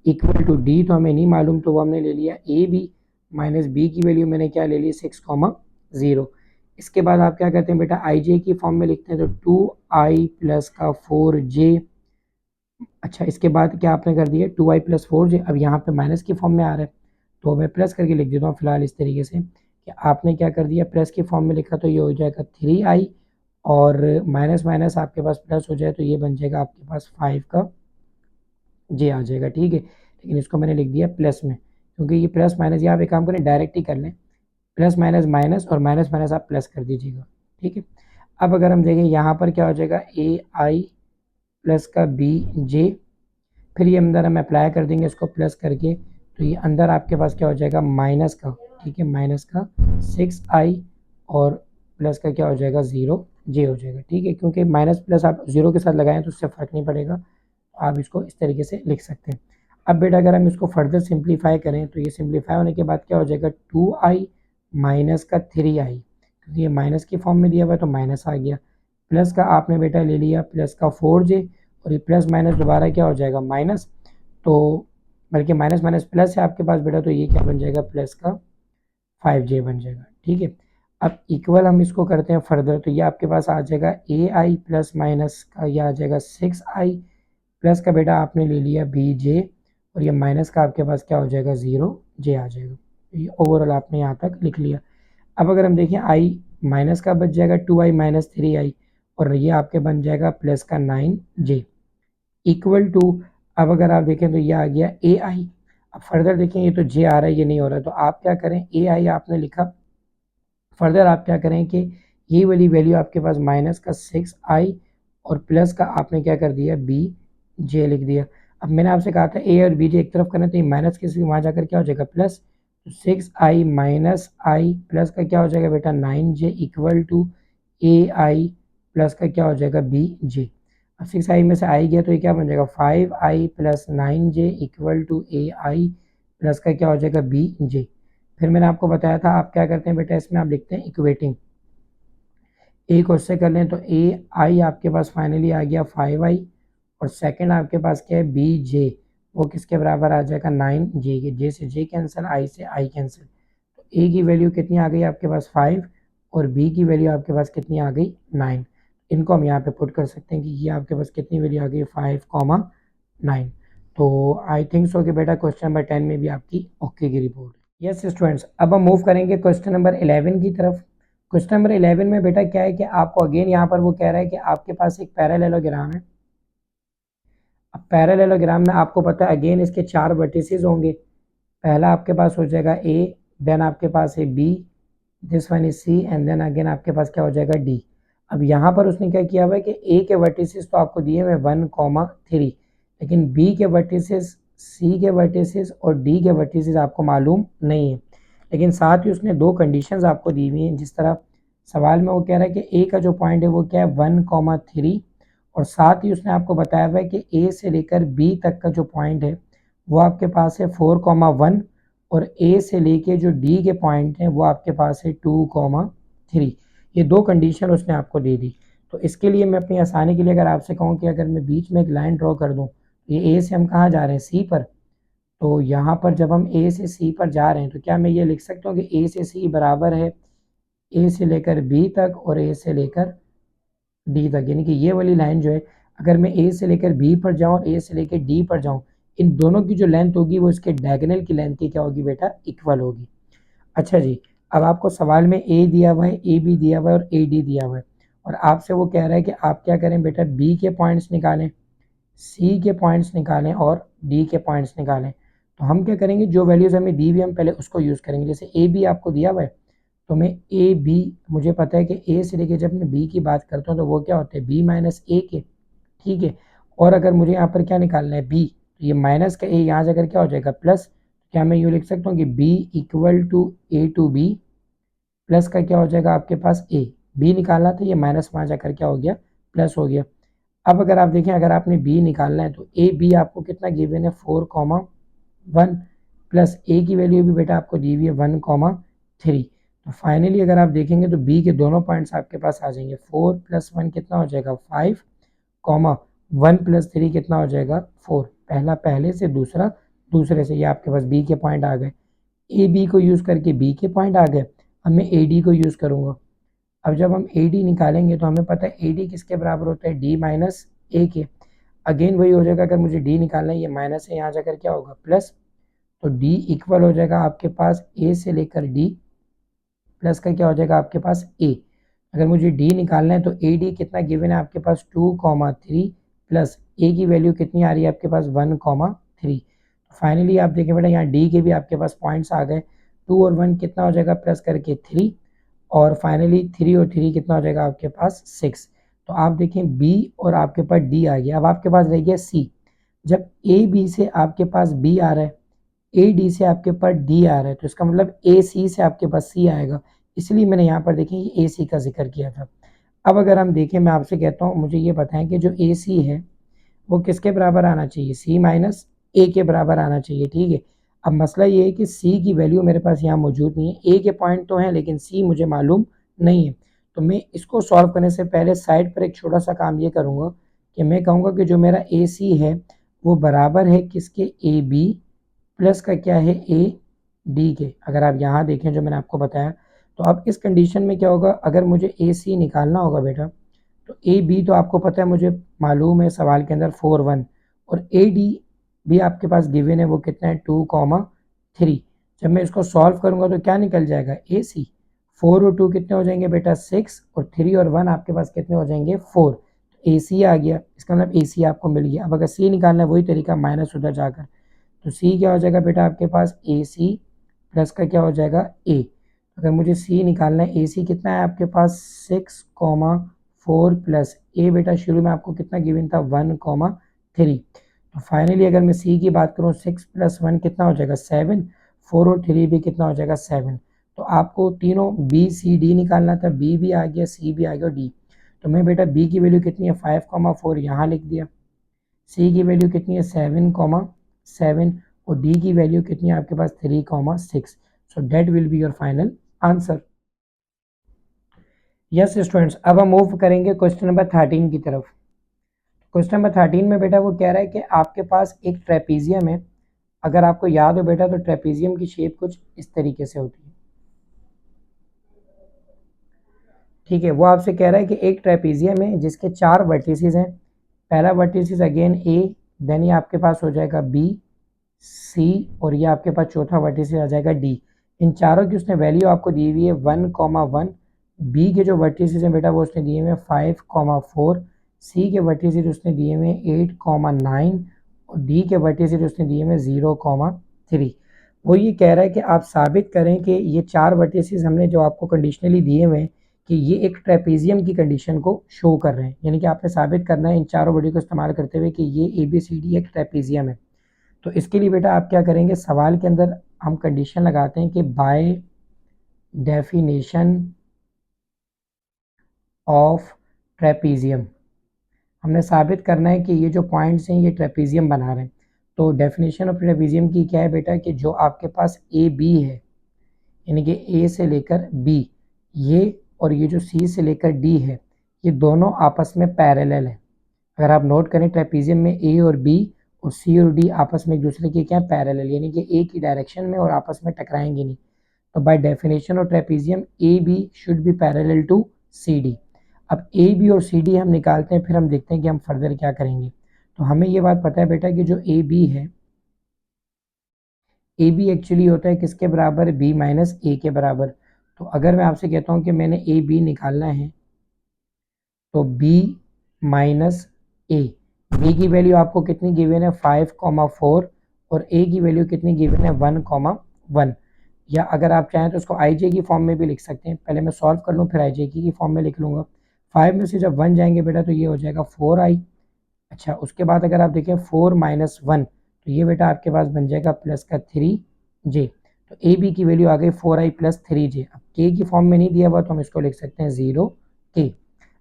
इक्वल टू डी तो हमें नहीं मालूम, तो वो हमने ले लिया ए बी, माइनस बी की वैल्यू मैंने क्या ले ली 6, 0। इसके बाद आप क्या करते हैं बेटा आई जे की फॉर्म में लिखते हैं, तो 2i प्लस का 4j। अच्छा, इसके बाद क्या आपने कर दिया 2i प्लस 4j। अब यहाँ पे माइनस की फॉर्म में आ रहा है तो मैं प्लस करके लिख देता हूँ फिलहाल इस तरीके से कि आपने क्या कर दिया प्लस की फॉर्म में लिखा, तो ये हो जाएगा 3i, और माइनस माइनस आपके पास प्लस हो जाए तो ये बन जाएगा आपके पास 5 का j आ जाएगा, ठीक है। लेकिन इसको मैंने लिख दिया प्लस में, क्योंकि ये प्लस माइनस, ये आप एक काम करें डायरेक्ट ही कर लें, प्लस माइनस माइनस और माइनस माइनस आप प्लस कर दीजिएगा, ठीक है। अब अगर हम देखें यहाँ पर क्या हो जाएगा ए आई प्लस का बी जे, फिर ये अंदर हम अप्लाई कर देंगे इसको प्लस करके, तो ये अंदर आपके पास क्या हो जाएगा माइनस का, ठीक है, माइनस का 6i, और प्लस का क्या हो जाएगा 0j हो जाएगा, ठीक है। क्योंकि माइनस प्लस आप 0 के साथ लगाएं तो उससे फ़र्क नहीं पड़ेगा, आप इसको इस तरीके से लिख सकते हैं। अब बेटा अगर हम इसको फर्दर सिंप्लीफाई करें तो ये सिंप्लीफाई होने के बाद क्या हो जाएगा 2i माइनस का 3i, क्योंकि ये माइनस की फॉर्म में दिया हुआ है तो माइनस आ गया, प्लस का आपने बेटा ले लिया प्लस का 4j, और ये प्लस माइनस दोबारा क्या हो जाएगा माइनस, तो बल्कि माइनस माइनस प्लस है आपके पास बेटा, तो ये क्या बन जाएगा प्लस का 5j बन जाएगा, ठीक है। अब इक्वल हम इसको करते हैं फर्दर, तो ये आपके पास आ जाएगा ए आई प्लस माइनस का, ये आ जाएगा 6i, प्लस का बेटा आपने ले लिया बी जे, और ये माइनस का आपके पास क्या हो जाएगा 0j आ जाएगा। ये ओवरऑल आपने यहाँ तक लिख लिया। अब अगर हम देखें आई माइनस का बच जाएगा 2i माइनस 3i, और ये आपके बन जाएगा प्लस का 9j इक्वल टू, अब अगर आप देखें तो ये आ गया ए आई। अब फर्दर देखें ये तो जे आ रहा है, ये नहीं हो रहा, तो आप क्या करें ए आई आपने लिखा, फर्दर आप क्या करें कि ये वाली वैल्यू आपके पास माइनस का 6i, और प्लस का आपने क्या कर दिया बी जे लिख दिया। अब मैंने आपसे कहा था ए और बी जे एक तरफ करना, तो ये माइनस किसी वहाँ जाकर क्या हो जाएगा प्लस, तो 6i माइनस आई प्लस का क्या हो जाएगा बेटा 9j equal to A i plus का क्या हो जाएगा बी जे। अब 6i में से आई गया तो ये क्या बन जाएगा 5i plus 9j equal to A i plus का क्या हो जाएगा बी जे। फिर मैंने आपको बताया था आप क्या करते हैं बेटा इसमें आप लिखते हैं इक्वेटिंग, ए को उससे कर लें तो ए आई आपके पास फाइनली आ गया 5i, और सेकंड आपके पास क्या है बी जे, वो किसके बराबर आ जाएगा 9j के, जे से जे कैंसिल आई से आई कैंसिल, तो ए की वैल्यू कितनी आ गई आपके पास 5, और बी की वैल्यू आपके पास कितनी आ गई 9। इनको हम यहाँ पे पुट कर सकते हैं कि ये आपके पास कितनी वैल्यू आ गई 5, 9। तो आई थिंक सो कि बेटा क्वेश्चन नंबर 10 में भी आपकी ओके की रिपोर्ट है। यस स्टूडेंट्स, अब हम मूव करेंगे क्वेश्चन नंबर 11 की तरफ। क्वेश्चन नंबर 11 में बेटा क्या है कि आपको अगेन यहाँ पर वो कह रहा है कि आपके पास एक पैरेललोग्राम है। अब पैरेललोग्राम में आपको पता है अगेन इसके 4 वर्टिसेस होंगे। पहला आपके पास हो जाएगा ए, देन आपके पास है B, this one is C, and then again आपके पास क्या हो जाएगा डी। अब यहाँ पर उसने क्या किया हुआ है कि ए के वर्टिसेस तो आपको दिए हुए 1,3, लेकिन बी के वर्टिसेस, सी के वर्टिसेस और डी के वर्टिसेस आपको मालूम नहीं है। लेकिन साथ ही उसने दो कंडीशंस आपको दी हुई हैं। जिस तरह सवाल में वो कह रहा है कि ए का जो पॉइंट है वो क्या है 1,3, और साथ ही उसने आपको बताया हुआ है कि ए से लेकर बी तक का जो पॉइंट है वो आपके पास है 4,1, और ए से लेके जो डी के पॉइंट हैं वो आपके पास है 2,3। ये दो कंडीशन उसने आपको दे दी। तो इसके लिए मैं अपनी आसानी के लिए अगर आपसे कहूँ कि अगर मैं बीच में एक लाइन ड्रॉ कर दूँ, ये ए से हम कहाँ जा रहे हैं, सी पर। तो यहाँ पर जब हम ए से सी पर जा रहे हैं तो क्या मैं ये लिख सकता हूँ कि ए से सी बराबर है ए से लेकर बी तक और ए से लेकर डी तक, यानी कि ये वाली लाइन जो है, अगर मैं ए से लेकर बी पर जाऊँ और ए से लेकर डी पर जाऊँ, इन दोनों की जो लेंथ होगी वो इसके डायगोनल की लेंथ की क्या होगी बेटा, इक्वल होगी। अच्छा जी, अब आपको सवाल में ए दिया हुआ है, ए बी दिया हुआ है और ए डी दिया हुआ है, और आपसे वो कह रहा है कि आप क्या करें बेटा, बी के पॉइंट्स निकालें, सी के पॉइंट्स निकालें और डी के पॉइंट्स निकालें। तो हम क्या करेंगे, जो वैल्यूज़ हमें दी हुई हम पहले उसको यूज़ करेंगे। जैसे ए बी आपको दिया हुआ है, तो मैं ए बी, मुझे पता है कि ए से लेके जब मैं बी की बात करता हूँ तो वो क्या होते हैं बी माइनस ए के, ठीक है। और अगर मुझे यहाँ पर क्या निकालना है बी, तो ये माइनस का ए यहाँ जाकर क्या हो जाएगा प्लस। क्या मैं यूँ लिख सकता हूँ कि B equal to B, plus का क्या हो जाएगा आपके पास ए, बी निकालना था, ये माइनस वहाँ जाकर क्या हो गया, प्लस हो गया। अब अगर आप देखें, अगर आपने बी निकालना है तो ए बी आपको कितना गिवन है 4,1, प्लस ए की वैल्यू भी बेटा आपको दी हुई है 1,3। तो फाइनली अगर आप देखेंगे तो बी के दोनों पॉइंट्स आपके पास आ जाएंगे, 4 + 1 कितना हो जाएगा 5, 1 + 3 कितना हो जाएगा 4। पहला पहले से, दूसरा दूसरे से, ये आपके पास बी के पॉइंट आ गए। ए बी को यूज़ करके बी के पॉइंट आ गए। अब मैं ए डी को यूज़ करूँगा। अब जब हम ए डी निकालेंगे तो हमें पता है ए डी किसके बराबर होता है, डी माइनस ए के। अगेन वही हो जाएगा, अगर मुझे डी निकालना है, ये माइनस है, यहाँ जाकर क्या होगा प्लस। तो डी इक्वल हो जाएगा आपके पास ए से लेकर डी, प्लस का क्या हो जाएगा आपके पास ए। अगर मुझे डी निकालना है तो ए डी कितना गिवन है आपके पास 2,3, प्लस ए की वैल्यू कितनी आ रही है आपके पास 1,3। फाइनली आप देखें बेटा, यहाँ डी के भी आपके पास पॉइंट्स आ गए, 2 और 1 कितना हो जाएगा प्लस करके 3, और फाइनली 3 और 3 कितना हो जाएगा आपके पास 6। तो आप देखें बी और आपके पास डी आ गया। अब आपके पास रह गया सी। जब ए बी से आपके पास बी आ रहा है, ए डी से आपके पास डी आ रहा है, तो इसका मतलब ए सी से आपके पास सी आएगा। इसलिए मैंने यहाँ पर देखें ये ए सी का जिक्र किया था। अब अगर हम देखें, मैं आपसे कहता हूँ मुझे ये बताएं कि जो ए सी है वो किसके बराबर आना चाहिए, सी माइनस ए के बराबर आना चाहिए, ठीक है। अब मसला ये है कि सी की वैल्यू मेरे पास यहाँ मौजूद नहीं है, ए के पॉइंट तो हैं लेकिन सी मुझे मालूम नहीं है। तो मैं इसको सॉल्व करने से पहले साइड पर एक छोटा सा काम ये करूँगा कि मैं कहूँगा कि जो मेरा ए सी है वो बराबर है किसके, ए बी प्लस का क्या है ए डी के। अगर आप यहाँ देखें जो मैंने आपको बताया, तो अब इस कंडीशन में क्या होगा, अगर मुझे ए सी निकालना होगा बेटा, तो ए बी तो आपको पता है, मुझे मालूम है सवाल के अंदर 4,1, और ए डी भी आपके पास गिवन है, वो कितना है 2,3। जब मैं इसको सॉल्व करूंगा तो क्या निकल जाएगा ए सी, 4 और 2 कितने हो जाएंगे बेटा 6, और 3 और 1 आपके पास कितने हो जाएंगे 4। तो ए सी आ गया, इसका मतलब ए सी आपको मिल गया। अब अगर सी निकालना है वही तरीका, माइनस उधर जाकर, तो सी क्या हो जाएगा बेटा आपके पास ए सी, प्लस का क्या हो जाएगा ए। अगर मुझे सी निकालना है, ए सी कितना है आपके पास 6,4, प्लस ए बेटा शुरू में आपको कितना गिवन था 1,3। तो फाइनली अगर मैं सी की बात करूँ, 6 + 1 कितना हो जाएगा 7, 4 और 3 भी कितना हो जाएगा 7। तो आपको तीनों बी सी डी निकालना था, बी भी आ गया, सी भी आ गया और डी। तो मैं बेटा बी की वैल्यू कितनी है 5,4 यहाँ लिख दिया, सी की वैल्यू कितनी है 7,7, और डी की वैल्यू कितनी है आपके पास 3,6। So that will be your final answer. Yes students, अब हम मूव करेंगे क्वेश्चन नंबर 13 की तरफ। क्वेश्चन नंबर 13 में बेटा वो कह रहा है कि आपके पास एक ट्रेपीजियम है। अगर आपको याद हो बेटा तो ट्रेपीजियम की शेप कुछ इस तरीके से होती है, ठीक है। वो आपसे कह रहा है कि एक ट्रेपीजियम है जिसके 4 वर्टिसेस हैं। पहला वर्टिसेस अगेन ए, देन ये आपके पास हो जाएगा बी, सी, और ये आपके पास चौथा वर्टिसेस आ जाएगा डी। इन चारों की उसने वैल्यू आपको दी हुई है 1,1। बी के जो वर्टिसेस हैं बेटा वो उसने दिए हुए हैं 5,4, सी के वर्टिसेस उसने दिए हुए हैं 8,9, और डी के वर्टिसेस उसने दिए हुए हैं 0,3। वो ये कह रहा है कि आप साबित करें कि ये 4 वर्टिसेस हमने जो आपको कंडीशनली दिए हुए हैं कि ये एक ट्रेपेजियम की कंडीशन को शो कर रहे हैं, यानी कि आपने साबित करना है इन चारों वर्डियो को इस्तेमाल करते हुए कि ये ABCD एक ट्रेपेजियम है। तो इसके लिए बेटा आप क्या करेंगे, सवाल के अंदर हम कंडीशन लगाते हैं कि बाय डेफिनेशन ऑफ ट्रेपेजियम हमने साबित करना है कि ये जो पॉइंट्स हैं ये ट्रेपेजियम बना रहे हैं। तो डेफिनेशन ऑफ ट्रेपेजियम की क्या है बेटा कि जो आपके पास AB है, यानी कि A से लेकर B, ये और ये जो C से लेकर D है, ये दोनों आपस में पैरेलल है। अगर आप नोट करें ट्रेपेजियम में A और B और C और D आपस में एक दूसरे के क्या पैरेलल, यानी कि एक ही डायरेक्शन में और आपस में टकराएंगे नहीं। तो by definition of trapezium AB should be parallel to CD। अब AB और CD हम निकालते हैं, फिर हम देखते हैं कि हम फर्दर क्या करेंगे। तो हमें ये बात पता है बेटा कि जो AB है, AB एक्चुअली होता है किसके बराबर, B माइनस A के बराबर। तो अगर मैं आपसे कहता हूँ कि मैंने AB निकालना है तो B माइनस A, B की वैल्यू आपको कितनी गिवन है 5,4 और A की वैल्यू कितनी गिवन है 1,1। या अगर आप चाहें तो उसको IJ की फॉर्म में भी लिख सकते हैं, पहले मैं सॉल्व कर लूँ फिर IJ की फॉर्म में लिख लूँगा। 5 में से जब 1 जाएंगे बेटा तो ये हो जाएगा 4I। अच्छा, उसके बाद अगर आप देखें 4 माइनस 1 तो ये बेटा आपके पास बन जाएगा प्लस का 3J। तो AB की वैल्यू आ गई 4I प्लस 3J। अब K की फॉर्म में नहीं दिया हुआ तो हम इसको लिख सकते हैं 0K।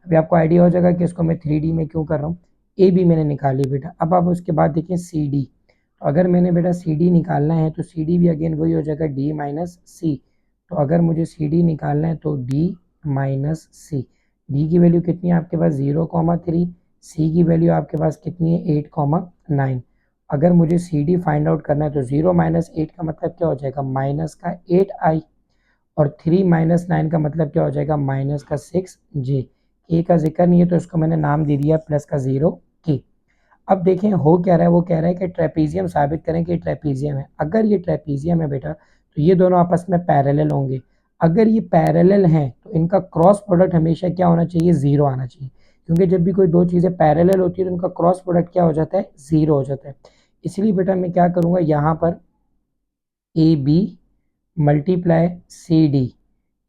अभी आपको आइडिया हो जाएगा कि इसको मैं 3D में क्यों कर रहा हूँ। AB मैंने निकाल ली बेटा। अब आप उसके बाद देखें CD। तो अगर मैंने बेटा CD निकालना है तो CD भी अगेन वही हो जाएगा D माइनस C। तो अगर मुझे CD निकालना है तो D माइनस C। D की वैल्यू कितनी है आपके पास 0,3, C की वैल्यू आपके पास कितनी है 8,9। अगर मुझे CD फाइंड आउट करना है तो 0 माइनस 8 का मतलब क्या हो जाएगा माइनस का 8I और 3 माइनस 9 का मतलब क्या हो जाएगा माइनस का 6J। K का जिक्र नहीं है तो इसको मैंने नाम दे दिया प्लस का 0K। अब देखें हो क्या रहा है, वो कह रहा है कि ट्रेपेजियम साबित करें कि ट्रेपेजियम है। अगर ये ट्रेपेजियम है बेटा तो ये दोनों आपस में पैरेलल होंगे। अगर ये पैरेलल हैं तो इनका क्रॉस प्रोडक्ट हमेशा क्या होना चाहिए, 0 आना चाहिए, क्योंकि जब भी कोई दो चीज़ें पैरेलल होती है तो उनका क्रॉस प्रोडक्ट क्या हो जाता है, 0 हो जाता है। इसलिए बेटा मैं क्या करूँगा, यहाँ पर AB मल्टीप्लाई CD,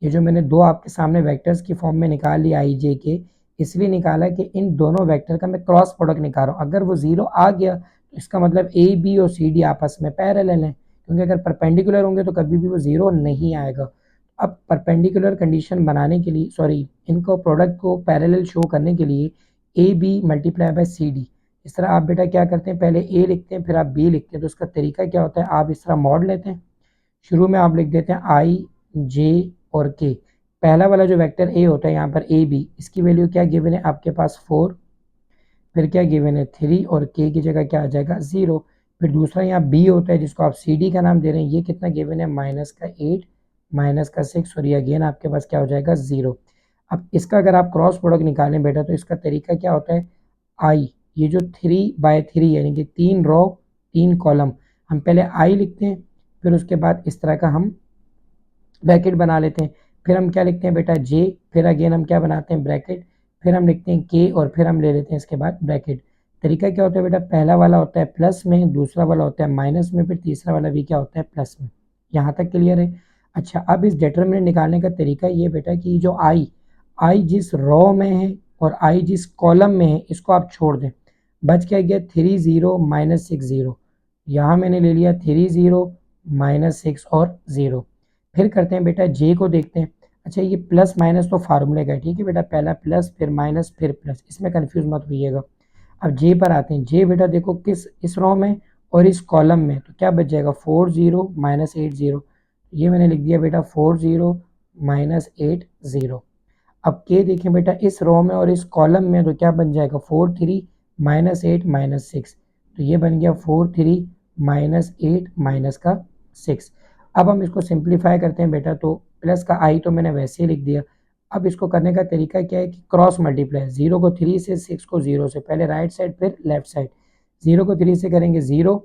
ये जो मैंने दो आपके सामने वेक्टर्स की फॉर्म में निकाल लिया IJ के, इसलिए निकाला कि इन दोनों वेक्टर का मैं क्रॉस प्रोडक्ट निकाल रहा हूँ। अगर वो 0 आ गया तो इसका मतलब AB और CD आपस में पैरेलल हैं, क्योंकि अगर परपेंडिकुलर होंगे तो कभी भी वो 0 नहीं आएगा। अब परपेंडिकुलर कंडीशन बनाने के लिए, सॉरी, इनको प्रोडक्ट को पैरेलल शो करने के लिए AB मल्टीप्लाई बाय CD। इस तरह आप बेटा क्या करते हैं, पहले A लिखते हैं फिर आप B लिखते हैं। तो इसका तरीका क्या होता है, आप इस तरह मॉड लेते हैं, शुरू में आप लिख देते हैं IJ और K। पहला वाला जो वेक्टर A होता है यहाँ पर AB, इसकी वैल्यू क्या गिवन है आपके पास 4, फिर क्या गिवन है 3 और K की जगह क्या आ जाएगा 0। फिर दूसरा यहाँ B होता है जिसको आप CD का नाम दे रहे हैं, ये कितना गिवन है माइनस का 8 माइनस का 6 और ये अगेन आपके पास क्या हो जाएगा 0। अब इसका अगर आप क्रॉस प्रोडक्ट निकालें बेटा तो इसका तरीका क्या होता है, I, ये जो 3/3 यानी कि 3 रो 3 कॉलम, हम पहले I लिखते हैं फिर उसके बाद इस तरह का हम ब्रैकेट बना लेते हैं, फिर हम क्या लिखते हैं बेटा J, फिर अगेन हम क्या बनाते हैं ब्रैकेट, फिर हम लिखते हैं K और फिर हम ले लेते हैं इसके बाद ब्रैकेट। तरीका क्या होता है बेटा, पहला वाला होता है प्लस में, दूसरा वाला होता है माइनस में, फिर तीसरा वाला भी क्या होता है प्लस में। यहाँ तक क्लियर है। अच्छा, अब इस डिटरमिनेंट निकालने का तरीका ये बेटा कि जो I जिस रो में है और I जिस कॉलम में है इसको आप छोड़ दें, बच क्या गया 30 माइनस 6 0। यहाँ मैंने ले लिया 30 माइनस 6 और 0। फिर करते हैं बेटा J को देखते हैं। अच्छा, ये प्लस माइनस तो फार्मूले का है, ठीक है बेटा, पहला प्लस फिर माइनस फिर प्लस, इसमें कंफ्यूज मत होइएगा। अब J पर आते हैं। J बेटा देखो किस इस रो में और इस कॉलम में, तो क्या बच जाएगा 40 माइनस 80। ये मैंने लिख दिया बेटा 40 माइनस 80। अब K देखें बेटा इस रो में और इस कॉलम में, तो क्या बन जाएगा 43 माइनस 8 माइनस 6, तो ये बन गया 43 माइनस 8 माइनस का 6। अब हम इसको सिंप्लीफाई करते हैं बेटा, तो प्लस का I तो मैंने वैसे ही लिख दिया। अब इसको करने का तरीका क्या है कि क्रॉस मल्टीप्लाई, 0 को 3 से, 6 को 0 से, पहले राइट साइड फिर लेफ्ट साइड। 0 को 3 से करेंगे 0,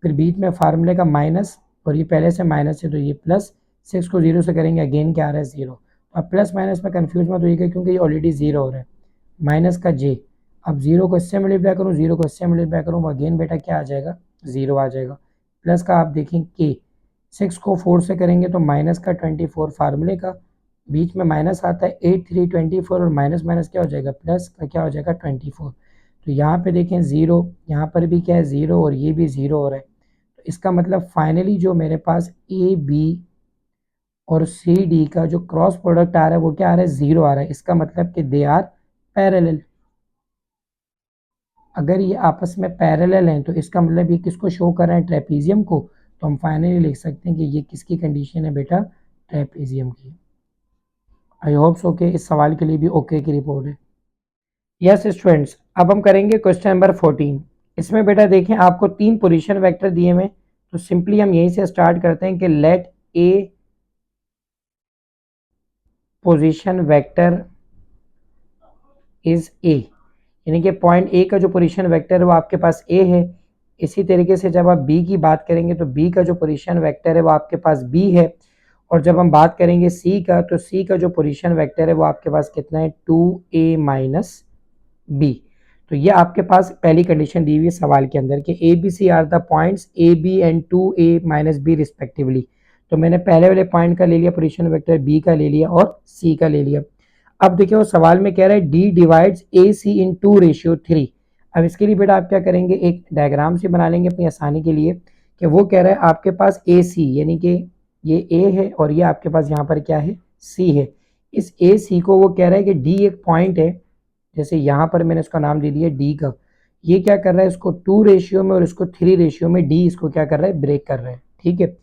फिर बीच में फार्मूले का माइनस और ये पहले से माइनस है तो ये प्लस, 6 को 0 से करेंगे अगेन क्या आ रहा है 0। अब प्लस माइनस में कंफ्यूज मत होइएगा क्योंकि ये ऑलरेडी 0 हो रहा है। माइनस का J, अब 0 को इससे मल्टीप्लाई करूँ, 0 को इससे मल्टीप्लाई करूँ, अगेन बेटा क्या आ जाएगा 0 आ जाएगा। प्लस का आप देखें K, 6 को 4 से करेंगे तो माइनस का 24 फार्मूले का, बीच में माइनस आता है 8 3 24 और माइनस माइनस क्या हो जाएगा प्लस का क्या हो जाएगा 24। तो यहाँ पे देखें ज़ीरो, यहाँ पर भी क्या है ज़ीरो और ये भी ज़ीरो हो रहा है। तो इसका मतलब फाइनली जो मेरे पास ए बी और सी डी का जो क्रॉस प्रोडक्ट आ रहा है वो क्या आ रहा है ज़ीरो आ रहा है। इसका मतलब कि दे आर पैरेलल। अगर ये आपस में पैरेलल हैं तो इसका मतलब ये किसको शो कर रहे हैं ट्रेपीजियम को। तो हम फाइनली लिख सकते हैं कि ये किसकी कंडीशन है बेटा ट्रेपीजियम की। आई होप सो के इस सवाल के लिए भी ओके की रिपोर्ट है। यस स्टूडेंट्स, अब हम करेंगे क्वेश्चन नंबर 14। इसमें बेटा देखें आपको 3 पोजीशन वेक्टर दिए हुए, तो सिंपली हम यहीं से स्टार्ट करते हैं कि let A position vector is A, यानी कि पॉइंट ए का जो पोजीशन वेक्टर है वो आपके पास ए है। इसी तरीके से जब आप बी की बात करेंगे तो बी का जो पोजीशन वेक्टर है वो आपके पास बी है। और जब हम बात करेंगे सी का तो सी का जो पोजीशन वेक्टर है वो आपके पास कितना है 2a माइनस बी। तो ये आपके पास पहली कंडीशन दी हुई है सवाल के अंदर कि A B C are the points A B and 2a minus B respectively. तो मैंने पहले वाले पॉइंट का ले लिया पोजीशन वेक्टर बी का ले लिया और सी का ले लिया। अब देखिए वो सवाल में कह रहा है डी डिवाइड्स ए सी इन 2:3। अब इसके लिए बेटा आप क्या करेंगे एक डायग्राम से बना लेंगे अपनी आसानी के लिए कि वो कह रहा है आपके पास ए सी यानी कि ये ए है और ये आपके पास यहाँ पर क्या है सी है। इस ए सी को वो कह रहा है कि डी एक पॉइंट है, जैसे यहाँ पर मैंने इसका नाम दे दिया डी का। ये क्या कर रहा है इसको 2 रेशियो में और इसको 3 रेशियो में डी इसको क्या कर रहा है ब्रेक कर रहा है। ठीक है,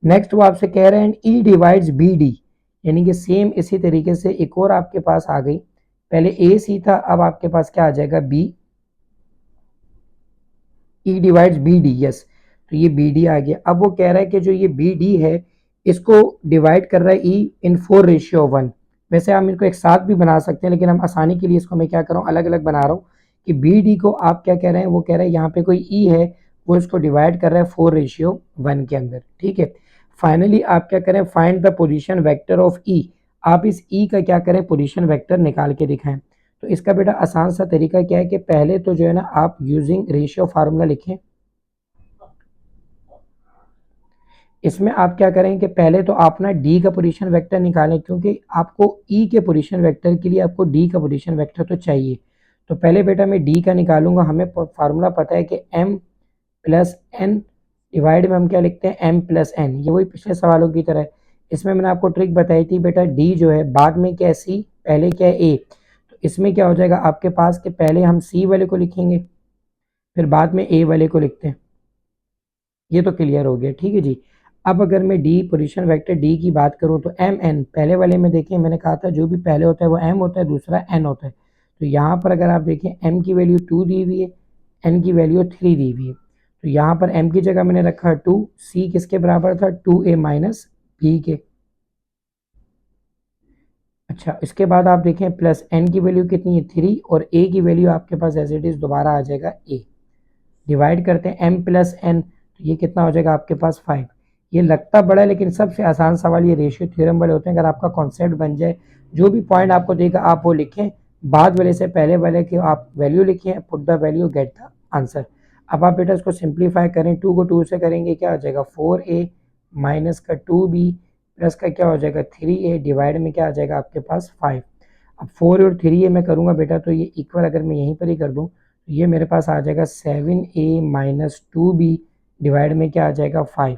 नेक्स्ट वो आपसे कह रहे हैं ई डिवाइड्स बी डी, यानी कि सेम इसी तरीके से एक और आपके पास आ गई। पहले ए सी था, अब आपके पास क्या आ जाएगा बी, ई डिवाइड्स बी डी। यस, तो ये बी डी आ गया। अब वो कह रहा है कि जो ये बी डी है इसको डिवाइड कर रहा है ई इन 4:1। वैसे हम इनको एक साथ भी बना सकते हैं लेकिन हम आसानी के लिए इसको मैं क्या कर रहा हूँ अलग अलग बना रहा हूँ कि बी डी को आप क्या कह रहे हैं वो कह रहे हैं यहाँ पे कोई ई है वो इसको डिवाइड कर रहा है 4:1 के अंदर। ठीक है, फाइनली आप क्या करें find the position vector of E. आप इस ई का क्या करें पोजीशन वेक्टर निकाल के दिखाएं। तो इसका बेटा आसान सा तरीका क्या है कि पहले तो जो है ना आप यूजिंग रेशियो फार्मूला लिखें। इसमें आप क्या करें कि पहले तो आप ना डी का पोजीशन वेक्टर निकालें क्योंकि आपको ई के पोजीशन वेक्टर के लिए आपको डी का पोजीशन वेक्टर तो चाहिए। तो पहले बेटा मैं डी का निकालूंगा। हमें फार्मूला पता है कि एम प्लस एन डिवाइड में हम क्या लिखते हैं एम प्लस एन, ये वही पिछले सवालों की तरह है। इसमें मैंने आपको ट्रिक बताई थी बेटा डी जो है बाद में क्या है सी, पहले क्या है ए। तो इसमें क्या हो जाएगा आपके पास कि पहले हम सी वाले को लिखेंगे फिर बाद में ए वाले को लिखते हैं। ये तो क्लियर हो गया। ठीक है जी, अब अगर मैं डी पोजीशन वेक्टर डी की बात करूं तो एम एन, पहले वाले में देखिए मैंने कहा था जो भी पहले होता है वो एम होता है दूसरा एन होता है। तो यहाँ पर अगर आप देखें एम की वैल्यू 2 दी हुई है, एन की वैल्यू 3 दी हुई है। तो यहाँ पर एम की जगह मैंने रखा 2, सी किसके बराबर था 2a माइनस बी के। अच्छा, इसके बाद आप देखें प्लस एन की वैल्यू कितनी है 3 और ए की वैल्यू आपके पास एज इट इज़ दोबारा आ जाएगा ए। डिवाइड करते हैं एम प्लस एन, तो ये कितना हो जाएगा आपके पास 5। ये लगता बड़ा है लेकिन सबसे आसान सवाल ये रेशियो थ्योरम वाले होते हैं। अगर आपका कॉन्सेप्ट बन जाए जो भी पॉइंट आपको देगा आप वो लिखें, बाद वाले से पहले वाले की आप वैल्यू लिखें, put the value get the answer. अब आप बेटा इसको सिंप्लीफाई करें, 2 को 2 से करेंगे क्या हो जाएगा 4a माइनस का 2b प्लस का क्या हो जाएगा 3a डिवाइड में क्या आ जाएगा आपके पास 5। अब 4 और 3a मैं करूँगा बेटा तो ये इक्वल अगर मैं यहीं पर ही कर दूँ तो ये मेरे पास आ जाएगा 7a माइनस 2b डिवाइड में क्या आ जाएगा 5।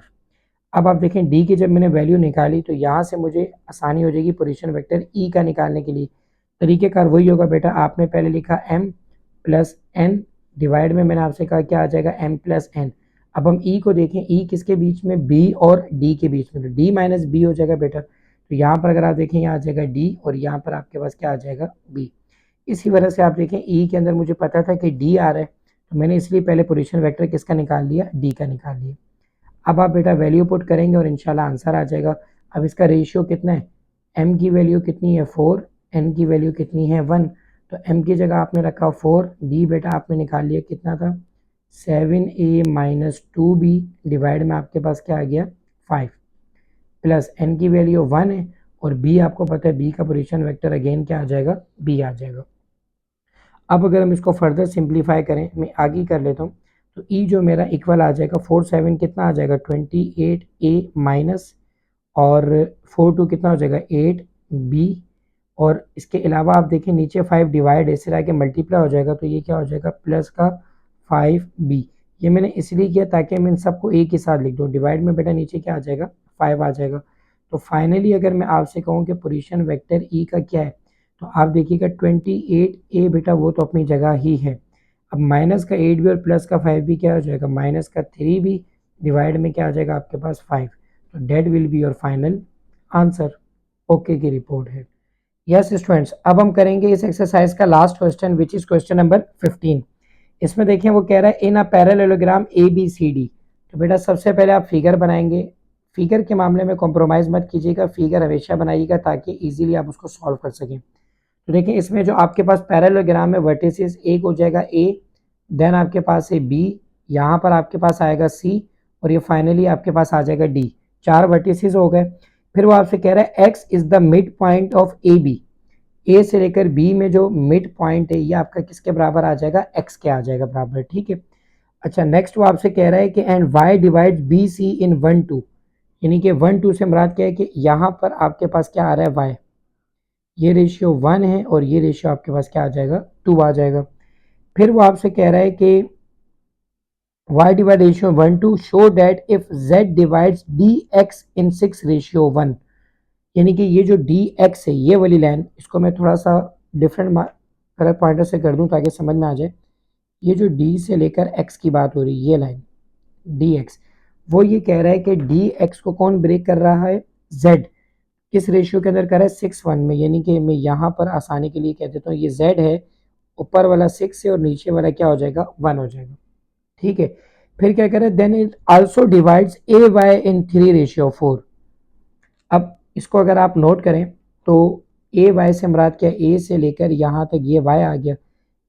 अब आप देखें डी की जब मैंने वैल्यू निकाली तो यहाँ से मुझे आसानी हो जाएगी पोजीशन वेक्टर ई का निकालने के लिए। तरीकेकार वही होगा बेटा, आपने पहले लिखा एम प्लस एन डिवाइड में मैंने आपसे कहा क्या आ जाएगा एम प्लस एन। अब हम ई को देखें, ई किसके बीच में बी और डी के बीच में, तो डी माइनस बी हो जाएगा बेटा। तो यहाँ पर अगर आप देखें यहाँ आ जाएगा डी और यहाँ पर आपके पास क्या आ जाएगा बी। इसी वजह से आप देखें ई के अंदर मुझे पता था कि डी आ रहा है तो मैंने इसलिए पहले पोजीशन वेक्टर किसका निकाल लिया डी का निकाल लिया। अब आप बेटा वैल्यू पुट करेंगे और इंशाल्लाह आंसर आ जाएगा। अब इसका रेशियो कितना है, एम की वैल्यू कितनी है 4, एन की वैल्यू कितनी है 1। तो एम की जगह आपने रखा 4, डी बेटा आपने निकाल लिया कितना था 7a माइनस 2b डिवाइड में आपके पास क्या आ गया 5 प्लस एन की वैल्यू 1 है और बी आपको पता है बी का पोजीशन वेक्टर अगेन क्या आ जाएगा बी आ जाएगा। अब अगर हम इसको फर्दर सिंप्लीफाई करें, मैं आगे कर लेता हूँ, तो ई जो मेरा इक्वल आ जाएगा 4 7 कितना आ जाएगा 28a माइनस और 4 2 कितना हो जाएगा 8 बी, और इसके अलावा आप देखें नीचे 5 डिवाइड ऐसे आके मल्टीप्लाई हो जाएगा, तो ये क्या हो जाएगा प्लस का 5b। ये मैंने इसलिए किया ताकि मैं इन सबको एक ही साथ लिख दूँ। डिवाइड में बेटा नीचे क्या आ जाएगा 5 आ जाएगा। तो फाइनली अगर मैं आपसे कहूँ कि पोजीशन वेक्टर ई का क्या है, तो आप देखिएगा 28a बेटा वो तो अपनी जगह ही है। अब माइनस का 8 भी और प्लस का 5 भी क्या हो जाएगा, माइनस का 3 भी डिवाइड में क्या आ जाएगा आपके पास 5। तो that will be your final answer. Okay की रिपोर्ट है। यस स्टूडेंट्स, अब हम करेंगे इस एक्सरसाइज का last question which is question number 15। इसमें देखें वो कह रहा है in a parallelogram A B C D. तो बेटा सबसे पहले आप फिगर बनाएंगे। फिगर के मामले में कॉम्प्रोमाइज़ मत कीजिएगा, फिगर हमेशा बनाइएगा ताकि इजीली आप उसको सॉल्व कर सकें। तो देखिए इसमें जो आपके पास पैरेललोग्राम में वर्टिसेस एक हो जाएगा ए, देन आपके पास है बी, यहाँ पर आपके पास आएगा सी, और ये फाइनली आपके पास आ जाएगा डी। 4 वर्टिसेस हो गए। फिर वो आपसे कह रहा है X is the mid point of A B. A से लेकर बी में जो मिड पॉइंट है ये आपका किसके बराबर आ जाएगा, एक्स के आ जाएगा बराबर, ठीक है। अच्छा नेक्स्ट वो आपसे कह रहा है कि and Y divide B C in 1 2, यानी कि 1 2 से मुराद क्या है कि यहाँ पर आपके पास क्या आ रहा है वाई, ये रेशियो 1 है और ये रेशियो आपके पास क्या आ जाएगा 2 आ जाएगा। फिर वो आपसे कह रहा है कि y divide ratio 1 2 show that if z divides dx in 6 ratio 1, यानी कि ये जो dx है ये वाली लाइन, इसको मैं थोड़ा सा डिफरेंट कलर पॉइंटर से कर दूं ताकि समझ में आ जाए। ये जो d से लेकर x की बात हो रही है, ये लाइन dx, वो ये कह रहा है कि dx को कौन ब्रेक कर रहा है, z। किस रेशियो के अंदर कर रहा है 6 1 में, यानी कि मैं यहाँ पर आसानी के लिए कह देता हूँ ये z है, ऊपर वाला 6 है और नीचे वाला क्या हो जाएगा 1 हो जाएगा, ठीक है। फिर क्या करें, then it also divides A Y in 3 ratio 4। अब इसको अगर आप नोट करें तो ए वाई से मुराद क्या, ए से लेकर यहाँ तक ये वाई आ गया।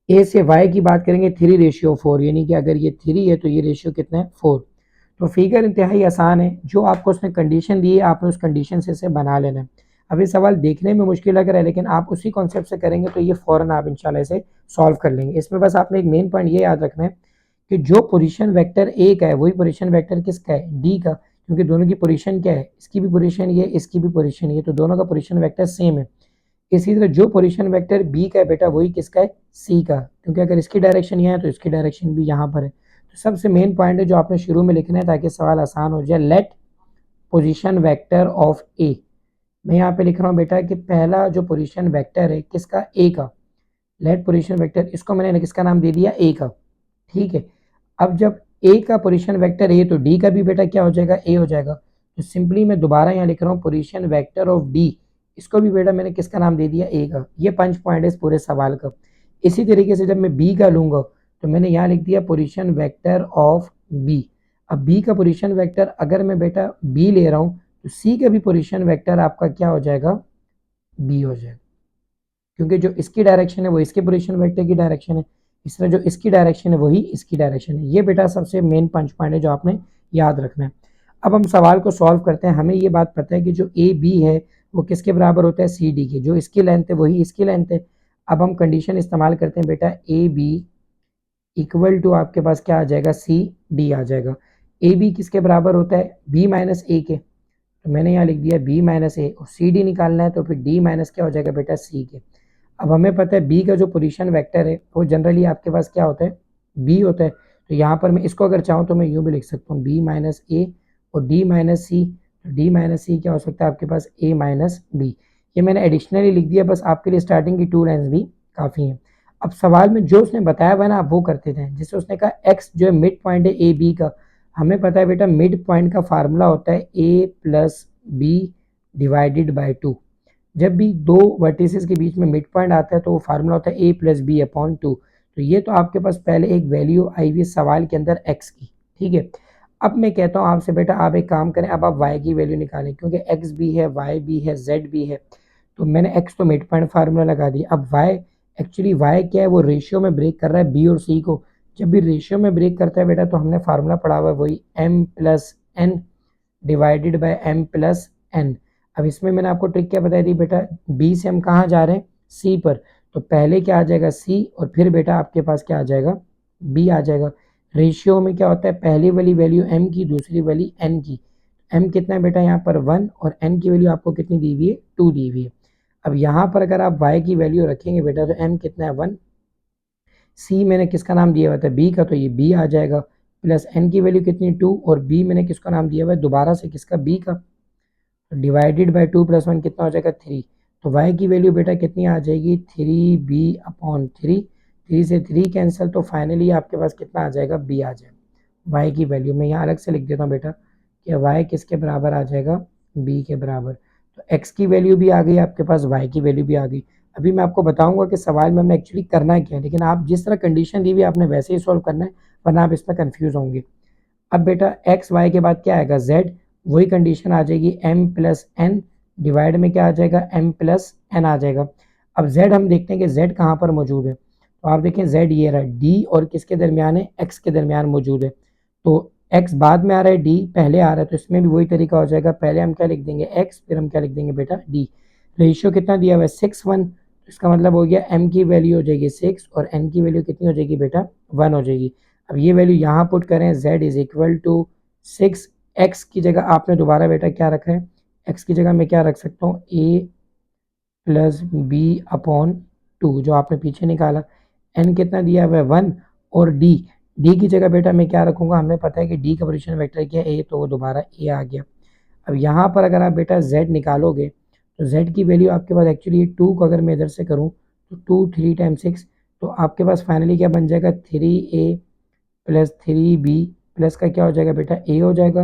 ए से वाई की बात करेंगे 3 रेशियो 4, यानी कि अगर ये 3 है तो ये रेशियो कितना है 4। तो फिगर इंतहाई आसान है, जो आपको उसने कंडीशन दी है आपने उस कंडीशन से इसे बना लेना है। अभी सवाल देखने में मुश्किल लग रहा है लेकिन आप उसी कॉन्सेप्ट से करेंगे तो ये फ़ौरन आप इंशाल्लाह इसे सॉल्व कर लेंगे। इसमें बस आपने एक मेन पॉइंट ये याद रखना है कि जो पोजीशन वेक्टर ए का है वही पोजीशन वेक्टर किसका है, डी का, क्योंकि दोनों की पोजीशन क्या है, इसकी भी पोजीशन ये, इसकी भी पोजीशन ये, तो दोनों का पोजीशन वेक्टर सेम है। इसी तरह जो पोजीशन वेक्टर बी का है बेटा वही किसका है, सी का, क्योंकि अगर इसकी डायरेक्शन यहाँ है तो इसकी डायरेक्शन भी यहाँ पर है। तो सबसे मेन पॉइंट है जो आपने शुरू में लिखना है ताकि सवाल आसान हो जाए, लेट पोजीशन वेक्टर ऑफ ए। मैं यहाँ पे लिख रहा हूँ बेटा कि पहला जो पोजीशन वेक्टर है किसका, ए का, लेट पोजीशन वेक्टर, इसको मैंने किसका नाम दे दिया ए का, ठीक है। अब जब ए का पोजीशन वेक्टर ए तो डी का भी बेटा क्या हो जाएगा ए हो जाएगा। तो सिंपली मैं दोबारा यहाँ लिख रहा हूँ पोजीशन वेक्टर ऑफ डी, इसको भी बेटा मैंने किसका नाम दे दिया ए का। ये 5 पॉइंट है इस पूरे सवाल का। इसी तरीके से जब मैं बी का लूंगा तो मैंने यहाँ लिख दिया पोजीशन वेक्टर ऑफ बी। अब बी का पोजीशन वेक्टर अगर मैं बेटा बी ले रहा हूँ तो सी का भी पोजीशन वेक्टर आपका क्या हो जाएगा, बी हो जाएगा, क्योंकि जो इसकी डायरेक्शन है वो इसके पोजीशन वेक्टर की डायरेक्शन है, इस तरह जो इसकी डायरेक्शन है वही इसकी डायरेक्शन है। ये बेटा सबसे मेन 5 पॉइंट है जो आपने याद रखना है। अब हम सवाल को सॉल्व करते हैं। हमें ये बात पता है कि जो ए बी है वो किसके बराबर होता है, सी डी के, जो इसकी लेंथ है वही इसकी लेंथ है। अब हम कंडीशन इस्तेमाल करते हैं बेटा, ए बी इक्वल टू आपके पास क्या आ जाएगा, सी डी आ जाएगा। ए बी किसके बराबर होता है, बी माइनस ए के, तो मैंने यहाँ लिख दिया बी माइनस ए, और सी डी निकालना है तो फिर डी माइनस क्या हो जाएगा बेटा, सी के। अब हमें पता है बी का जो पोजीशन वेक्टर है वो जनरली आपके पास क्या होता है, बी होता है। तो यहाँ पर मैं इसको अगर चाहूँ तो मैं यूँ भी लिख सकता हूँ बी माइनस ए और डी माइनस सी। तो डी माइनस सी क्या हो सकता है आपके पास, ए माइनस बी। ये मैंने एडिशनली लिख दिया, बस आपके लिए स्टार्टिंग की 2 लाइन्स भी काफ़ी हैं। अब सवाल में जो उसने बताया हुआ है ना आप वो करते थे, जिससे उसने कहा एक्स जो है मिड पॉइंट है ए बी का। हमें पता है बेटा मिड पॉइंट का फार्मूला होता है ए प्लस बी डिवाइडेड बाई 2। जब भी दो वर्टिसेस के बीच में मिड पॉइंट आता है तो वो फार्मूला होता है ए प्लस बी अपॉन 2। तो ये तो आपके पास पहले एक वैल्यू आई हुई सवाल के अंदर एक्स की, ठीक है। अब मैं कहता हूँ आपसे बेटा आप एक काम करें, अब आप वाई की वैल्यू निकालें, क्योंकि एक्स भी है वाई भी है जेड भी है। तो मैंने एक्स तो मिड पॉइंट फार्मूला लगा दिया। अब वाई, एक्चुअली वाई क्या है, वो रेशियो में ब्रेक कर रहा है बी और सी को। जब भी रेशियो में ब्रेक करता है बेटा तो हमने फार्मूला पढ़ा हुआ है वही M plus N divided by M plus N. अब इसमें मैंने आपको ट्रिक क्या बताई थी बेटा, बी से हम कहाँ जा रहे हैं, सी पर, तो पहले क्या आ जाएगा सी और फिर बेटा आपके पास क्या आ जाएगा, बी आ जाएगा। रेशियो में क्या होता है, पहली वाली वैल्यू एम की, दूसरी वाली एन की। एम कितना है बेटा यहाँ पर 1 और एन की वैल्यू आपको कितनी दी हुई है, 2 दी हुई है। अब यहाँ पर अगर आप y की वैल्यू रखेंगे बेटा तो m कितना है 1, c मैंने किसका नाम दिया हुआ था b का, तो ये b आ जाएगा, प्लस n की वैल्यू कितनी 2 और b मैंने किसका नाम दिया हुआ है दोबारा से किसका b का, तो डिवाइडेड बाई 2 प्लस 1 कितना हो जाएगा 3। तो y की वैल्यू बेटा कितनी आ जाएगी 3b/3, 3 से 3 कैंसिल, तो फाइनली आपके पास कितना आ जाएगा b आ जाएगा। y की वैल्यू मैं यहाँ अलग से लिख देता हूँ बेटा कि y किसके बराबर आ जाएगा b के बराबर। तो x की वैल्यू भी आ गई आपके पास, y की वैल्यू भी आ गई। अभी मैं आपको बताऊंगा कि सवाल में हमने एक्चुअली करना क्या है, लेकिन आप जिस तरह कंडीशन दी हुई आपने वैसे ही सॉल्व करना है, वरना आप इसमें कंफ्यूज होंगे। अब बेटा एक्स वाई के बाद क्या आएगा जेड, वही कंडीशन आ जाएगी m प्लस एन, डिवाइड में क्या आ जाएगा m प्लस एन आ जाएगा। अब z हम देखते हैं कि z कहाँ पर मौजूद है, तो आप देखें z ये रहा, d और किसके दरमियान है x के दरमियान मौजूद है। तो x बाद में आ रहा है, d पहले आ रहा है, तो इसमें भी वही तरीका हो जाएगा, पहले हम क्या लिख देंगे x, फिर हम क्या लिख देंगे बेटा d। रेशियो कितना दिया हुआ है 6:1, इसका मतलब हो गया m की वैल्यू हो जाएगी 6 और n की वैल्यू कितनी हो जाएगी बेटा 1 हो जाएगी। अब ये वैल्यू यहाँ पुट करें, z is equal to 6, x की जगह आपने दोबारा बेटा क्या रखा है, x की जगह मैं क्या रख सकता हूँ a प्लस b/2 जो आपने पीछे निकाला, n कितना दिया हुआ है 1 और d की जगह बेटा मैं क्या रखूँगा, हमें पता है कि d का पोजीशन वेक्टर क्या है a, तो वो दोबारा a आ गया। अब यहाँ पर अगर आप बेटा z निकालोगे तो z की वैल्यू आपके पास एक्चुअली 2 को अगर मैं इधर से करूँ तो 2 3 टाइम्स 6, तो आपके पास फाइनली क्या बन जाएगा 3a प्लस 3b प्लस का क्या हो जाएगा बेटा a हो जाएगा।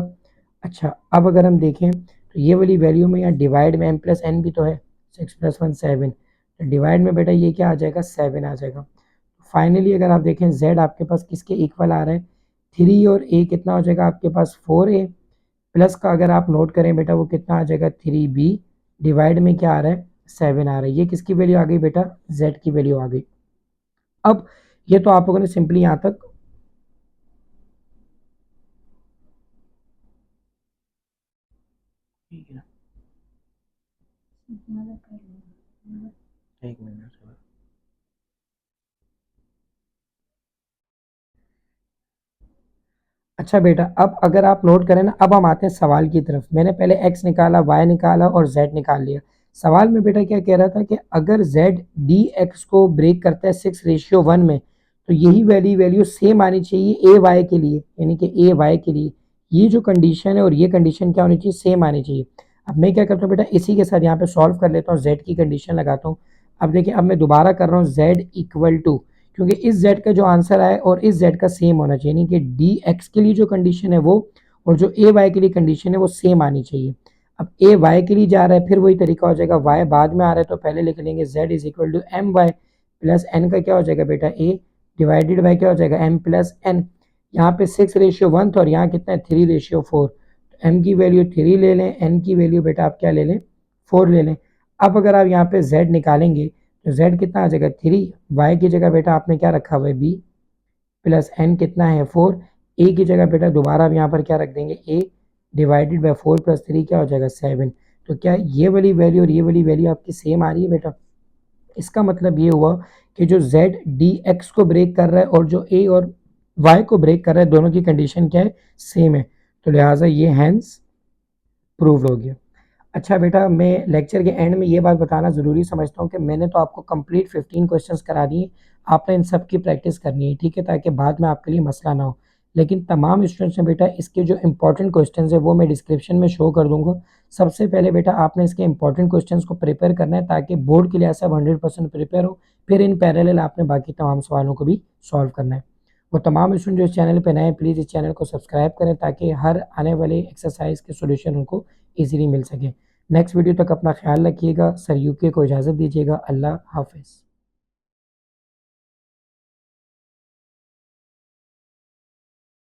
अच्छा अब अगर हम देखें तो ये वाली वैल्यू में यहाँ डिवाइड में m प्लस एन भी तो है, 6 प्लस 1 7, तो डिवाइड में बेटा ये क्या आ जाएगा 7 आ जाएगा। फाइनली अगर आप देखें z आपके पास किसके इक्वल आ रहा है 3 और a कितना हो जाएगा आपके पास 4a, प्लस का अगर आप नोट करें बेटा वो कितना आ जाएगा 3b, डिवाइड में क्या आ रहा है 7 आ रहा है। ये किसकी वैल्यू आ गई बेटा z की वैल्यू आ गई। अब ये तो आप लोगों ने सिंपली यहाँ तक एक मिनट। अच्छा बेटा अब अगर आप नोट करें ना, अब हम आते हैं सवाल की तरफ। मैंने पहले x निकाला, y निकाला और z निकाल लिया। सवाल में बेटा क्या कह रहा था कि अगर z dx को ब्रेक करता है 6:1 में, तो यही वैल्यू सेम आनी चाहिए ए वाई के लिए, यानी कि ए वाई के लिए ये जो कंडीशन है और ये कंडीशन क्या होनी चाहिए सेम आनी चाहिए। अब मैं क्या करता हूँ बेटा इसी के साथ यहाँ पे सॉल्व कर लेता हूँ, z की कंडीशन लगाता हूँ। अब देखिए अब मैं दोबारा कर रहा हूँ z इक्वल टू, क्योंकि इस z का जो आंसर आए और इस z का सेम होना चाहिए, यानी कि डी एक्स के लिए जो कंडीशन है वो और जो ए वाई के लिए कंडीशन है वो सेम आनी चाहिए। अब ए वाई के लिए जा रहा है, फिर वही तरीका हो जाएगा, y बाद में आ रहा है तो पहले लिख लेंगे z is equal to M Y plus N का क्या हो जाएगा बेटा a, डिवाइडेड बाई क्या हो जाएगा m प्लस एन। यहाँ पे 6:1 था और यहाँ कितना है 3:4, तो m की वैल्यू 3 ले लें, n की वैल्यू बेटा आप क्या ले लें 4 ले लें। अब अगर आप यहाँ पे z निकालेंगे तो z कितना आ जाएगा 3, y की जगह बेटा आपने क्या रखा हुआ है b, प्लस n कितना है 4, a की जगह बेटा दोबारा आप यहाँ पर क्या रख देंगे a, डिवाइडेड बाई 4 प्लस 3 क्या हो जाएगा 7। तो क्या ये वाली वैल्यू और ये वाली वैल्यू आपकी सेम आ रही है बेटा, इसका मतलब ये हुआ कि जो z dx को ब्रेक कर रहा है और जो a और y को ब्रेक कर रहा है दोनों की कंडीशन क्या है सेम है, तो लिहाजा ये हैंस प्रूव हो गया। अच्छा बेटा मैं लेक्चर के एंड में ये बात बताना ज़रूरी समझता हूँ कि मैंने तो आपको कंप्लीट 15 क्वेश्चंस करा दिए, आपने इन सब की प्रैक्टिस करनी है, ठीक है, ताकि बाद में आपके लिए मसला ना हो। लेकिन तमाम स्टूडेंट्स ने बेटा इसके जो इंपॉर्टेंट क्वेश्चंस है वो मैं डिस्क्रिप्शन में शो कर दूंगा। सबसे पहले बेटा आपने इसके इंपॉर्टेंट क्वेश्चंस को प्रिपेयर करना है ताकि बोर्ड के लिए ऐसा 100% प्रिपेयर हो, फिर इन पैरेलल आपने बाकी तमाम सवालों को भी सॉल्व करना है। वो तमाम स्टूडेंट जो इस चैनल पर नए हैं प्लीज़ इस चैनल को सब्सक्राइब करें ताकि हर आने वाले एक्सरसाइज के सोल्यूशन उनको ईजिली मिल सके। नेक्स्ट वीडियो तक अपना ख्याल रखिएगा। सर यूके को इजाज़त दीजिएगा। अल्लाह हाफिज़।